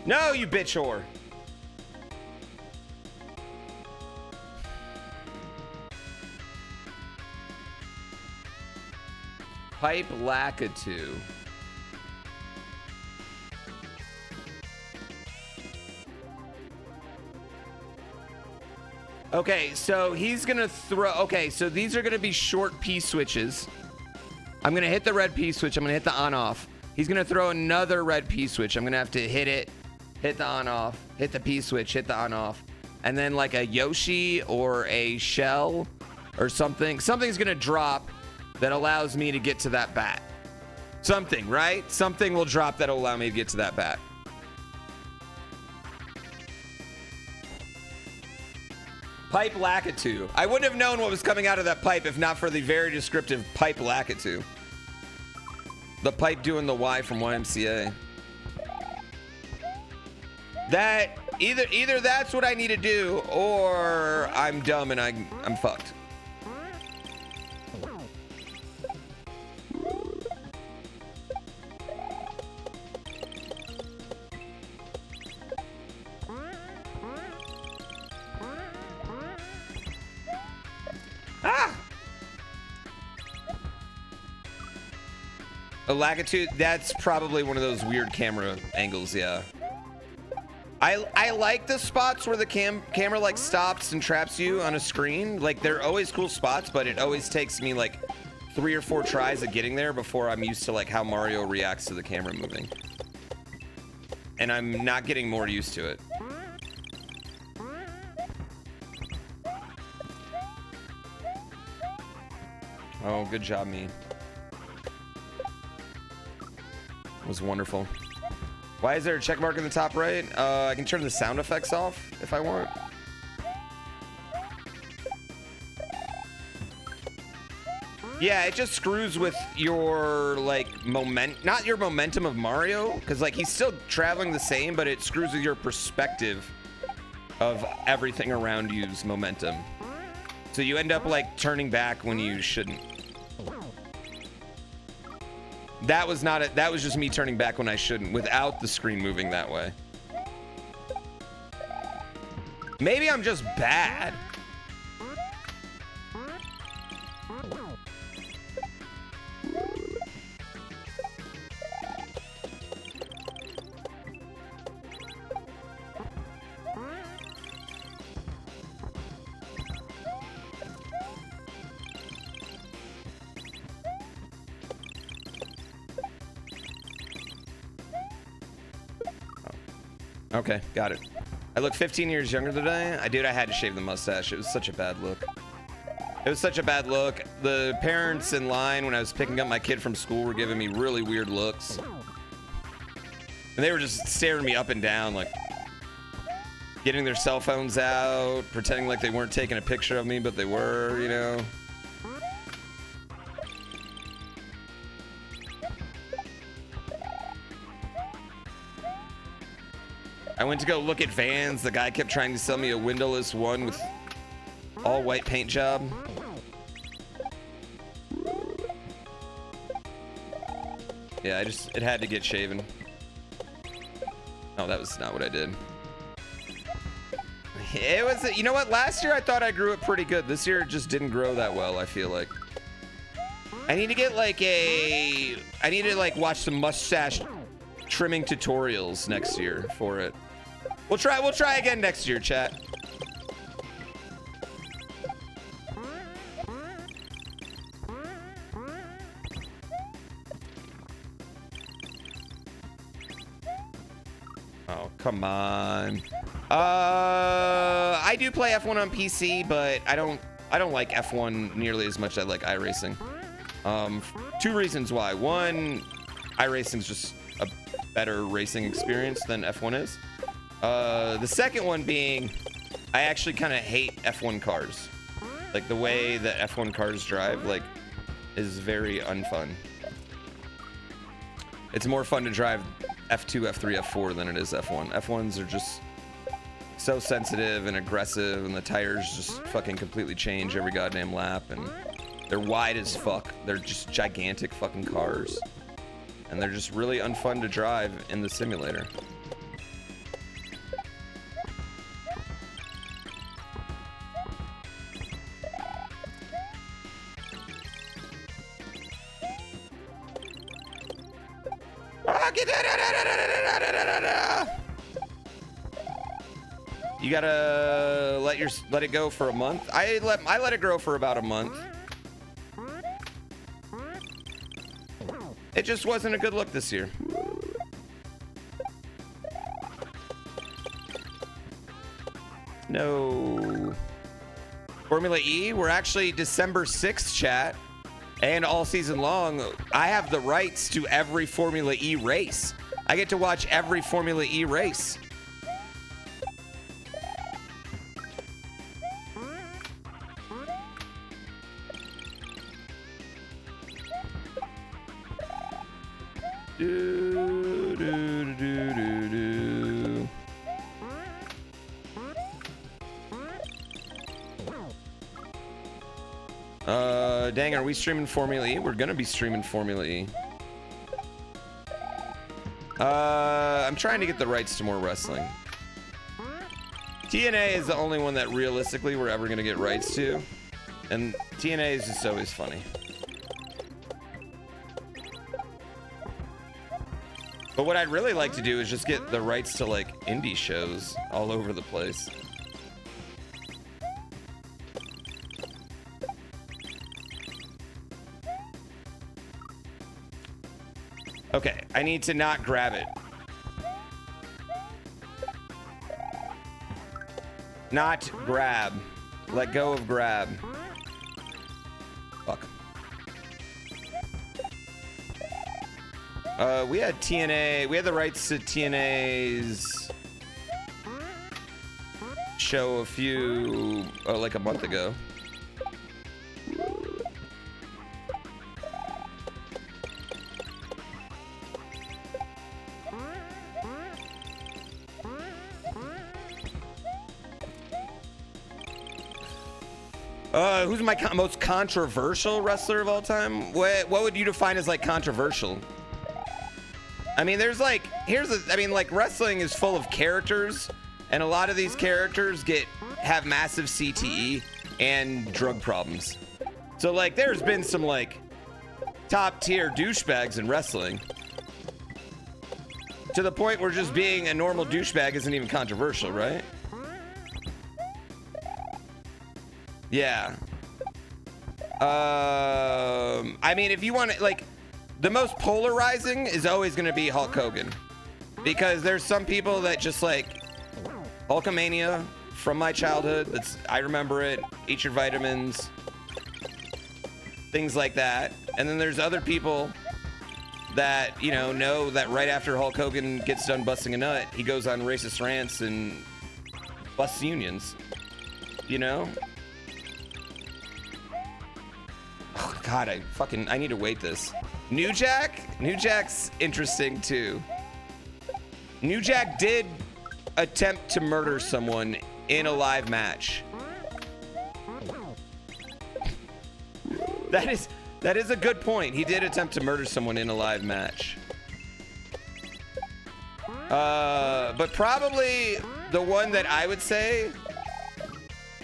No, you bitch whore. Pipe Lakitu. Okay, so he's gonna throw. Okay, so these are gonna be short P switches. I'm gonna hit the red P switch. I'm gonna hit the on off. He's gonna throw another red P switch. I'm gonna have to hit it. Hit the on off, hit the P switch, hit the on off, and then like a Yoshi or a shell or something. Something's gonna drop that allows me to get to that bat. Something, right? Something will drop that'll allow me to get to that bat. Pipe Lakitu. I wouldn't have known what was coming out of that pipe if not for the very descriptive Pipe Lakitu. The pipe doing the Y from YMCA. That either that's what I need to do, or I'm dumb and I'm fucked. Ah! A Lakitu, that's probably one of those weird camera angles, yeah. I like the spots where the camera like stops and traps you on a screen. Like they're always cool spots, but it always takes me like 3 or 4 tries of getting there before I'm used to like how Mario reacts to the camera moving. And I'm not getting more used to it. Oh, good job, me. It was wonderful. Why is there a check mark in the top right? I can turn the sound effects off if I want. Yeah, it just screws with your like not your momentum of Mario, because like he's still traveling the same, but it screws with your perspective of everything around you's momentum. So you end up like turning back when you shouldn't. That was not it. That was just me turning back when I shouldn't, without the screen moving that way. Maybe I'm just bad. Okay, got it. I look 15 years younger today. Dude, I had to shave the mustache. It was such a bad look. It was such a bad look. The parents in line when I was picking up my kid from school were giving me really weird looks. And they were just staring me up and down, like getting their cell phones out, pretending like they weren't taking a picture of me, but they were, you know. I went to go look at Vans. The guy kept trying to sell me a windowless one with all white paint job. Yeah, it had to get shaven. Oh, that was not what I did. It was, you know what? Last year I thought I grew it pretty good. This year it just didn't grow that well, I feel like. I need to get like I need to like watch some mustache trimming tutorials next year for it. We'll try again next year, chat. Oh, come on. I do play F1 on PC, but I don't like F1 nearly as much as I like iRacing. Two reasons why. One, iRacing is just a better racing experience than F1 is. The second one being, I actually kind of hate F1 cars. Like the way that F1 cars drive, like, is very unfun. It's more fun to drive F2, F3, F4 than it is F1. F1s are just so sensitive and aggressive, and the tires just fucking completely change every goddamn lap, and they're wide as fuck. They're just gigantic fucking cars. And they're just really unfun to drive in the simulator. You gotta let it go for a month. I let it grow for about a month. It just wasn't a good look this year. No. Formula E, we're actually December 6th, chat. And all season long, I have the rights to every Formula E race. I get to watch every Formula E race. Dang, are we streaming Formula E? We're gonna be streaming Formula E. I'm trying to get the rights to more wrestling. TNA is the only one that realistically we're ever gonna get rights to. And TNA is just always funny. But what I'd really like to do is just get the rights to like indie shows all over the place. Okay, I need to not grab it. Not grab. Let go of grab. Fuck. We had TNA. We had the rights to TNA's show like a month ago. Who's my most controversial wrestler of all time? What would you define as like controversial? I mean, there's like, I mean, like wrestling is full of characters, and a lot of these characters have massive CTE and drug problems. So like, there's been some like top tier douchebags in wrestling, to the point where just being a normal douchebag isn't even controversial, right? Yeah. I mean, if you want to, like, the most polarizing is always going to be Hulk Hogan, because there's some people that just like Hulkamania from my childhood. I remember it. Eat your vitamins, things like that. And then there's other people that, you know that right after Hulk Hogan gets done busting a nut, he goes on racist rants and busts unions, you know? Oh, God, I need to wait this. New Jack's interesting too. New Jack did attempt to murder someone in a live match. That is a good point. He did attempt to murder someone in a live match. But probably the one that I would say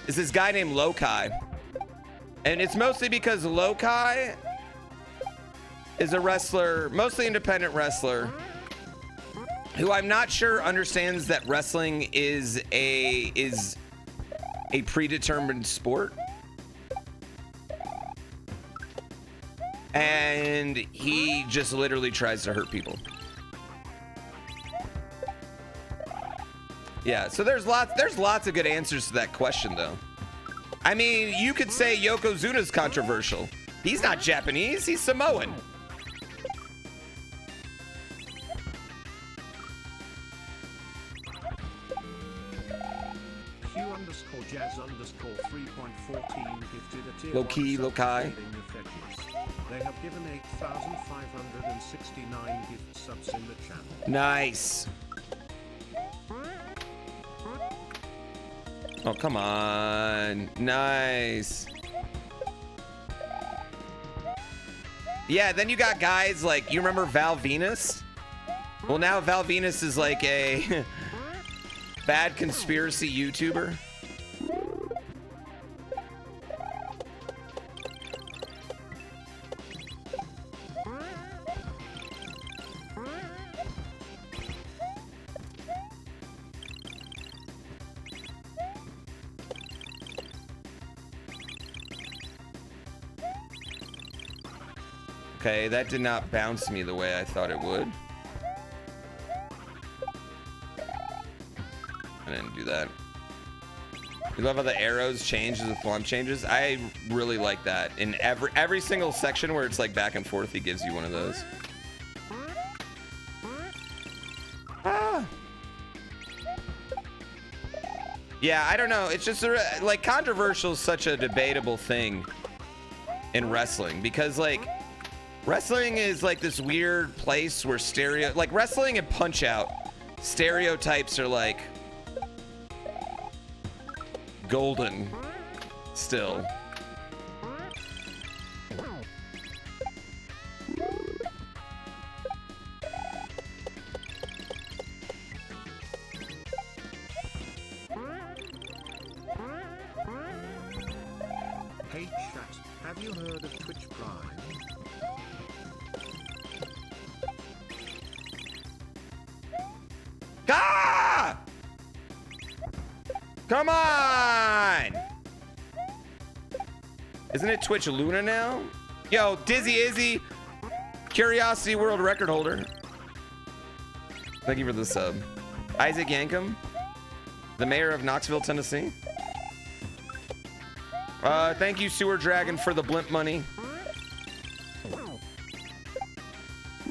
is this guy named Lokai. And it's mostly because Lokai is a wrestler, mostly independent wrestler, who I'm not sure understands that wrestling is a predetermined sport. And he just literally tries to hurt people. Yeah, so there's lots of good answers to that question though. I mean, you could say Yokozuna's controversial. He's not Japanese, he's Samoan. Q_jazz_3.14 gifted a tier Low-key, Lokai. They have given 8,569 gift subs in the channel. Nice. Oh, come on. Nice. Yeah, then you got guys like, you remember Val Venus? Well, now Val Venus is like a bad conspiracy YouTuber. Okay, that did not bounce me the way I thought it would. I didn't do that. You love how the arrows change as the font changes? I really like that. In every single section where it's like back and forth, he gives you one of those. Ah. Yeah, I don't know. It's just like controversial is such a debatable thing in wrestling, because like wrestling is like this weird place where like wrestling and Punch Out stereotypes are like golden still. Hey chat, have you heard of Twitch Prime? Ah! Come on! Isn't it Twitch Luna now? Yo, Dizzy Izzy, Curiosity World Record holder. Thank you for the sub. Isaac Yankum, the mayor of Knoxville, Tennessee. Thank you, Sewer Dragon, for the blimp money.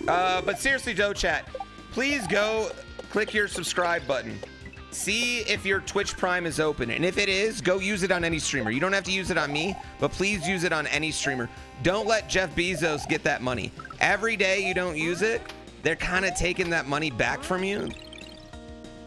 But seriously, though, chat, please go click your subscribe button. See if your Twitch Prime is open. And if it is, go use it on any streamer. You don't have to use it on me, but please use it on any streamer. Don't let Jeff Bezos get that money. Every day you don't use it, they're kind of taking that money back from you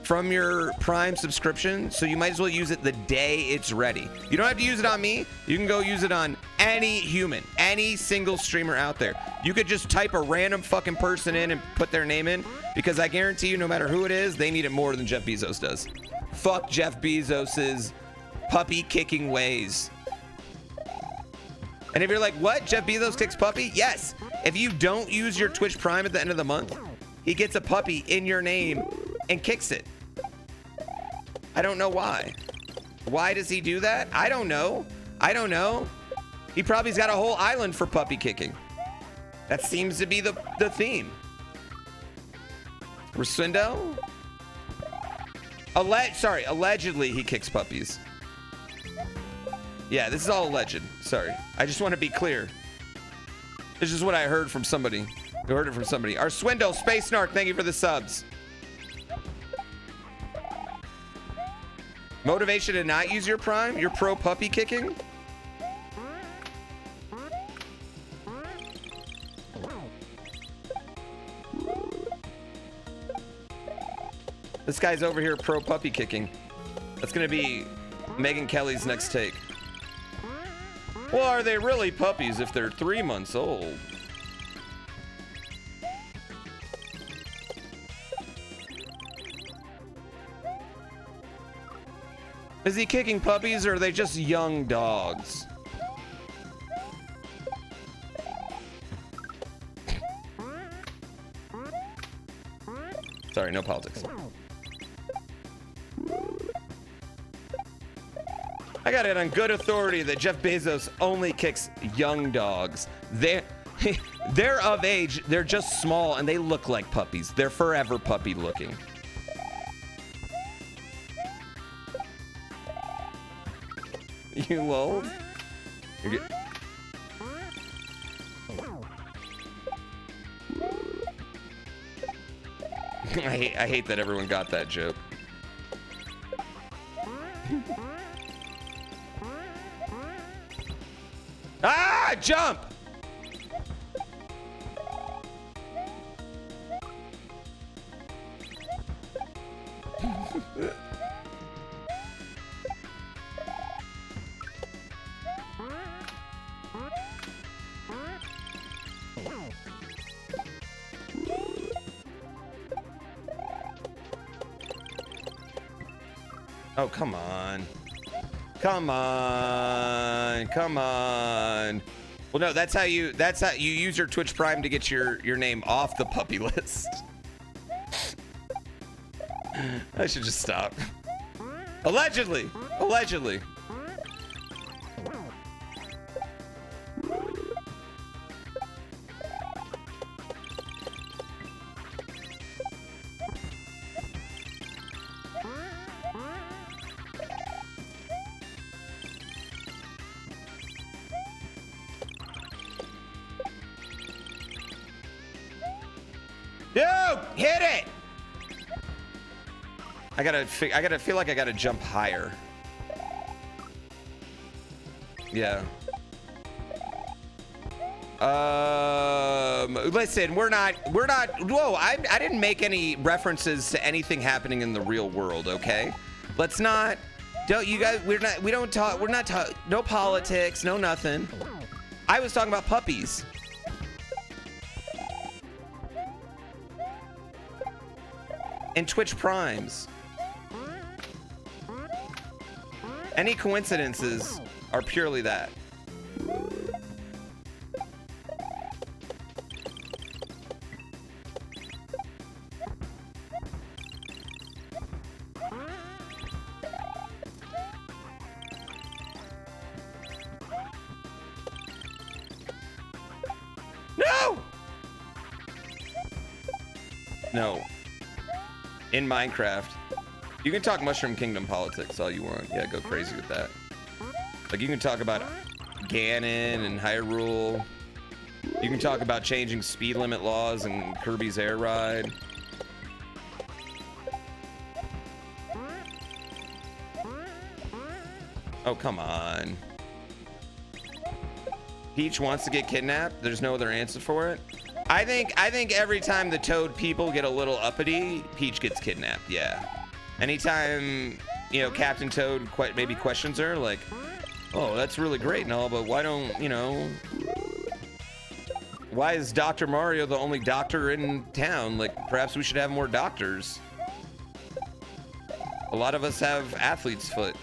from your Prime subscription, so you might as well use it the day it's ready. You don't have to use it on me. You can go use it on any human, any single streamer out there. You could just type a random fucking person in and put their name in, because I guarantee you, no matter who it is, they need it more than Jeff Bezos does. Fuck Jeff Bezos's puppy kicking ways. And if you're like, what? Jeff Bezos kicks puppy? Yes. If you don't use your Twitch Prime at the end of the month, he gets a puppy in your name and kicks it. I don't know why. Why does he do that? I don't know. I don't know. He probably's got a whole island for puppy kicking. That seems to be the theme. Rasundo? Allegedly he kicks puppies. Yeah, this is all alleged. Sorry. I just want to be clear. This is what I heard from somebody. I heard it from somebody. Our Swindle, Space Narc, thank you for the subs. Motivation to not use your Prime? You're pro puppy kicking? This guy's over here pro puppy kicking. That's gonna be Megyn Kelly's next take. Well, are they really puppies if they're 3 months old? Is he kicking puppies, or are they just young dogs? Sorry, no politics. I got it on good authority that Jeff Bezos only kicks young dogs. They're of age, they're just small, and they look like puppies. They're forever puppy looking. You lulled? I hate that everyone got that joke. Ah, jump! Oh, come on. Come on. Come on. Well, no, that's how you use your Twitch Prime to get your name off the puppy list. I should just stop. Allegedly. Allegedly. Hit it! I gotta feel like I gotta jump higher. Yeah. Listen, we're not, whoa, I didn't make any references to anything happening in the real world, okay? Let's not, you guys, no politics, no nothing. I was talking about puppies. And Twitch Primes. Any coincidences are purely that. No! No. In Minecraft, you can talk Mushroom Kingdom politics all you want. Yeah, go crazy with that. Like, you can talk about Ganon and Hyrule. You can talk about changing speed limit laws and Kirby's Air Ride. Oh, come on. Peach wants to get kidnapped. There's no other answer for it. I think every time the Toad people get a little uppity, Peach gets kidnapped. Yeah. Anytime, you know, Captain Toad maybe questions her, like, oh, that's really great and all, but why don't, you know, why is Dr. Mario the only doctor in town? Like, perhaps we should have more doctors. A lot of us have athlete's foot.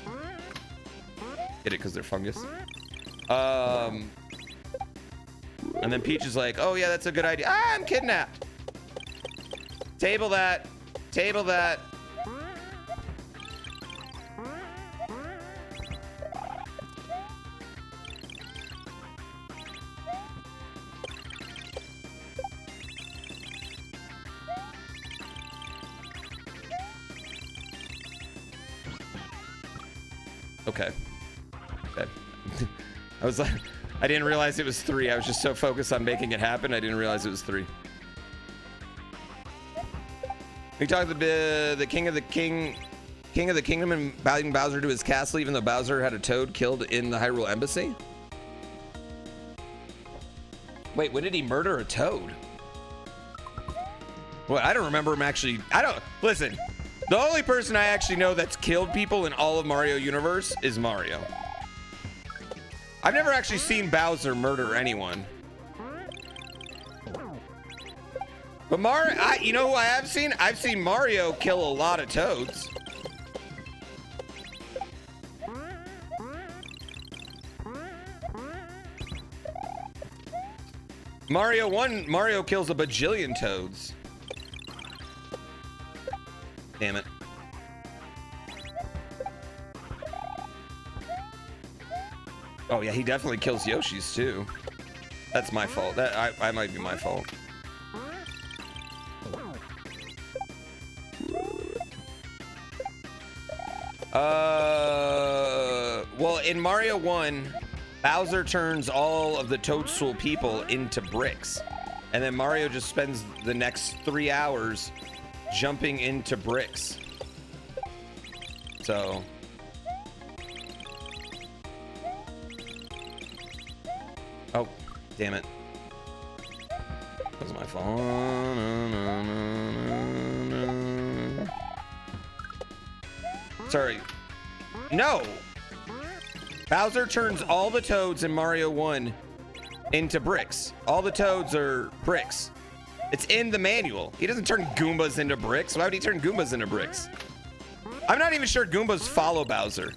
Get it, because they're fungus. And then Peach is like, oh yeah, that's a good idea. Ah, I'm kidnapped. Table that. Table that. Okay. Okay. I was like, I didn't realize it was 3. I was just so focused on making it happen, I didn't realize it was 3. We talked to the king of the kingdom inviting Bowser to his castle, even though Bowser had a Toad killed in the Hyrule Embassy. Wait, when did he murder a Toad? Well, I don't remember him actually. Listen. The only person I actually know that's killed people in all of Mario Universe is Mario. I've never actually seen Bowser murder anyone. But Mario, you know who I have seen? I've seen Mario kill a lot of Toads. Mario kills a bajillion Toads. Damn it. Oh yeah, he definitely kills Yoshi's too. That's my fault. I might be my fault. Well, in Mario 1, Bowser turns all of the Toadstool people into bricks. And then Mario just spends the next 3 hours jumping into bricks. So oh, damn it. That was my fault. Sorry. No! Bowser turns all the Toads in Mario 1 into bricks. All the Toads are bricks. It's in the manual. He doesn't turn Goombas into bricks. Why would he turn Goombas into bricks? I'm not even sure Goombas follow Bowser.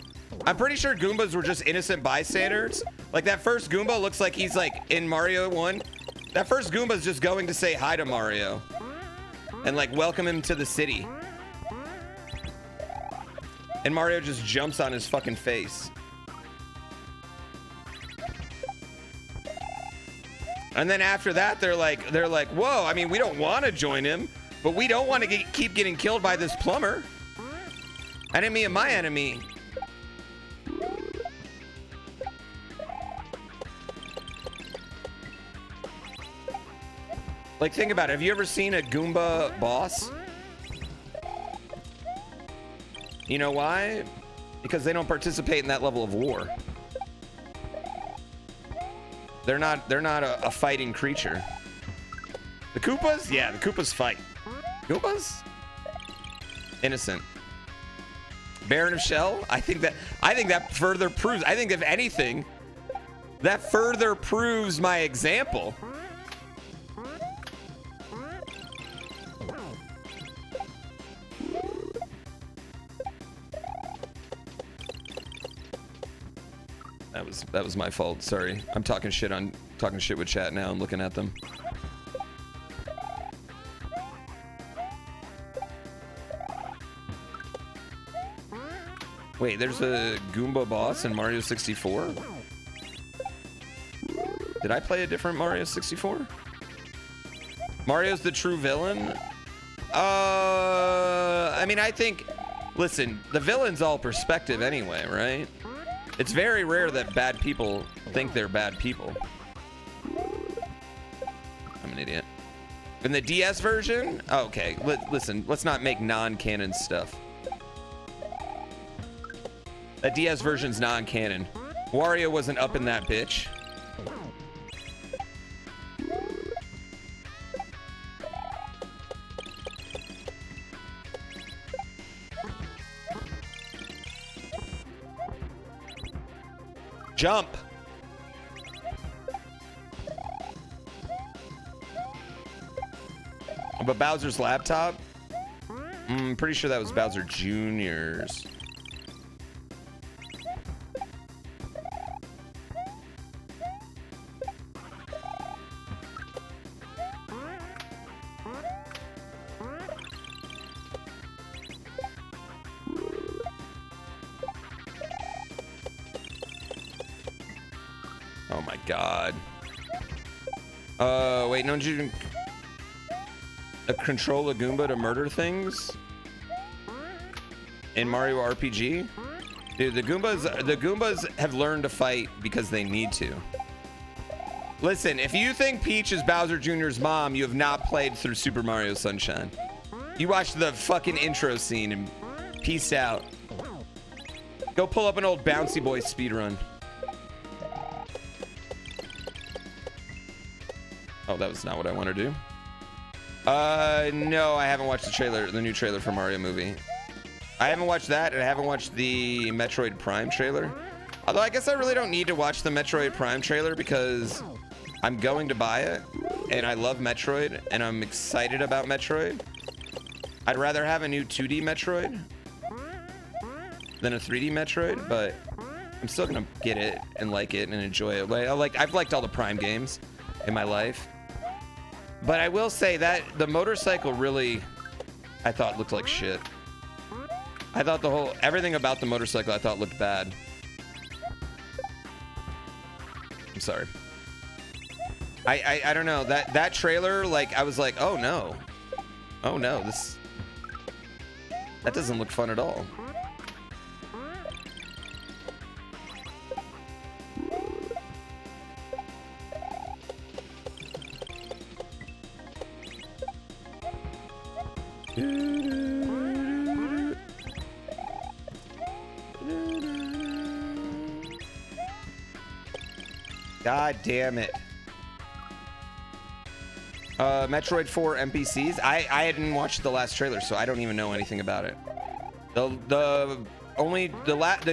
I'm pretty sure Goombas were just innocent bystanders. Like that first Goomba looks like he's like in Mario 1. That first Goomba's just going to say hi to Mario and like welcome him to the city. And Mario just jumps on his fucking face. And then after that, they're like, whoa, I mean, we don't want to join him, but we don't want to keep getting killed by this plumber. Enemy of my enemy. Like, think about it. Have you ever seen a Goomba boss? You know why? Because they don't participate in that level of war. They're not a fighting creature. The Koopas? Yeah, the Koopas fight. Koopas? Innocent. Baron of Shell? I think that further proves, I think if anything, that further proves my example. That was my fault. Sorry. I'm talking shit with chat now and looking at them. Wait, there's a Goomba boss in Mario 64? Did I play a different Mario 64? Mario's the true villain? I mean, I think, listen, the villain's all perspective anyway, right? It's very rare that bad people think they're bad people. I'm an idiot. In the DS version? Oh, okay, listen, let's not make non-canon stuff. That DS version's non-canon. Wario wasn't up in that bitch. Jump. But Bowser's laptop? Pretty sure that was Bowser Jr.'s. Oh my god. Wait, don't you control a Goomba to murder things in Mario RPG? Dude, the Goombas have learned to fight because they need to. Listen, if you think Peach is Bowser Jr.'s mom, you have not played through Super Mario Sunshine. You watched the fucking intro scene and peace out. Go pull up an old Bouncy Boy speedrun. Oh, that was not what I want to do. No, I haven't watched the trailer, the new trailer for Mario movie. I haven't watched that, and I haven't watched the Metroid Prime trailer. Although I guess I really don't need to watch the Metroid Prime trailer because I'm going to buy it, and I love Metroid, and I'm excited about Metroid. I'd rather have a new 2D Metroid than a 3D Metroid, but I'm still gonna get it and like it and enjoy it. I've liked all the Prime games in my life. But I will say that the motorcycle really, I thought looked like shit. I thought everything about the motorcycle I thought looked bad. I'm sorry. I don't know, that trailer, like, I was like, oh no, that doesn't look fun at all. God damn it. Metroid 4 NPCs. I hadn't watched the last trailer, so I don't even know anything about it. The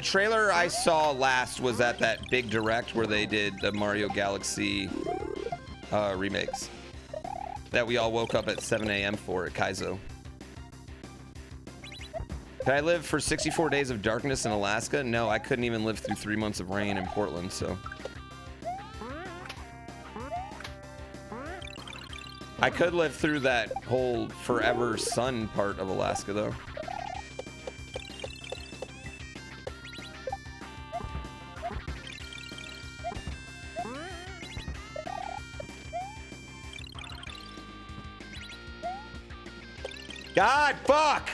trailer I saw last was at that big direct where they did the Mario Galaxy remakes that we all woke up at 7 a.m. for at Kaiso. Could I live for 64 days of darkness in Alaska? No, I couldn't even live through 3 months of rain in Portland, so. I could live through that whole forever sun part of Alaska, though. God, fuck!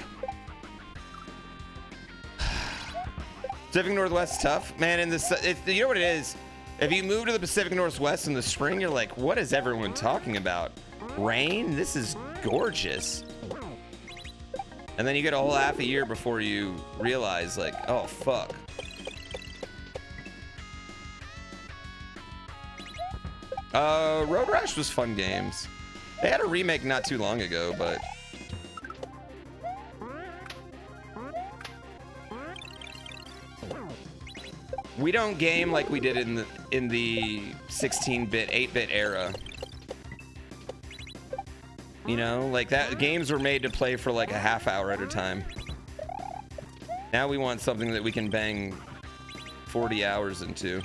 Pacific Northwest is tough. Man, you know what it is? If you move to the Pacific Northwest in the spring, you're like, what is everyone talking about? Rain? This is gorgeous. And then you get a whole half a year before you realize, like, oh, fuck. Road Rash was fun games. They had a remake not too long ago, but... we don't game like we did in the 16-bit, 8-bit era. You know, like that games were made to play for like a half hour at a time. Now we want something that we can bang 40 hours into.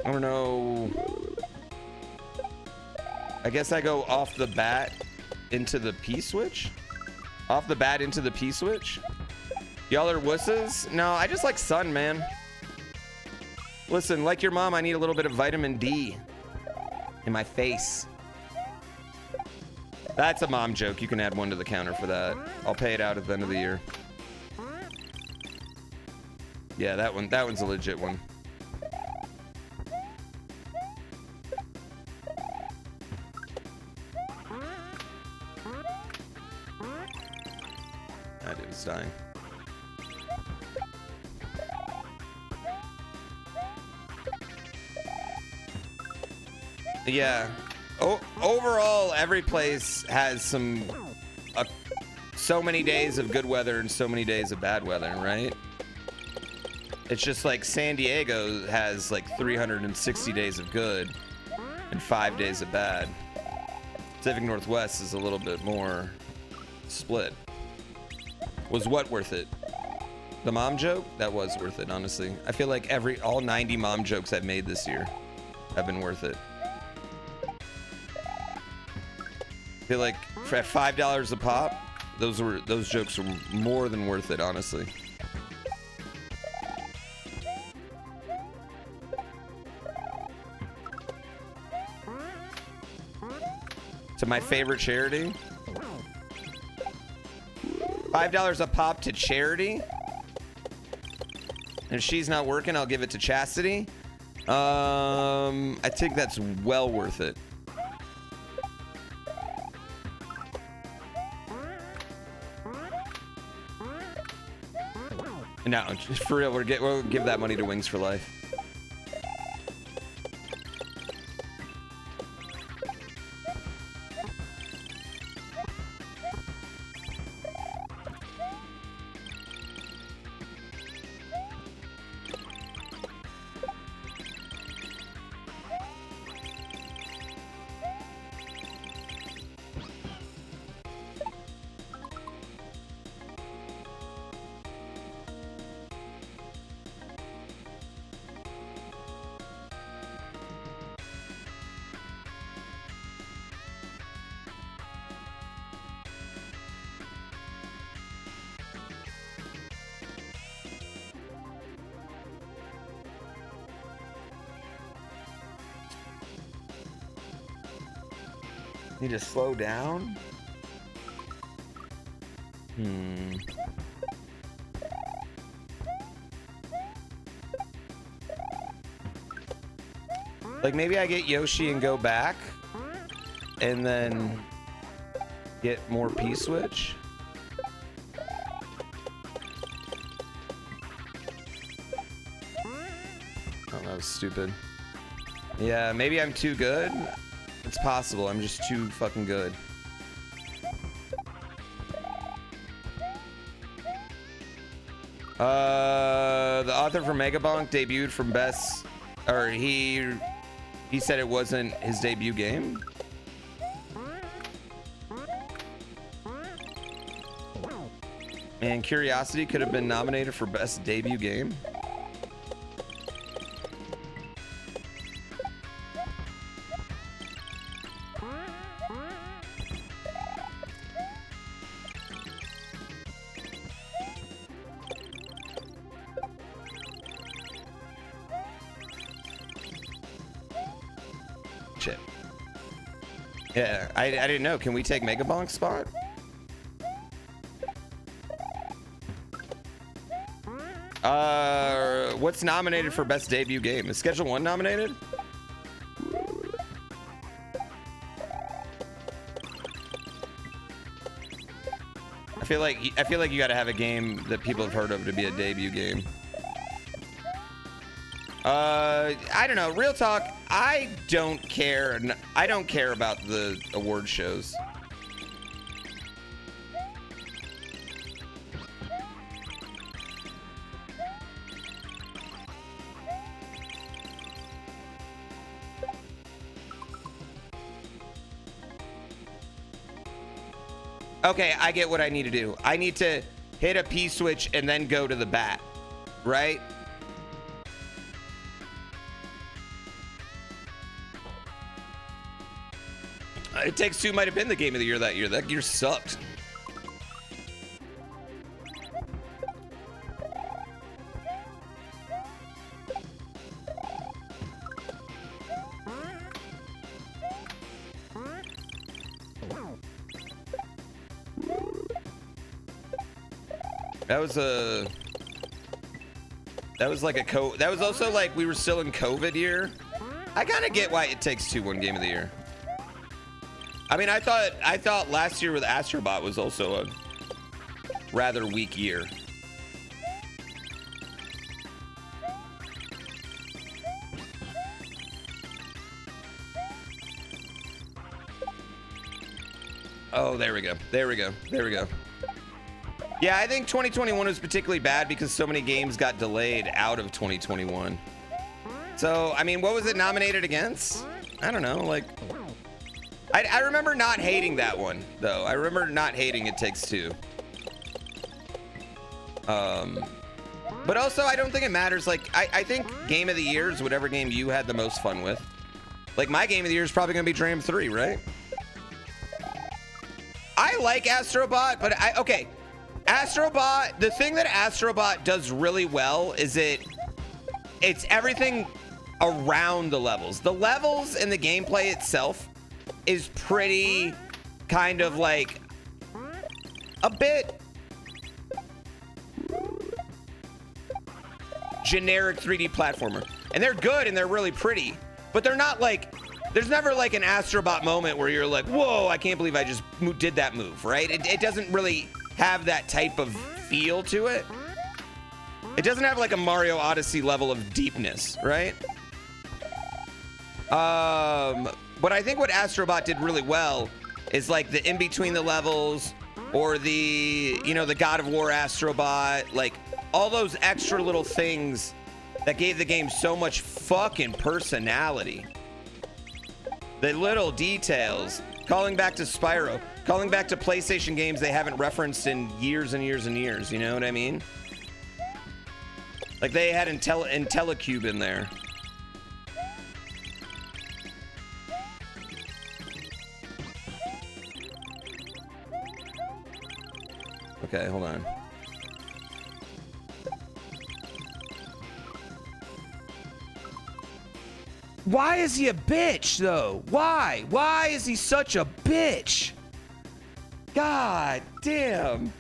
I don't know. I guess I go off the bat into the P-switch? Off the bat into the P-switch? Y'all are wusses? No, I just like sun, man. Listen, like your mom, I need a little bit of vitamin D in my face. That's a mom joke. You can add one to the counter for that. I'll pay it out at the end of the year. Yeah, that one's a legit one. That dude's dying. Yeah. Overall, every place has so many days of good weather and so many days of bad weather, right? It's just like San Diego has like 360 days of good and 5 days of bad. Pacific Northwest is a little bit more split. Was what worth it? The mom joke? That was worth it, honestly. I feel like all 90 mom jokes I've made this year have been worth it. I feel like at $5 a pop, those jokes were more than worth it, honestly. To my favorite charity. $5 a pop to charity. And if she's not working, I'll give it to Chastity. I think that's well worth it. No, for real, we'll give that money to Wings for Life. Need to slow down? Like maybe I get Yoshi and go back and then get more P-switch. Oh, that was stupid. Yeah, maybe I'm too good. It's possible. I'm just too fucking good. The author for Megabonk debuted from Best, or he said it wasn't his debut game. And Curiosity could have been nominated for Best Debut Game. Shit. Yeah, I didn't know. Can we take Megabonk's spot? What's nominated for Best Debut Game? Is Schedule 1 nominated? I feel like you got to have a game that people have heard of to be a debut game. I don't know. Real talk, I don't care. I don't care about the award shows. Okay, I get what I need to do. I need to hit a P switch and then go to the bat, right? It Takes Two might have been the game of the year that year. That year sucked. That was like that was also like we were still in COVID year. I kind of get why It Takes Two won Game of the Year. I mean, I thought last year with Astrobot was also a rather weak year. Oh, there we go. There we go. There we go. Yeah, I think 2021 was particularly bad because so many games got delayed out of 2021. So, I mean, what was it nominated against? I don't know, like... I remember not hating that one, though. I remember not hating It Takes Two. But also, I don't think it matters. Like, I think Game of the Year is whatever game you had the most fun with. Like, my Game of the Year is probably going to be Dram 3, right? I like Astrobot, but okay. Astrobot, the thing that Astrobot does really well is it's everything around the levels. The levels and the gameplay itself is pretty kind of like a bit generic 3D platformer. And they're good and they're really pretty, but they're not like, there's never like an Astrobot moment where you're like, whoa, I can't believe I just did that move, right? It doesn't really have that type of feel to it. It doesn't have like a Mario Odyssey level of deepness, right? But I think what Astrobot did really well is like the in between the levels, or the, you know, the God of War Astrobot, like all those extra little things that gave the game so much fucking personality. The little details, calling back to Spyro, calling back to PlayStation games they haven't referenced in years and years and years, you know what I mean? Like they had IntelliCube in there. Okay, hold on. Why is he a bitch, though? Why? Why is he such a bitch? God damn.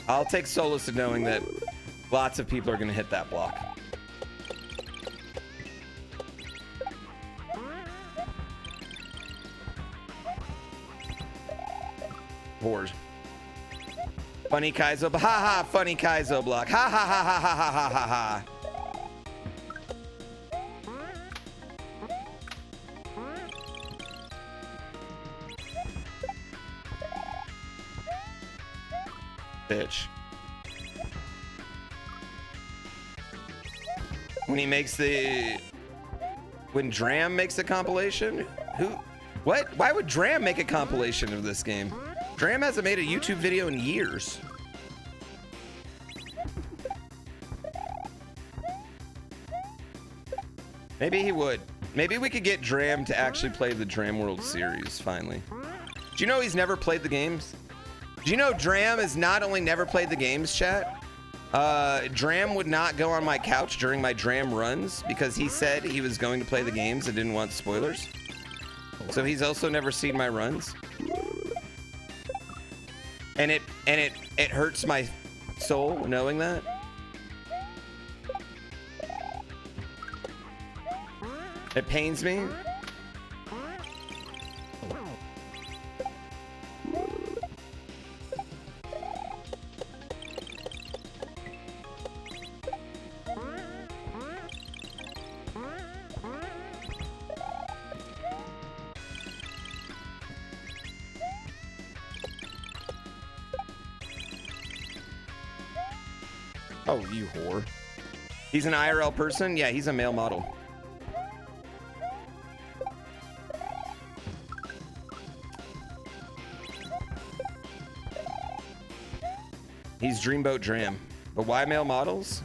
I'll take solace in knowing that lots of people are going to hit that block. Bored. Funny Kaiso. Ha ha, funny Kaiso block. Ha ha ha ha ha ha ha ha. Bitch. When he makes when Dram makes a compilation? What? Why would Dram make a compilation of this game? Dram hasn't made a YouTube video in years. Maybe he would. Maybe we could get Dram to actually play the Dram World Series finally. Do you know he's never played the games? Do you know Dram has not only never played the games, chat? Dram would not go on my couch during my Dram runs because he said he was going to play the games and didn't want spoilers. So he's also never seen my runs. And it hurts my soul knowing that. It pains me. Oh, you whore. He's an IRL person? Yeah, he's a male model. He's Dreamboat Dram. But why male models?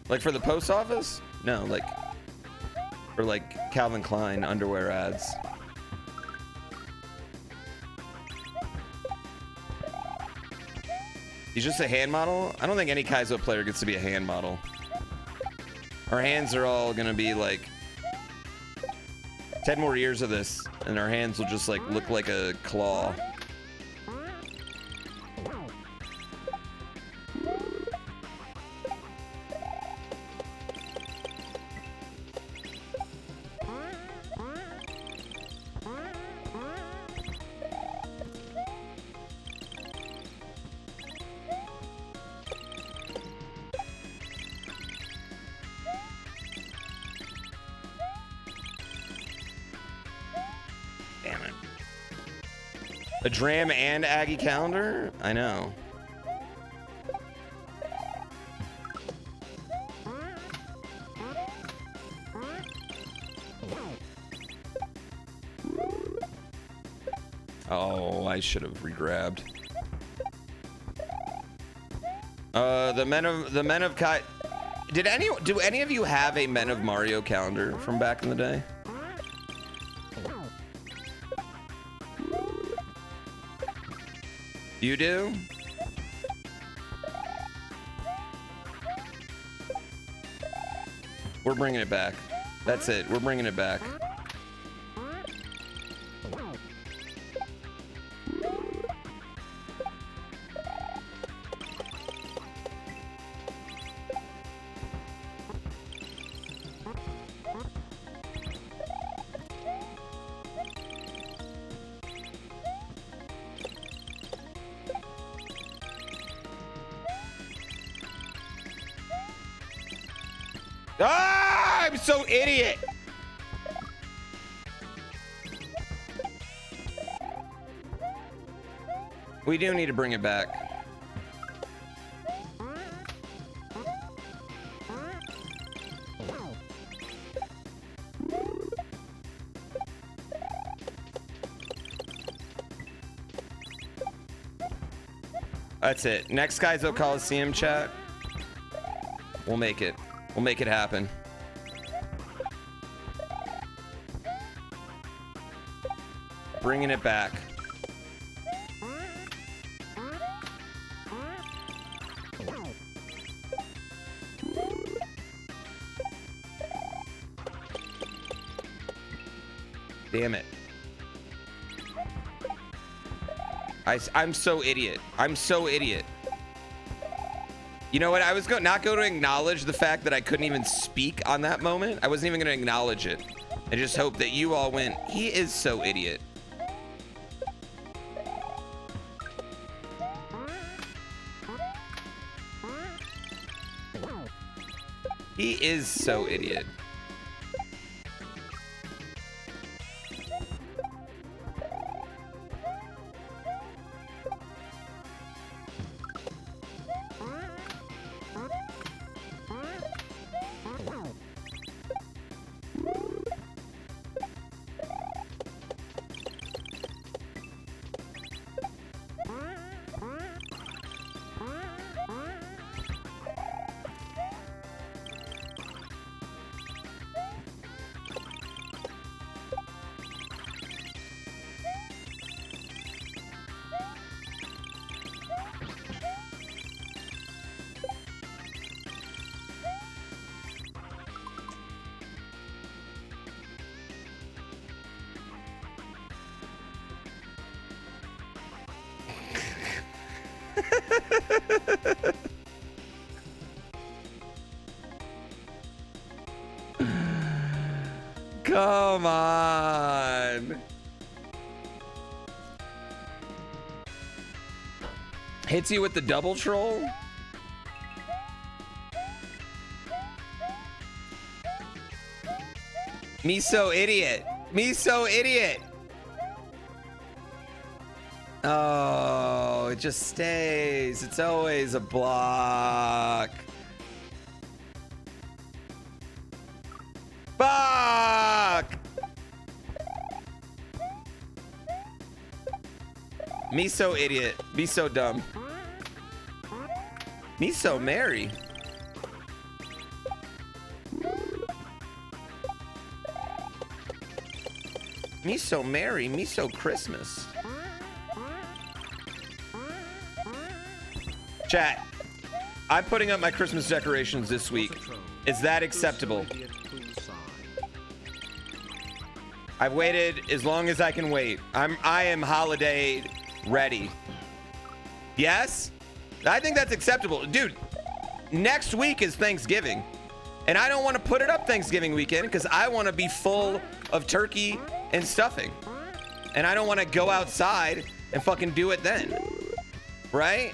Like for the post office? No, like... Or like Calvin Klein underwear ads. He's just a hand model? I don't think any Kaiso player gets to be a hand model. Our hands are all gonna be like 10 more years of this, and our hands will just like look like a claw. A Dram and Aggie calendar? I know. Oh, I should have regrabbed. The Men of Kai. Do any of you have a Men of Mario calendar from back in the day? You do? We're bringing it back. That's it. We're bringing it back. Ah, I'm so idiot. We do need to bring it back. That's it. Next Kaizo Coliseum chat. We'll make it. We'll make it happen. Bringing it back. Damn it. I'm so idiot. I'm so idiot. You know what? I was not going to acknowledge the fact that I couldn't even speak on that moment. I wasn't even going to acknowledge it. I just hope that you all went, he is so idiot. He is so idiot. Come on. Hits you with the double troll? Me so idiot. Me so idiot. Oh, it just stays. It's always a block. Fuck! Me so idiot. Me so dumb. Me so merry. Me so merry, me so Christmas. Chat, I'm putting up my Christmas decorations this week. Is that acceptable? I've waited as long as I can wait. I am holiday ready. Yes? I think that's acceptable. Dude, next week is Thanksgiving. And I don't want to put it up Thanksgiving weekend because I want to be full of turkey and stuffing. And I don't want to go outside and fucking do it then. Right?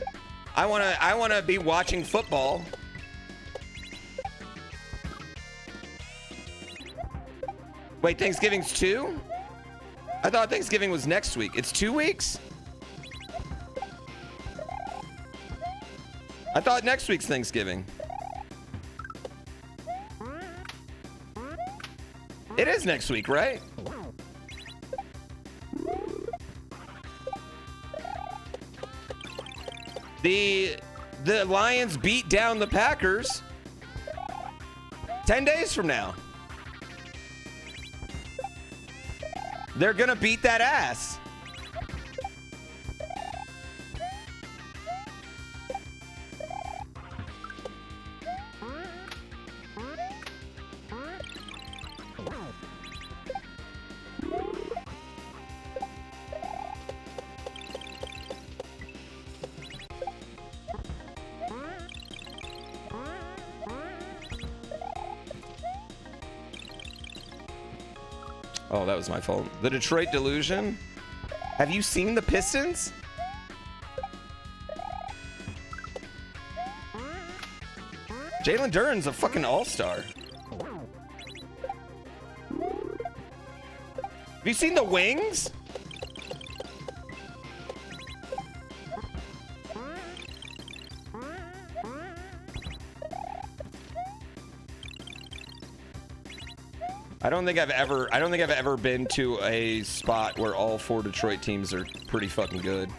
I want to be watching football. Wait, Thanksgiving's 2? I thought Thanksgiving was next week. It's 2 weeks? I thought next week's Thanksgiving. It is next week, right? The Lions beat down the Packers 10 days from now. They're gonna beat that ass. Oh, that was my fault. The Detroit Delusion. Have you seen the Pistons? Jalen Duren's a fucking all-star. Have you seen the Wings? I don't think I've ever been to a spot where all 4 Detroit teams are pretty fucking good.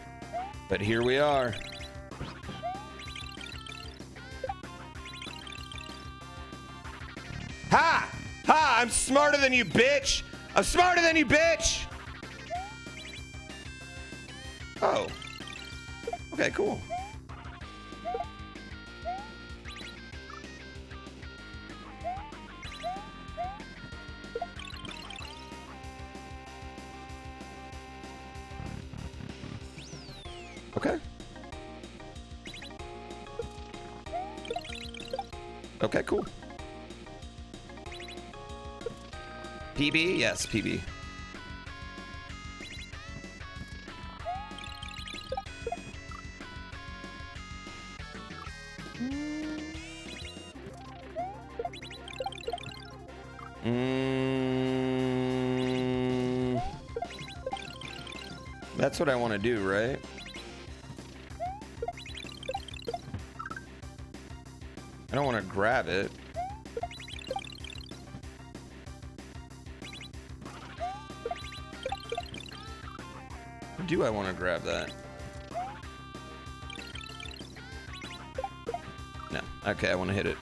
But here we are. Ha! Ha! I'm smarter than you, bitch! I'm smarter than you, bitch! Oh. Okay, cool. Okay. Okay, cool. PB? Yes, PB. That's what I want to do, right? I don't want to grab it. Or do I want to grab that? No. Okay, I want to hit it.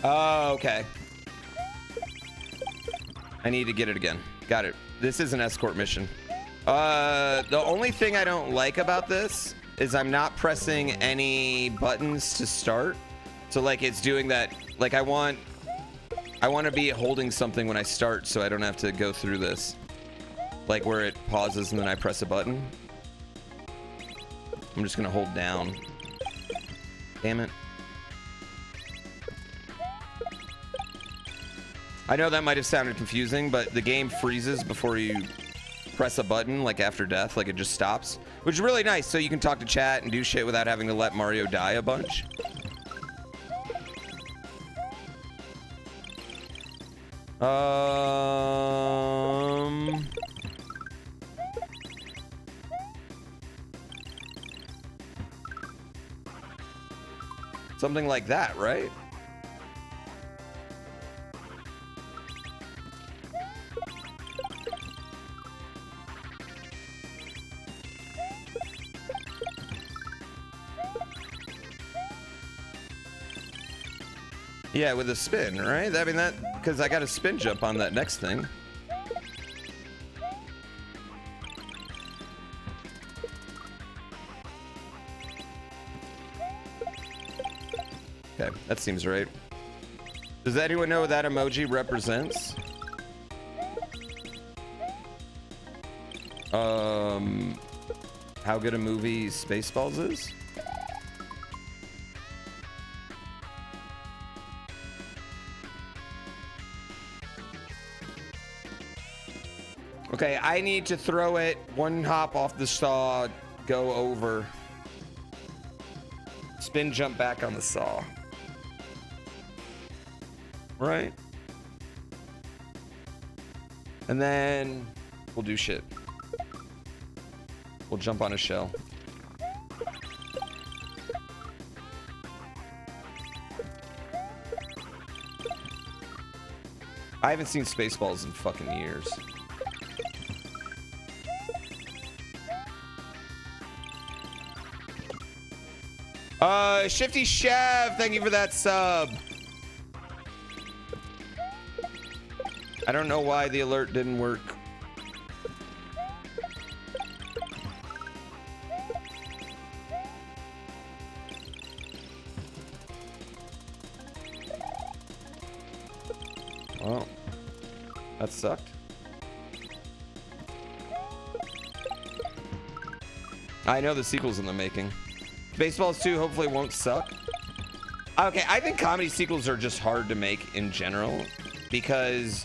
Oh, okay. I need to get it again. Got it. This is an escort mission. The only thing I don't like about this is I'm not pressing any buttons to start. So like it's doing that, like I want to be holding something when I start so I don't have to go through this. Like where it pauses and then I press a button. I'm just gonna hold down. Damn it. I know that might have sounded confusing, but the game freezes before you press a button, like after death, like it just stops, which is really nice, so you can talk to chat and do shit without having to let Mario die a bunch. Something like that, right? Yeah, with a spin, right? I mean, that, because I got a spin jump on that next thing. Okay, that seems right. Does anyone know what that emoji represents? How good a movie Spaceballs is? Okay, I need to throw it one hop off the saw, go over, spin jump back on the saw. Right? And then we'll do shit. We'll jump on a shell. I haven't seen Spaceballs in fucking years. Shifty Chev, thank you for that sub. I don't know why the alert didn't work. Well, that sucked. I know the sequel's in the making. Baseballs 2 hopefully won't suck. Okay, I think comedy sequels are just hard to make in general because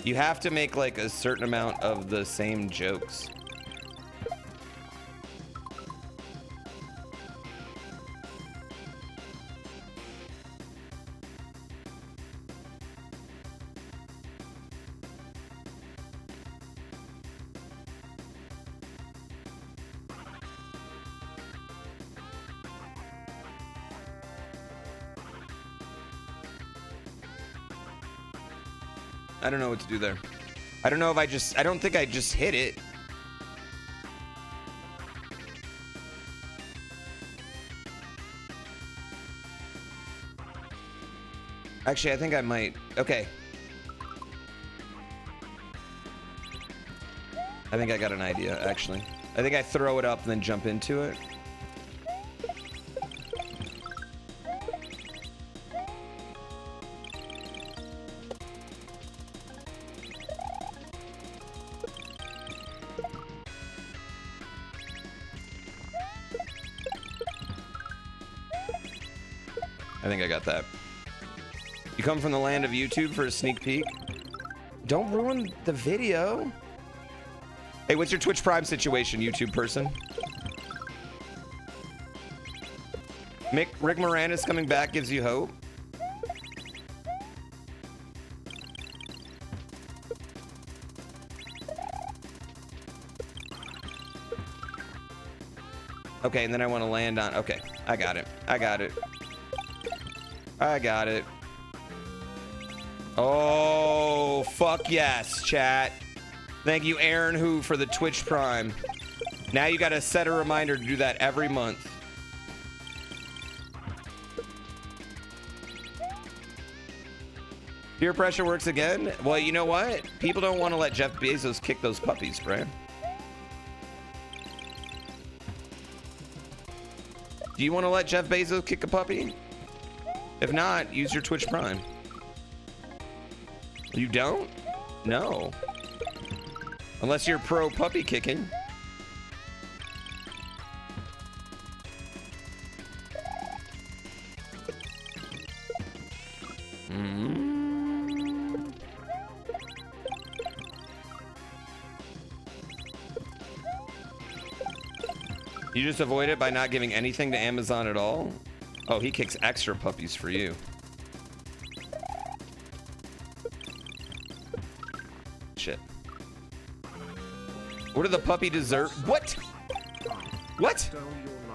you have to make like a certain amount of the same jokes. I don't know what to do there. I don't know if I don't think I just hit it. Actually, I think I might. Okay. I think I got an idea, actually. I think I throw it up and then jump into it. I think I got that. You come from the land of YouTube for a sneak peek? Don't ruin the video. Hey, what's your Twitch Prime situation, YouTube person? Rick Moranis coming back gives you hope. Okay, and then I want to land on... Okay, I got it. I got it. I got it. Oh, fuck yes, chat. Thank you, Aaron Who, for the Twitch Prime. Now you gotta set a reminder to do that every month. Peer pressure works again? Well, you know what? People don't want to let Jeff Bezos kick those puppies, Brian. Do you want to let Jeff Bezos kick a puppy? If not, use your Twitch Prime. You don't? No. Unless you're pro puppy kicking. You just avoid it by not giving anything to Amazon at all? Oh, he kicks extra puppies for you. Shit. What do the puppy deserve? What? What?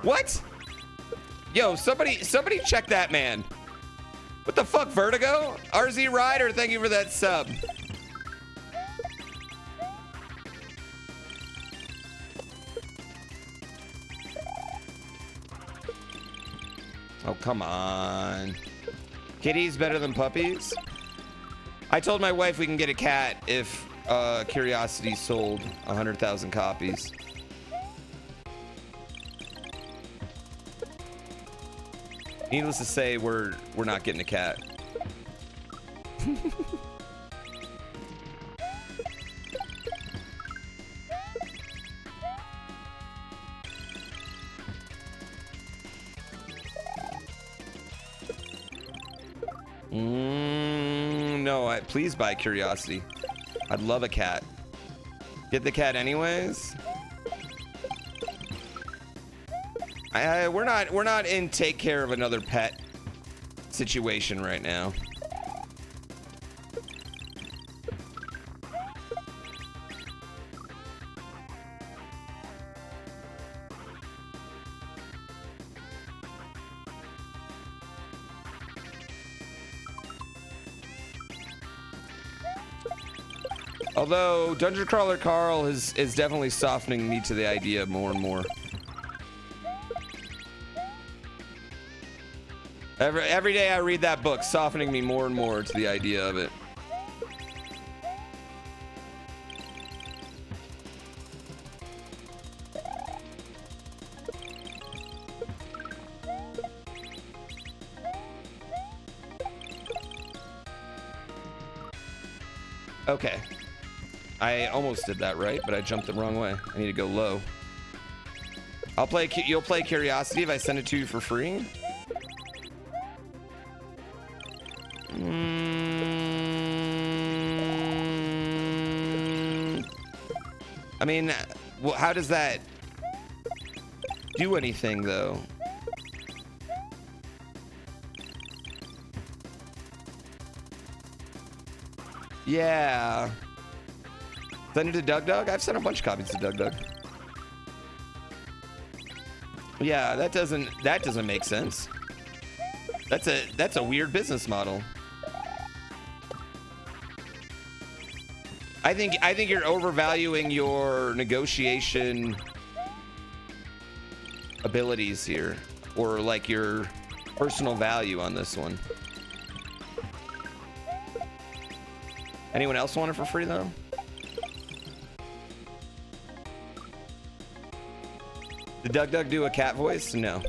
What? Yo, somebody check that man. What the fuck, Vertigo? RZ Rider, thank you for that sub. Oh, come on. Kitties better than puppies? I told my wife we can get a cat if Curiosity sold 100,000 copies. Needless to say, we're not getting a cat. No, please buy Curiosity. I'd love a cat. Get the cat anyways. We're not in take care of another pet situation right now. Although Dungeon Crawler Carl is definitely softening me to the idea more and more. Every day I read that book, softening me more and more to the idea of it. Okay. I almost did that right, but I jumped the wrong way. I need to go low. You'll play Curiosity if I send it to you for free? I mean, well, how does that do anything, though? Yeah. Send it to Doug Doug? I've sent a bunch of copies to Doug Doug. Yeah, that doesn't make sense. That's a weird business model. I think you're overvaluing your negotiation abilities here, or like your personal value on this one. Anyone else want it for free though? Did Doug Doug do a cat voice? No.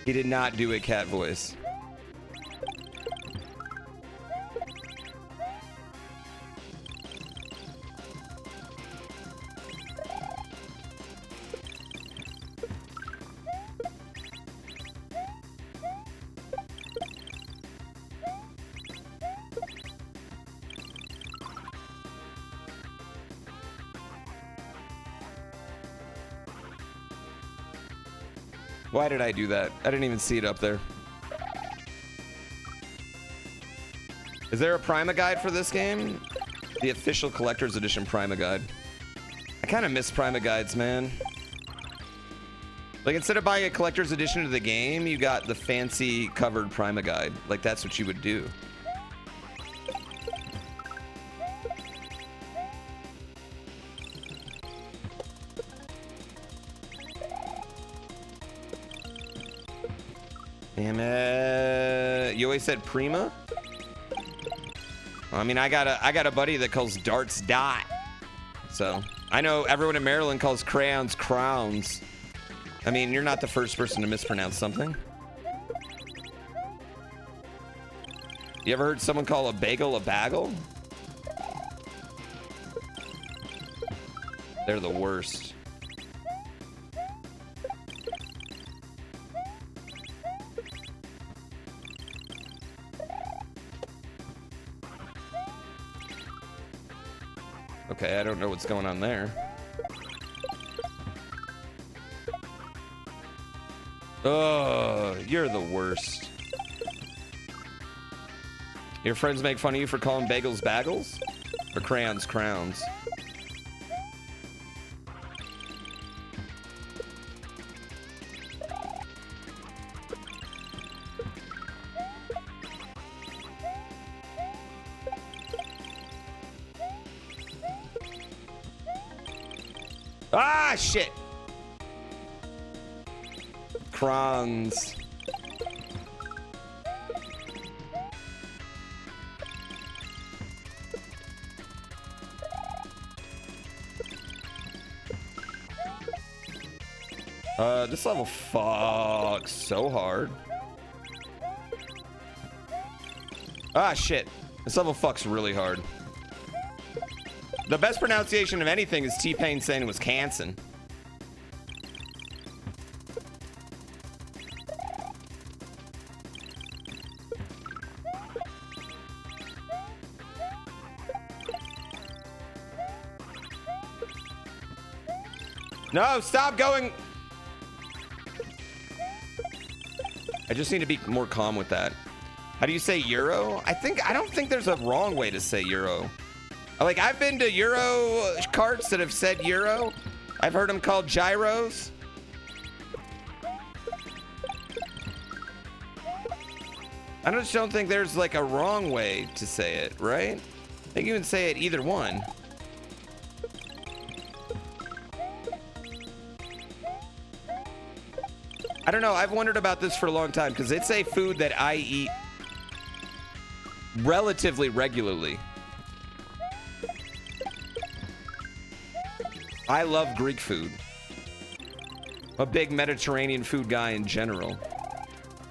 He did not do a cat voice. Why did I do that? I didn't even see it up there. Is there a Prima guide for this game? The official collector's edition Prima guide. I kind of miss Prima guides, man. Like, instead of buying a collector's edition of the game, you got the fancy covered Prima guide. Like, that's what you would do. Damn it. You always said Prima? I mean, I got a buddy that calls darts dot. So, I know everyone in Maryland calls crayons crowns. I mean, you're not the first person to mispronounce something. You ever heard someone call a bagel a bagel? They're the worst. Okay, I don't know what's going on there. Oh, you're the worst. Your friends make fun of you for calling bagels bagels? Or crayons crowns? Ah, shit. Krongs. This level fucks so hard. Ah, shit. This level fucks really hard. The best pronunciation of anything is T-Pain saying it was Canson. No, stop going. I just need to be more calm with that. How do you say Euro? I don't think there's a wrong way to say Euro. Like, I've been to Euro carts that have said Euro. I've heard them called gyros. I just don't think there's like a wrong way to say it, right? I think you can say it either one. I don't know. I've wondered about this for a long time because it's a food that I eat relatively regularly. I love Greek food. I'm a big Mediterranean food guy in general.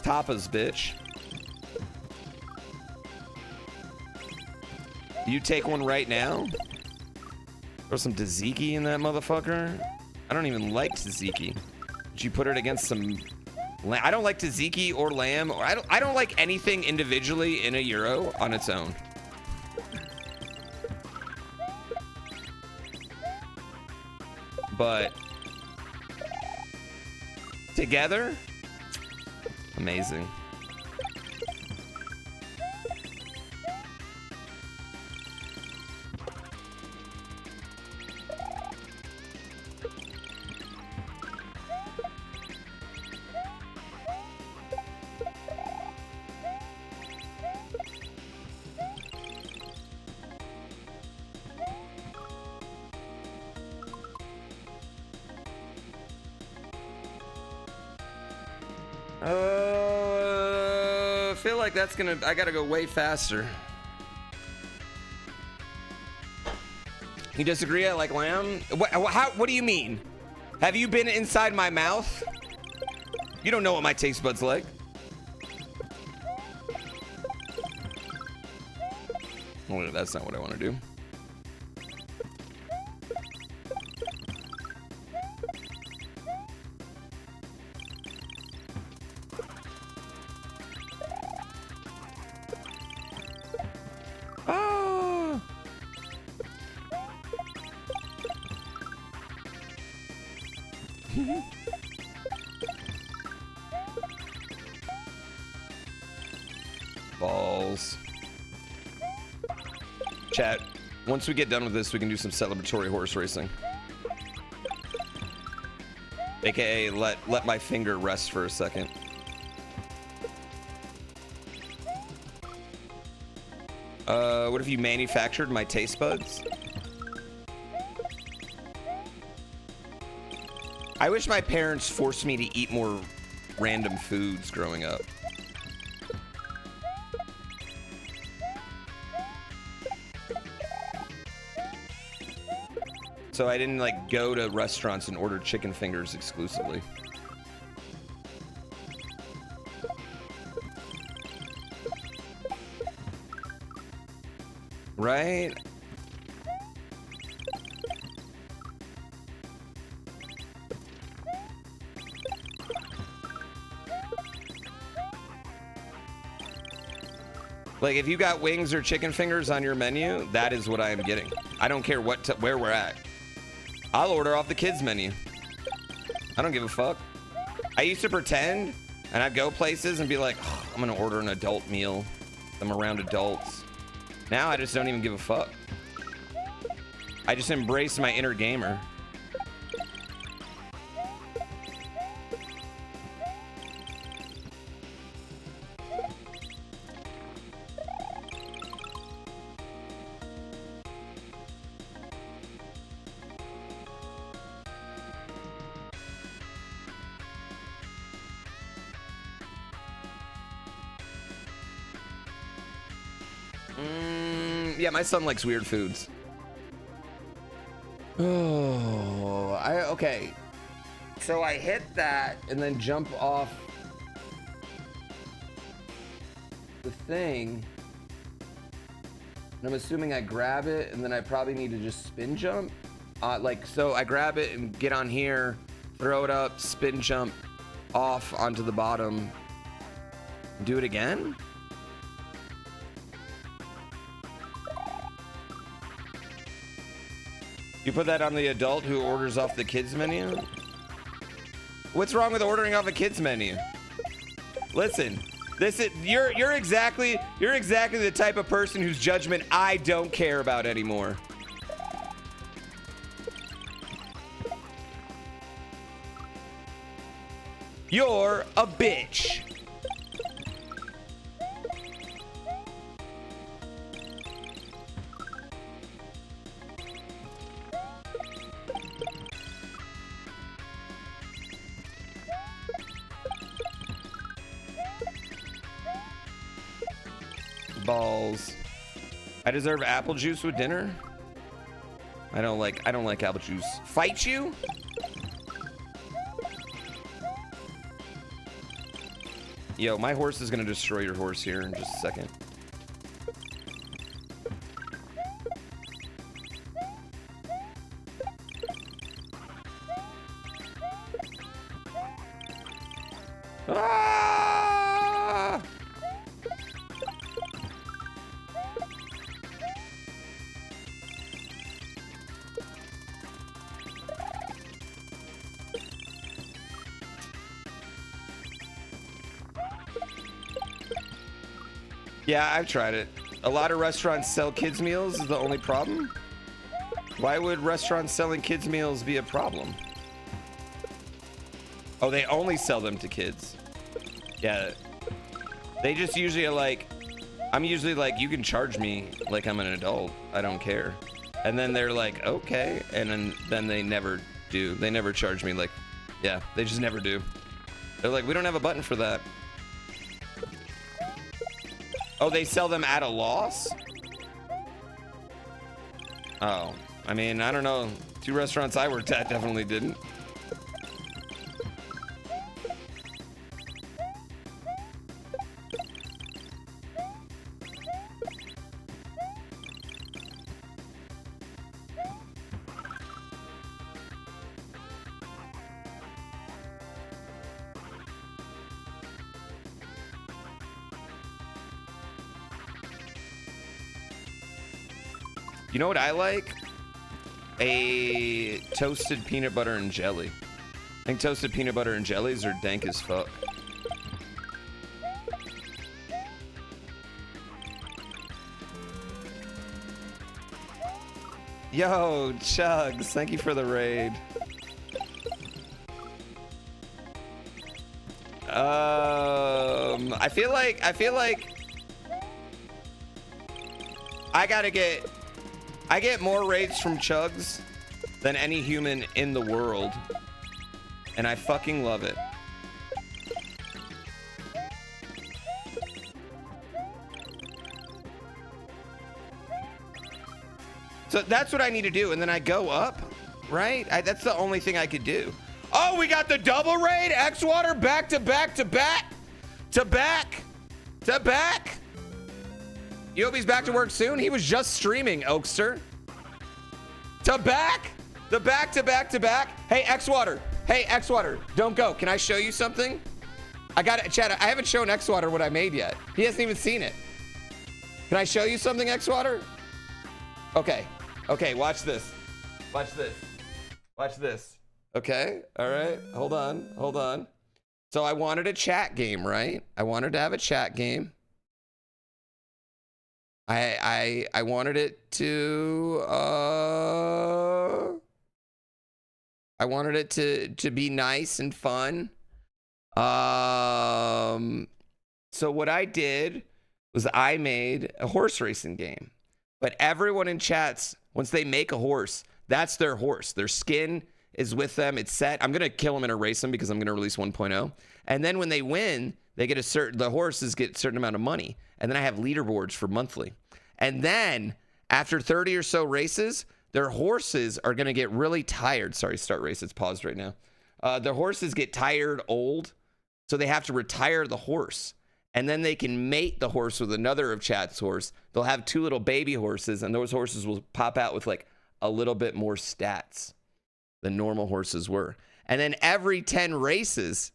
Tapas, bitch. You take one right now? Throw some tzatziki in that motherfucker? I don't even like tzatziki. Did you put it against some lamb? I don't like tzatziki or lamb. Or I don't like anything individually in a Euro on its own. But together, amazing. I feel like that's gonna. I gotta go way faster. You disagree? I like lamb. What do you mean? Have you been inside my mouth? You don't know what my taste buds like. Well, that's not what I want to do. Balls. Chat, once we get done with this, we can do some celebratory horse racing. AKA, let my finger rest for a second. What if you manufactured my taste buds? I wish my parents forced me to eat more random foods growing up. So I didn't like go to restaurants and order chicken fingers exclusively. Right? Like if you got wings or chicken fingers on your menu, that is what I am getting. I don't care where we're at. I'll order off the kids menu. I don't give a fuck. I used to pretend and I'd go places and be like, oh, I'm gonna order an adult meal. I'm around adults. Now I just don't even give a fuck. I just embrace my inner gamer. Yeah, my son likes weird foods. Oh, okay. So I hit that and then jump off the thing. And I'm assuming I grab it and then I probably need to just spin jump. So I grab it and get on here, throw it up, spin jump off onto the bottom. Do it again? You put that on the adult who orders off the kids menu? What's wrong with ordering off a kids menu? Listen, you're exactly the type of person whose judgment I don't care about anymore. You're a bitch. Balls. I deserve apple juice with dinner. I don't like apple juice. Fight you? Yo, my horse is gonna destroy your horse here in just a second. Ah! Yeah, I've tried it. A lot of restaurants sell kids meals is the only problem. Why would restaurants selling kids meals be a problem? Oh, they only sell them to kids. Yeah. They just usually are like, I'm usually like, you can charge me like I'm an adult. I don't care. And then they're like, okay. And then they never do. They never charge me like, yeah, they just never do. They're like, we don't have a button for that. Oh, they sell them at a loss? Oh, I mean, I don't know. 2 restaurants I worked at definitely didn't. You know what I like? A toasted peanut butter and jelly. I think toasted peanut butter and jellies are dank as fuck. Yo, Chugs, thank you for the raid. I feel like I get more raids from Chugs than any human in the world, and I fucking love it. So that's what I need to do, and then I go up, right? That's the only thing I could do. Oh, we got the double raid, X-Water, back to back to back to back to back. You hope he's back to work soon? He was just streaming, Oakster. To back to back to back. Hey, X-Water. Hey, X-Water, don't go. Can I show you something? I got it, Chad. I haven't shown X-Water what I made yet. He hasn't even seen it. Can I show you something, X-Water? Okay. Okay, watch this. Watch this. Watch this. Okay, all right. Hold on, hold on. So I wanted a chat game, right? I wanted to have a chat game. I wanted it to I wanted it to be nice and fun. So what I did was I made a horse racing game. But everyone in chats, once they make a horse, that's their horse. Their skin is with them. It's set. I'm gonna kill them and erase them because I'm gonna release 1.0. And then when they win, they get the horses get a certain amount of money. And then I have leaderboards for monthly. And then after 30 or so races, their horses are going to get really tired. Sorry, start race. It's paused right now. Their horses get tired, old, so they have to retire the horse. And then they can mate the horse with another of chat's horse. They'll have 2 little baby horses, and those horses will pop out with like a little bit more stats than normal horses were. And then every 10 races,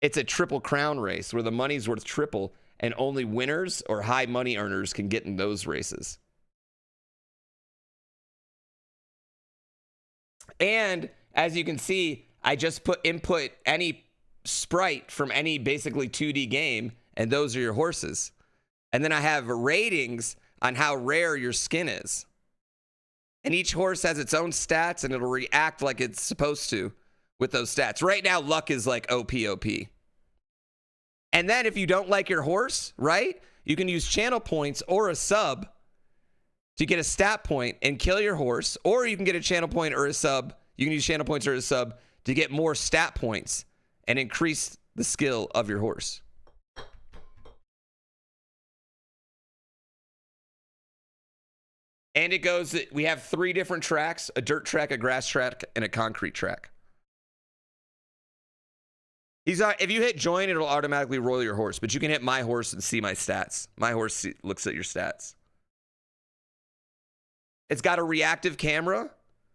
it's a triple crown race where the money's worth triple, and only winners or high money earners can get in those races. And as you can see, I just input any sprite from any basically 2D game, and those are your horses. And then I have ratings on how rare your skin is. And each horse has its own stats, and it'll react like it's supposed to with those stats. Right now, luck is like OP. And then if you don't like your horse, right, you can use channel points or a sub to get a stat point and kill your horse. Or you can get a channel point or a sub. You can use channel points or a sub to get more stat points and increase the skill of your horse. And it goes, we have 3 different tracks: a dirt track, a grass track, and a concrete track. If you hit join, it'll automatically roll your horse, but you can hit my horse and see my stats. My horse looks at your stats. It's got a reactive camera,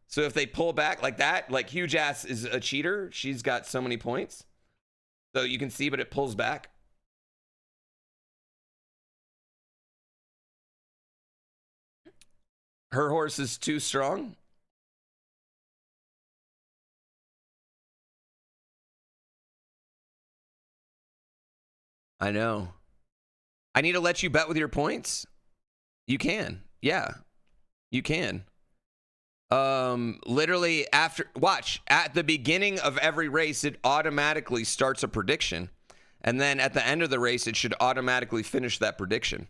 so if they pull back like that, like Huge Ass is a cheater. She's got so many points. So you can see, but it pulls back. Her horse is too strong. I know. I need to let you bet with your points. You can. Yeah. You can. Literally watch, at the beginning of every race, it automatically starts a prediction. And then at the end of the race, it should automatically finish that prediction.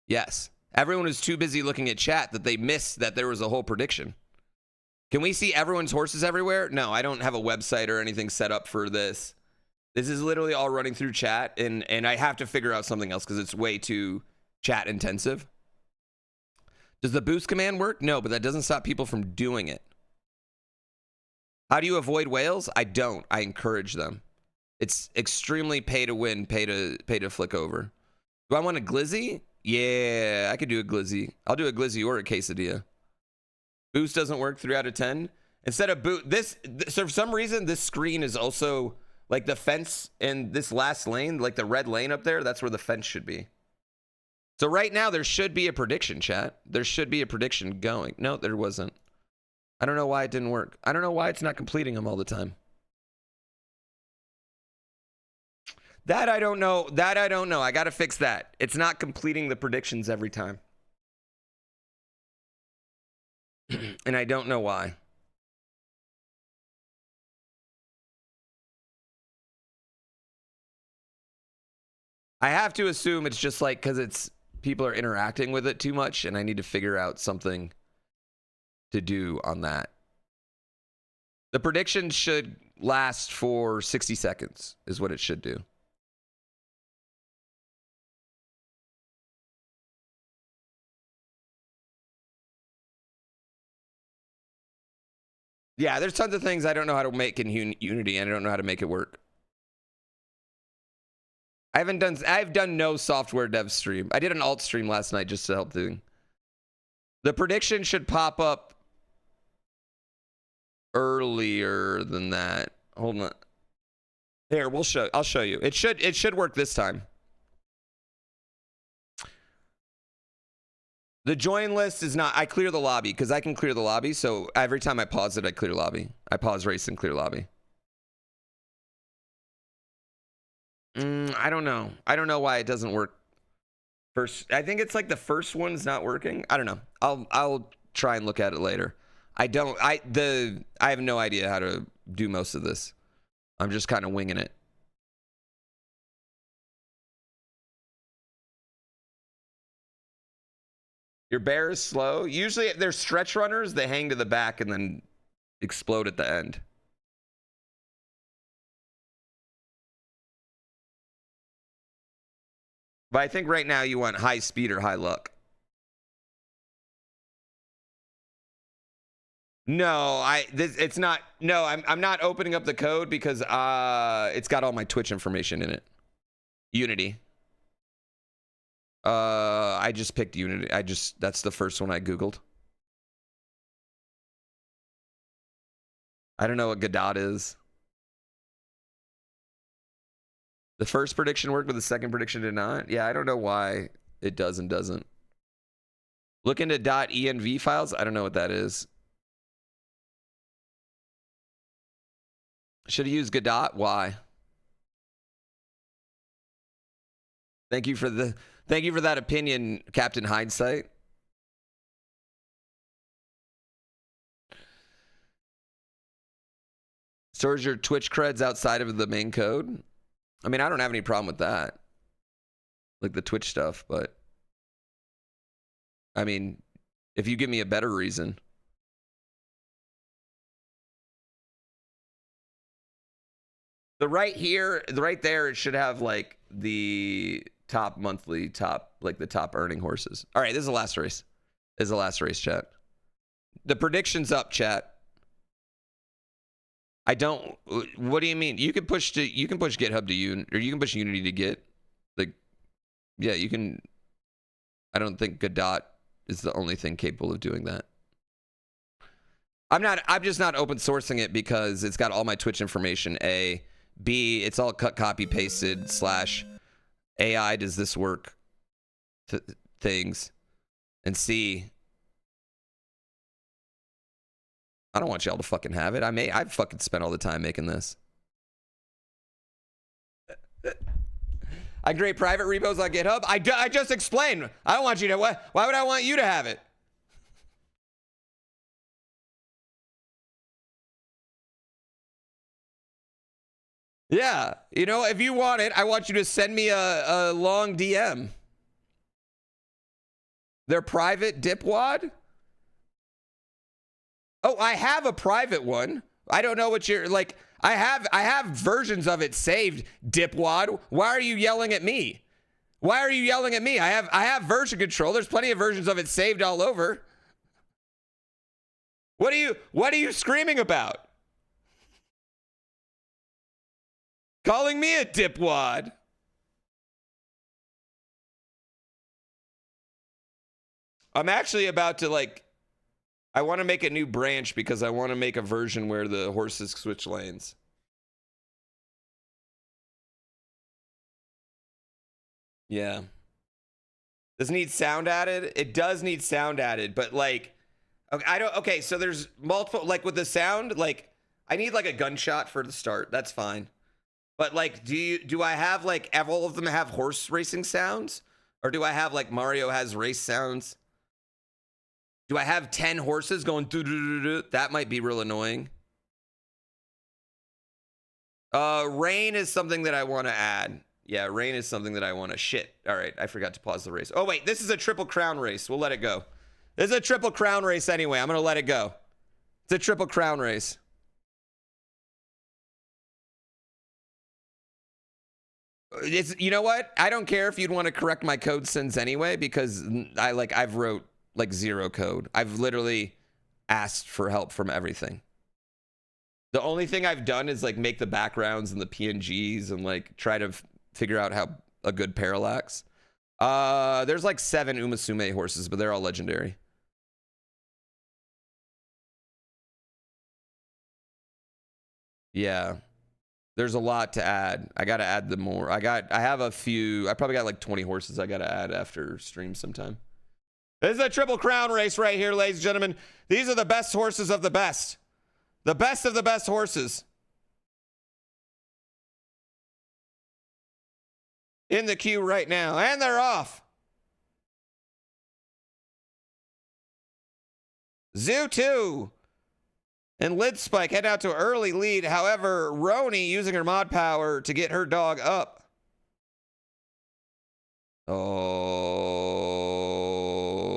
Yes. Everyone is too busy looking at chat that they missed that there was a whole prediction. Can we see everyone's horses everywhere? No, I don't have a website or anything set up for this. This is literally all running through chat, and I have to figure out something else because it's way too chat intensive. Does the boost command work? No, but that doesn't stop people from doing it. How do you avoid whales? I don't. I encourage them. It's extremely pay to win, pay to flick over. Do I want a glizzy? Yeah, I could do a glizzy. I'll do a glizzy or a quesadilla. Boost doesn't work. 3 out of 10. Instead of so for some reason, this screen is also like the fence in this last lane, like the red lane up there. That's where the fence should be. So right now, there should be a prediction, chat. There should be a prediction going. No, there wasn't. I don't know why it didn't work. I don't know why it's not completing them all the time. That I don't know. That I don't know. I got to fix that. It's not completing the predictions every time. And I don't know why. I have to assume it's just like because it's people are interacting with it too much, and I need to figure out something to do on that. The prediction should last for 60 seconds is what it should do. Yeah, there's tons of things I don't know how to make in Unity, and I don't know how to make it work. I've done no software dev stream. I did an alt stream last night just to help doing. The prediction should pop up earlier than that. Hold on. Here, I'll show you. It should work this time. The join list is not, I clear the lobby because I can clear the lobby. So every time I pause it, I clear lobby. I pause race and clear lobby. I don't know. I don't know why it doesn't work. I think it's like the first one's not working. I don't know. I'll try and look at it later. I have no idea how to do most of this. I'm just kind of winging it. Your bear is slow. Usually they're stretch runners. They hang to the back and then explode at the end. But I think right now you want high speed or high luck. No, it's not. No, I'm not opening up the code because it's got all my Twitch information in it. Unity. I just picked Unity. That's the first one I Googled. I don't know what Godot is. The first prediction worked, but the second prediction did not. Yeah, I don't know why it does and doesn't. Look into .env files. I don't know what that is. Should have used Godot. Why? Thank you for that opinion, Captain Hindsight. Stores your Twitch creds outside of the main code. I mean, I don't have any problem with that. Like the Twitch stuff, but I mean, if you give me a better reason. The right here, the right there, it should have like the top monthly, like the top earning horses. All right, this is the last race. This is the last race, chat. The prediction's up, chat. I don't. What do you mean? You can push GitHub to you, or you can push Unity to Git. Like, yeah, you can. I don't think Godot is the only thing capable of doing that. I'm just not open sourcing it because it's got all my Twitch information. A, B, it's all cut, copy, pasted / AI. Does this work? Things, and C. I don't want y'all to fucking have it. I've fucking spent all the time making this. I create private repos on GitHub. I just explained. I don't want you to. Why would I want you to have it? Yeah, you know, if you want it, I want you to send me a long DM. They're private, dipwad? Oh, I have a private one. I don't know what you're like. I have versions of it saved, dipwad. Why are you yelling at me? Why are you yelling at me? I have version control. There's plenty of versions of it saved all over. What are you screaming about? Calling me a dipwad. I'm actually about to like, I want to make a new branch because I want to make a version where the horses switch lanes. Yeah. Does it need sound added? It does need sound added, but like, okay, so there's multiple, like with the sound, like I need like a gunshot for the start. That's fine. But like, do I have like all of them have horse racing sounds? Or do I have like Mario has race sounds? Do I have 10 horses going doo-doo-doo-doo? That might be real annoying. Rain is something that I want to add. Yeah, rain is something that I want to. Shit. All right, I forgot to pause the race. Oh, wait, this is a triple crown race. We'll let it go. This is a triple crown race anyway. I'm going to let it go. It's a triple crown race. You know what? I don't care if you'd want to correct my code sins anyway, because I've wrote like zero code. I've literally asked for help from everything. The only thing I've done is like make the backgrounds and the PNGs and like try to figure out how a good parallax. There's like 7 Umasume horses, but they're all legendary. Yeah. There's a lot to add. I got to add them more. I have a few. I probably got like 20 horses I got to add after stream sometime. This is a triple crown race right here, ladies and gentlemen. These are the best horses of the best. The best of the best horses. In the queue right now. And they're off. Zoo 2 and Lid Spike head out to an early lead. However, Roni using her mod power to get her dog up. Oh,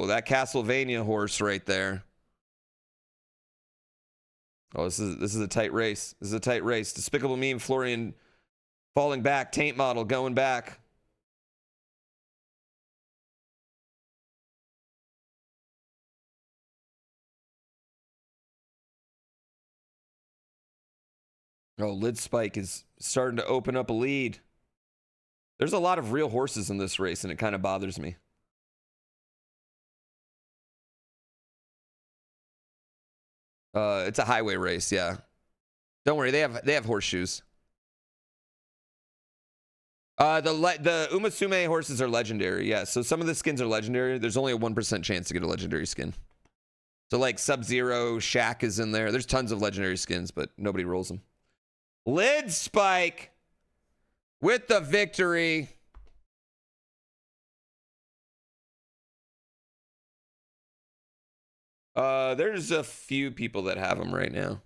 that Castlevania horse right there. Oh, this is a tight race. This is a tight race. Despicable Me and Florian falling back. Taint Model going back. Oh, Lid Spike is starting to open up a lead. There's a lot of real horses in this race, and it kind of bothers me. It's a highway race, yeah. Don't worry, they have horseshoes. The Umasume horses are legendary, yeah. So some of the skins are legendary. There's only a 1% chance to get a legendary skin. So like Sub-Zero, Shaq is in there. There's tons of legendary skins, but nobody rolls them. Lid Spike with the victory. There's a few people that have them right now.